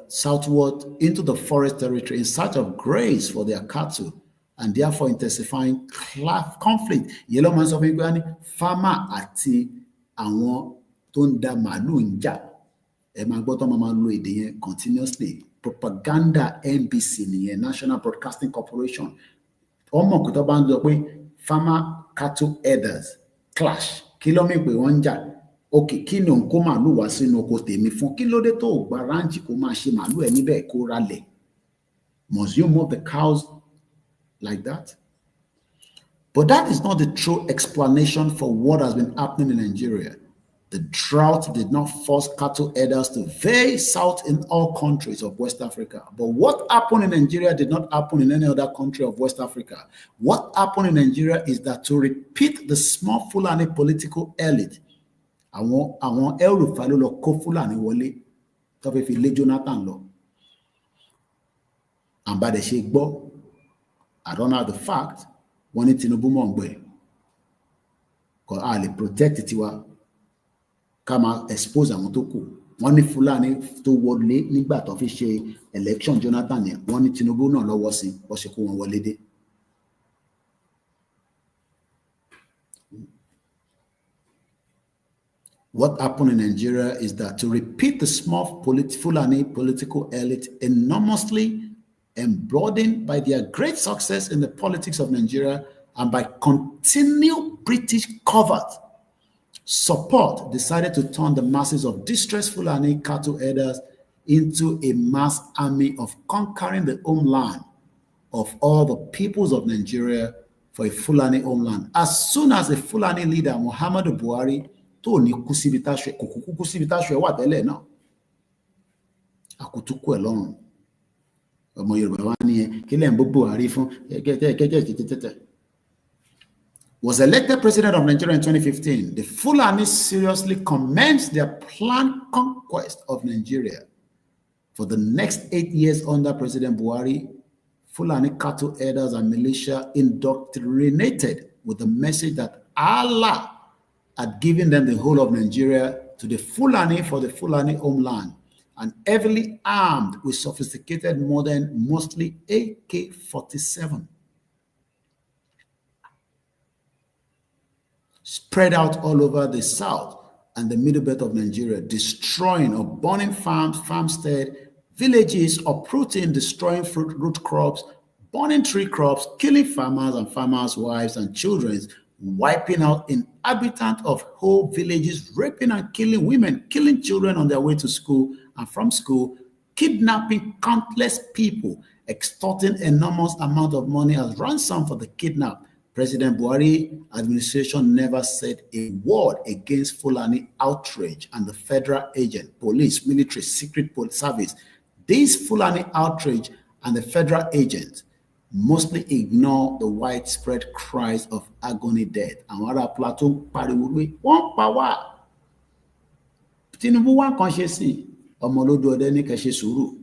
southward into the forest territory in search of graze for their cattle and therefore intensifying conflict. Yellow man sọ fún ìgbà ní farmer àti àwọn tó ń da màálù ń jà. Ẹ máa gbọ́ tó máa lo èdè yẹn continuously. Propaganda NBC nìyẹn, National Broadcasting Corporation. Ọmọ kò tó bá ń sọ pé farmer cattle herders clash kí ló mì pé wọ́n ń jà. Okay, kí ni òun kó màálù wá sínú oko tèmi fún? Kí ló dé tó gba ráǹchì kó máa ṣe màálù ẹ níbẹ̀ kó ralẹ̀? Must you move the cows like that? But that is not the true explanation for what has been happening in Nigeria. The drought did not force cattle herders to veer south in all countries of West Africa. But what happened in Nigeria did not happen in any other country of West Africa. What happened in Nigeria is that to repeat the small Fulani political elite, àwọn El-Rufai ló lọ kó Fúlàní wọlé tó fẹ́ fi lé Jonathan lọ. Àbádẹ ṣe gbọ́, I don't know the fact, wọ́n ní Tinubu mọ̀ ń gbẹ̀. Kò a lè protect tiwa, ká máa expose àwọn tó kù. Wọ́n ní Fúlàní tó wọlé nígbà tó fi ṣe election Jonathan yẹn, wọ́n ní Tinubu náà lọ́wọ́ sí bó ṣe kó wọn wọlé dé. What happened in Nigeria is that to repeat the small Fulani political elite enormously emboldened by their great success in the politics of Nigeria and by continued British covert support decided to turn the masses of distressed Fulani cattle herders into a mass army of conquering the homeland of all the peoples of Nigeria for a Fulani homeland. As soon as a Fulani leader, Muhammadu Buhari, tó ní kú síbi táṣọ kò kúkú kú síbi táṣọ wà tẹ́lẹ̀ náà àkútúkú ẹ̀ lọ́rùn ọmọ Yorùbá wá ní ẹ kí lẹ́yìn gbogbo àárí fún kẹ́kẹ́ was elected president of Nigeria in 2015. The Fulani seriously commenced their planned conquest of Nigeria. For the next 8 years under President Buhari, Fulani cattle herders and militia indoctrinated with the message that Allah had given them the whole of Nigeria to the Fulani for the Fulani homeland, and heavily armed with sophisticated modern, mostly AK-47. Spread out all over the south and the middle belt of Nigeria, destroying or burning farms, farmstead, villages, uprooting, destroying fruit root crops, burning tree crops, killing farmers and farmers' wives and children, wiping out inhabitants of whole villages, raping and killing women, killing children on their way to school and from school, kidnapping countless people, extorting enormous amount of money as ransom for the kidnapped. President Buhari administration never said a word against Fulani outrage and the federal agent, police, military, secret police service. These Fulani outrage and the federal agents mostly ignore the widespread cries of agony death. Àwọn ará Plateau pariwo wí wọ́n pa wá. Tinubu wá kan ṣe sí ọmọ olódò ọdẹ ní kẹ́ ṣe sùúrù.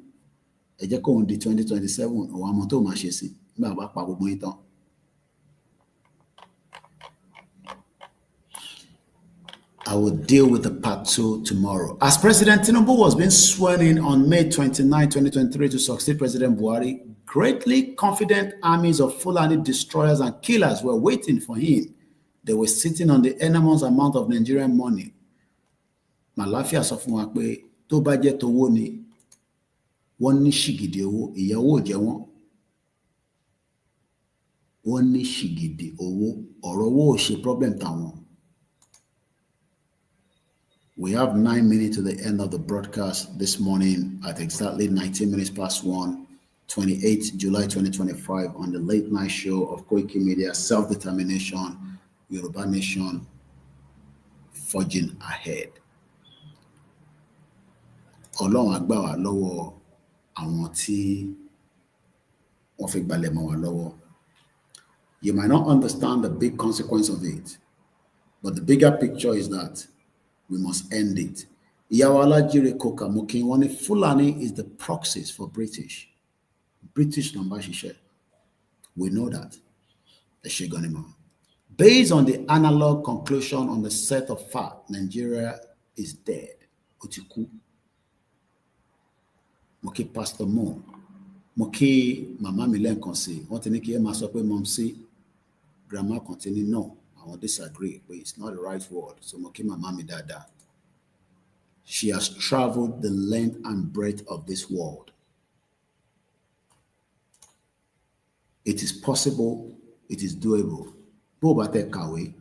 Ẹ jẹ́ kóun di 2027 àwọn ọmọ tó máa ṣe sí nígbà bá pa gbogbo yín tán. I will deal with the part 2 tomorrow. As President Tinubu was being sworn in on May 29, 2023 to succeed President Buhari, greatly confident armies of Fulani destroyers and killers were waiting for him. They were sitting on the enormous amount of Nigerian money. Màláfíà sọ fún wa pé tó bá jẹ́ tówó ni wọ́n ní ṣìgìdì owó, ìyàwó jẹ́ wọ́n. Wọ́n ní ṣìgìdì owó, ọ̀rọ̀ owó ò ṣe problem tàwọn. We have 9 minutes to the end of the broadcast this morning at exactly 19 minutes past 1, 28 July 2025 on the late night show of Koikimedia, Self-Determination, Yoruba Nation, Forging Ahead. Ọlọ́run á gbà wá lọ́wọ́ àwọn tí wọ́n fi gbalẹ̀ mọ́ wa lọ́wọ́. You might not understand the big consequence of it, but the bigger picture is that we must end it. Ìyàwó Alájírè Coker Mukin wọ́n ní Fulani is the proxies for British. British number ṣiṣẹ́. We know that. Ẹ ṣé gan ni mọ́. Based on the analog conclusion on the set of fact, Nigeria is dead. Ó ti kú. Mo kí Pastor Mo. Mo kí màmá mi lẹ́ẹ̀kan sí. Wọ́n ti ní kí ẹ máa sọ pé mom sí. Grandma continue, no. I won't disagree, but it's not the right word. So mo kí màmá mi dáadáa. She has traveled the length and breadth of this world. It is possible, it is doable. Bó bá tẹ́ kàwé,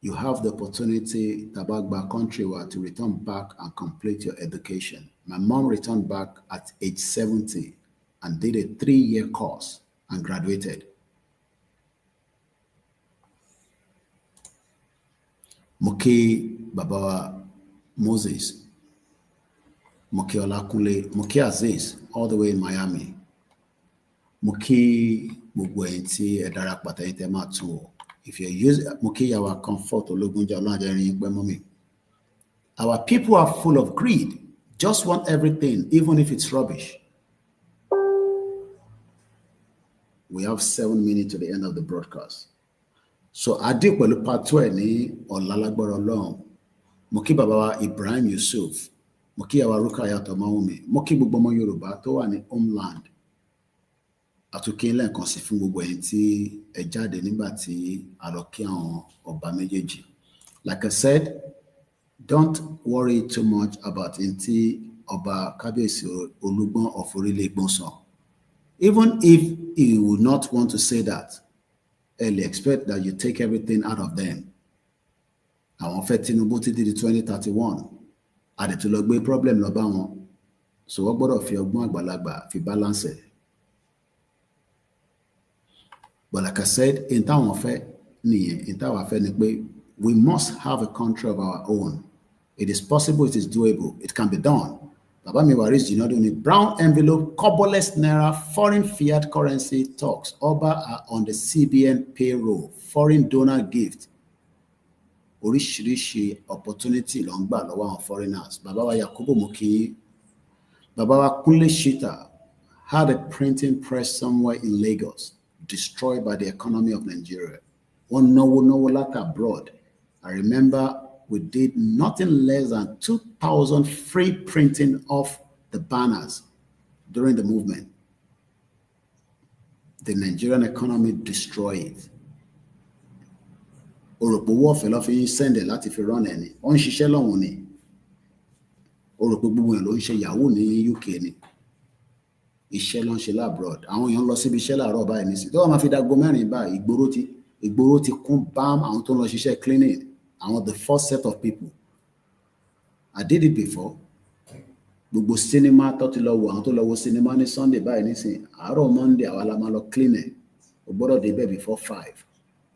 you have the opportunity tabagba country to return back and complete your education. My mom returned back at age 70 and did a 3-year course and graduated. Moki Baba Moses, Moki OLAKUNLE, Moki Aziz, all the way in Miami. Moki Mugwenti Edarak Bataite Matu. If you use Moki our comfort or Logunja Mommy. Our people are full of greed, just want everything, even if it's rubbish. We have 7 minutes to the end of the broadcast. So Adi pẹ̀lú part 2 ní ọ̀làlágbára Ọlọ́run. Mo kí bàbá wa Ibrahim Yusuf, mo kí àwa Rukayat Ọmọwùmí, mo kí gbogbo ọmọ Yorùbá tó wà ní homeland. Àtúnkí lẹ́ẹ̀kan sí fún gbogbo ẹ̀yin tí ẹ jáde nígbà tí a lọ kí àwọn ọba méjèèjì. Like I said, don't worry too much about ntí ọba Kábíyèsí Olúgbọ́n of Orílẹ̀-Ègbón sọ. Even if he would not want to say that, they expect that you take everything out of them. Àwọn fẹ́ Tinubu títí di 2031. Àdètú lọ gbé problem lọ bá wọn. So wọ́n gbọ́dọ̀ fi ọgbọ́n àgbàlagbà fi balance it. But like I said, in táwọn fẹ́ nìyẹn, in táwọn fẹ́ ni pé we must have a country of our own. It is possible, it is doable, it can be done. Baba Miwaris Jinoduni, brown envelope, cobbleless naira, foreign fiat currency talks. Oba are on the CBN payroll, foreign donor gift. Oríṣiríṣi opportunity ló ń gbà lọ́wọ́ àwọn foreigners. Baba wa Yakubu Moki, Baba wa Kunle Shita had a printing press somewhere in Lagos, destroyed by the economy of Nigeria. One no lot abroad. I remember we did nothing less than 2,000 free printing of the banners during the movement. The Nigerian economy destroyed. Òròpò wọ́ọ̀fẹ́ lọ́ fi ń sẹ́ndẹ̀ láti fi rán ẹni. Ó ń ṣiṣẹ́ lọ́hùn ni. Òròpò gbogbo ẹ̀ ló ń ṣe yahoo ní UK ni. Iṣẹ́ ló ń ṣe labroad. Àwọn èèyàn lọ síbi iṣẹ́ láàárọ̀ báyìí nísìnyí. Tó wọ́n máa fi dago mẹ́rin báyìí, ìgboro ti kún bám àwọn tó ń lọ ṣiṣẹ́ cleaning. Àwọn the first set of people. I did it before. Gbogbo cinema tó ti lọ wo àwọn tó lọ wo cinema ní Sunday báyìí nísìnyí. Àárọ̀ Monday àwa la máa lọ clean ẹ̀. O gbọ́dọ̀ débẹ̀ before 5.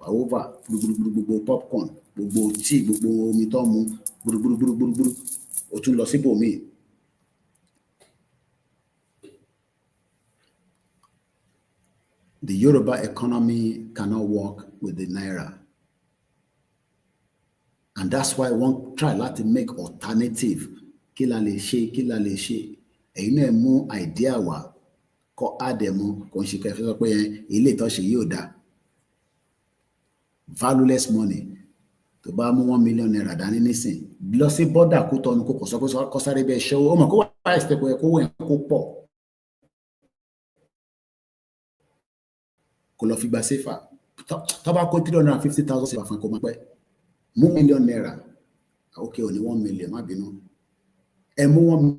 Over gbogbo popcorn, gbogbo tea, gbogbo omi tó mu, gbogbo o tún lọ síbòmíì. The Yoruba economy cannot work with the naira. And that's why one try láti make alternative. Kí la lè ṣe. Ẹ̀yin náà mú idea wá, kọ́ àdẹ̀mú, kò ń ṣe kẹfẹ́ sọ pé ilé ìtọ́ṣe yóò dá. Valueless money. Tó bá mú 1 million naira dání nísìn. Lọ sí border kó tọ́nu kó kọ̀ sọ pé kọ́ sáré bẹ́ẹ̀ ṣẹ́wó. Ó mọ̀ kó wá ẹ̀sìtẹ̀ kó yẹ kó wẹ̀ kó pọ̀. kó lọ fi gba sefa tó bá kó 350,000 sefa fún kó máa pẹ́ mú $1 million ok ò ní 1 million má bínú ẹ mú 1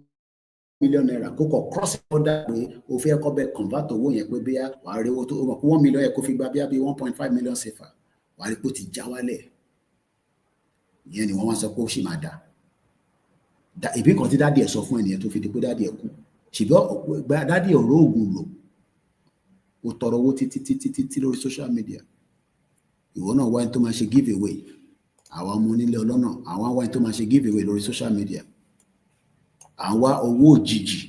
million naira kó kọ cross order pé o fẹ́ kọ́ bẹ́ẹ̀ convert owó yẹn pé bíyà wàá rí owó tó mọ̀ pé 1 million yẹ kó fi gba bíyà bí 1.5 million sefa wàá rí pé ó ti já wálẹ̀ ìyẹn ni wọ́n wá sọ pé ó sì máa dà ìbí kan tí dádì ẹ̀ sọ fún ẹnìyẹn tó fi di pé dádì ẹ̀ kú ṣùgbọ́n dádì ẹ̀ ọ̀rọ̀ òògùn lò ó tọrọ owó títí lórí social media ìwọ náà wáyé tó máa ṣe give away àwọn ọmọ onílé ọlọ́nà àwọn wáyé tó máa ṣe give away lórí social media àwọn owó òjijì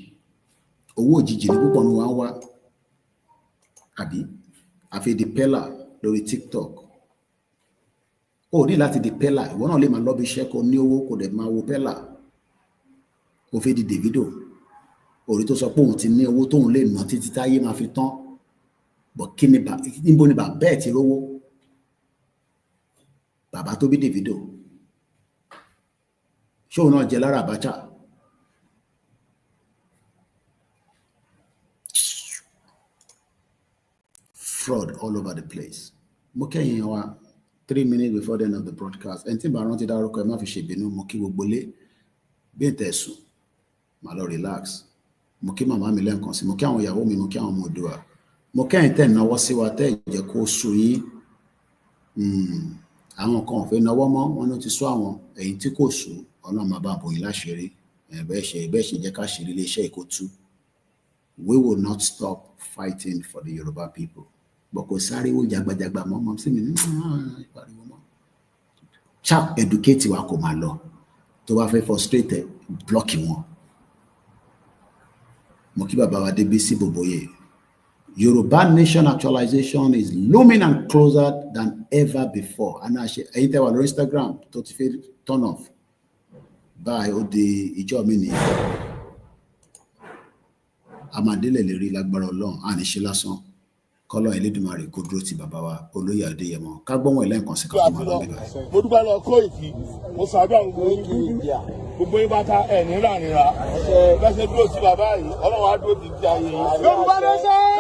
ní púpọ̀ ní wọ́n wá àbí àfi di pẹ́là lórí TikTok ó ní láti di pẹ́là ìwọ náà lè máa lọ́bi iṣẹ́ kó ní owó kó dẹ̀ máa wo pẹ́là ó fi di Davido orí tó sọ pé òun ti ní owó tóun lè ná títí táyé máa fi tán bọ̀ kí ni níbo ni bàbá ẹ̀ ti rówó bàbá tó bí Davido ṣé òun náà jẹ lára Abacha fraud all over the place mo kẹ́yìn wa 3 minutes before the end of the broadcast ẹni tí bá rántí dárúkọ ẹ má fi ṣèbínú mo kí gbogbo lé bí n tẹ̀sùn má lọ relax mo kí màmá mi lẹ́ẹ̀kan sí mo kí àwọn ìyàwó mi mo kí àwọn ọmọ òdua mo kẹ́yìn tẹ̀ náwó sí wa tẹ́ ìjẹ́ kó sú yín àwọn kan ò fẹ́ náwó mọ́ wọn ló ti sọ àwọn ẹ̀yìn tí kò sú ọlọ́run máa bá bòyìn láṣìírí bẹ́ẹ̀ ṣe jẹ́ ká ṣírí iléeṣẹ́ ìkótú we will not stop fighting for the Yoruba people but kò sáré wo jagbajagba mọ́ sí mi ìpariwo mọ́ sharp educate wa kò máa lọ tó bá fẹ́ frustrate block wọn mo kí bàbá wa Débísí Bòbóyè Yoruba nation actualization is looming and closer than ever before. And ẹ̀yin tẹ́ wà lórí Instagram tó ti fi turn off. Báyìí ó di ìjọ mi nìyẹn. Àmàdélẹ̀ lè rí lágbára Ọlọ́run àní ṣe lásán. Kọ́lọ́ Elédùmarè kó dúró ti bàbá wa Olóyè Adéyẹmọ. Ká gbọ́n wọn ẹlẹ́ǹkan sí ká máa lọ bíbá. Mo dúpẹ́ lọ Kóìkì, mo ṣàdúrà gbogbo yín bá ta ẹ̀ ní rànìrà. Bẹ́ẹ̀ ṣe dúró sí bàbá yìí, Ọlọ́run á dúró ti di ayé yìí. Yorùbá nation!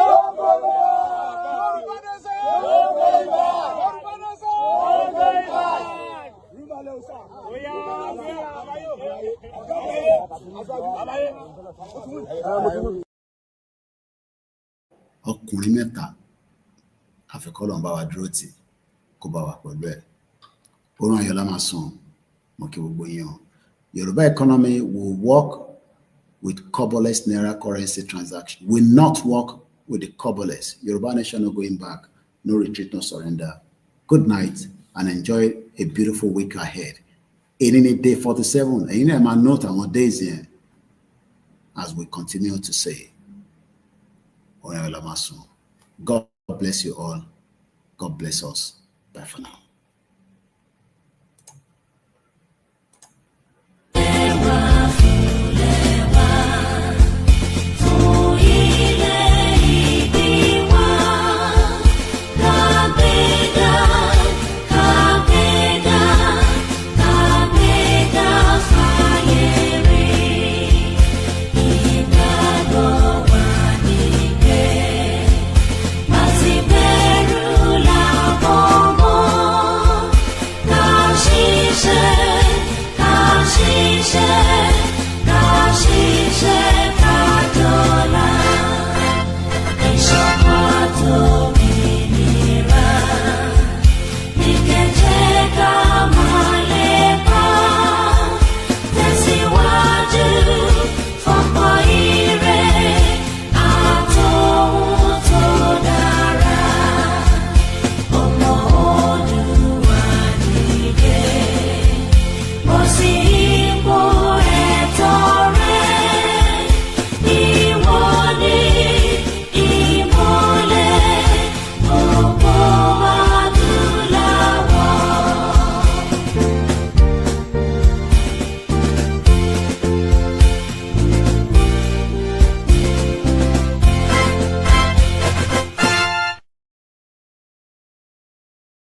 Ọkùnrin mẹ́ta àfikọ́lọ̀ ń bá wa dúró tì kó bá wa pẹ̀lú ẹ̀ orun ayọ̀ la máa sùn mo kí gbogbo yín o Yoruba economy will work with cobbleless naira currency transaction will not work with the cobbleless. Yoruba nation no going back, no retreat, no surrender. Good night and enjoy a beautiful week ahead. In day 47 ẹ̀yin náà máa note àwọn days yẹn as we continue to say God bless you all. God bless us. Bye for now.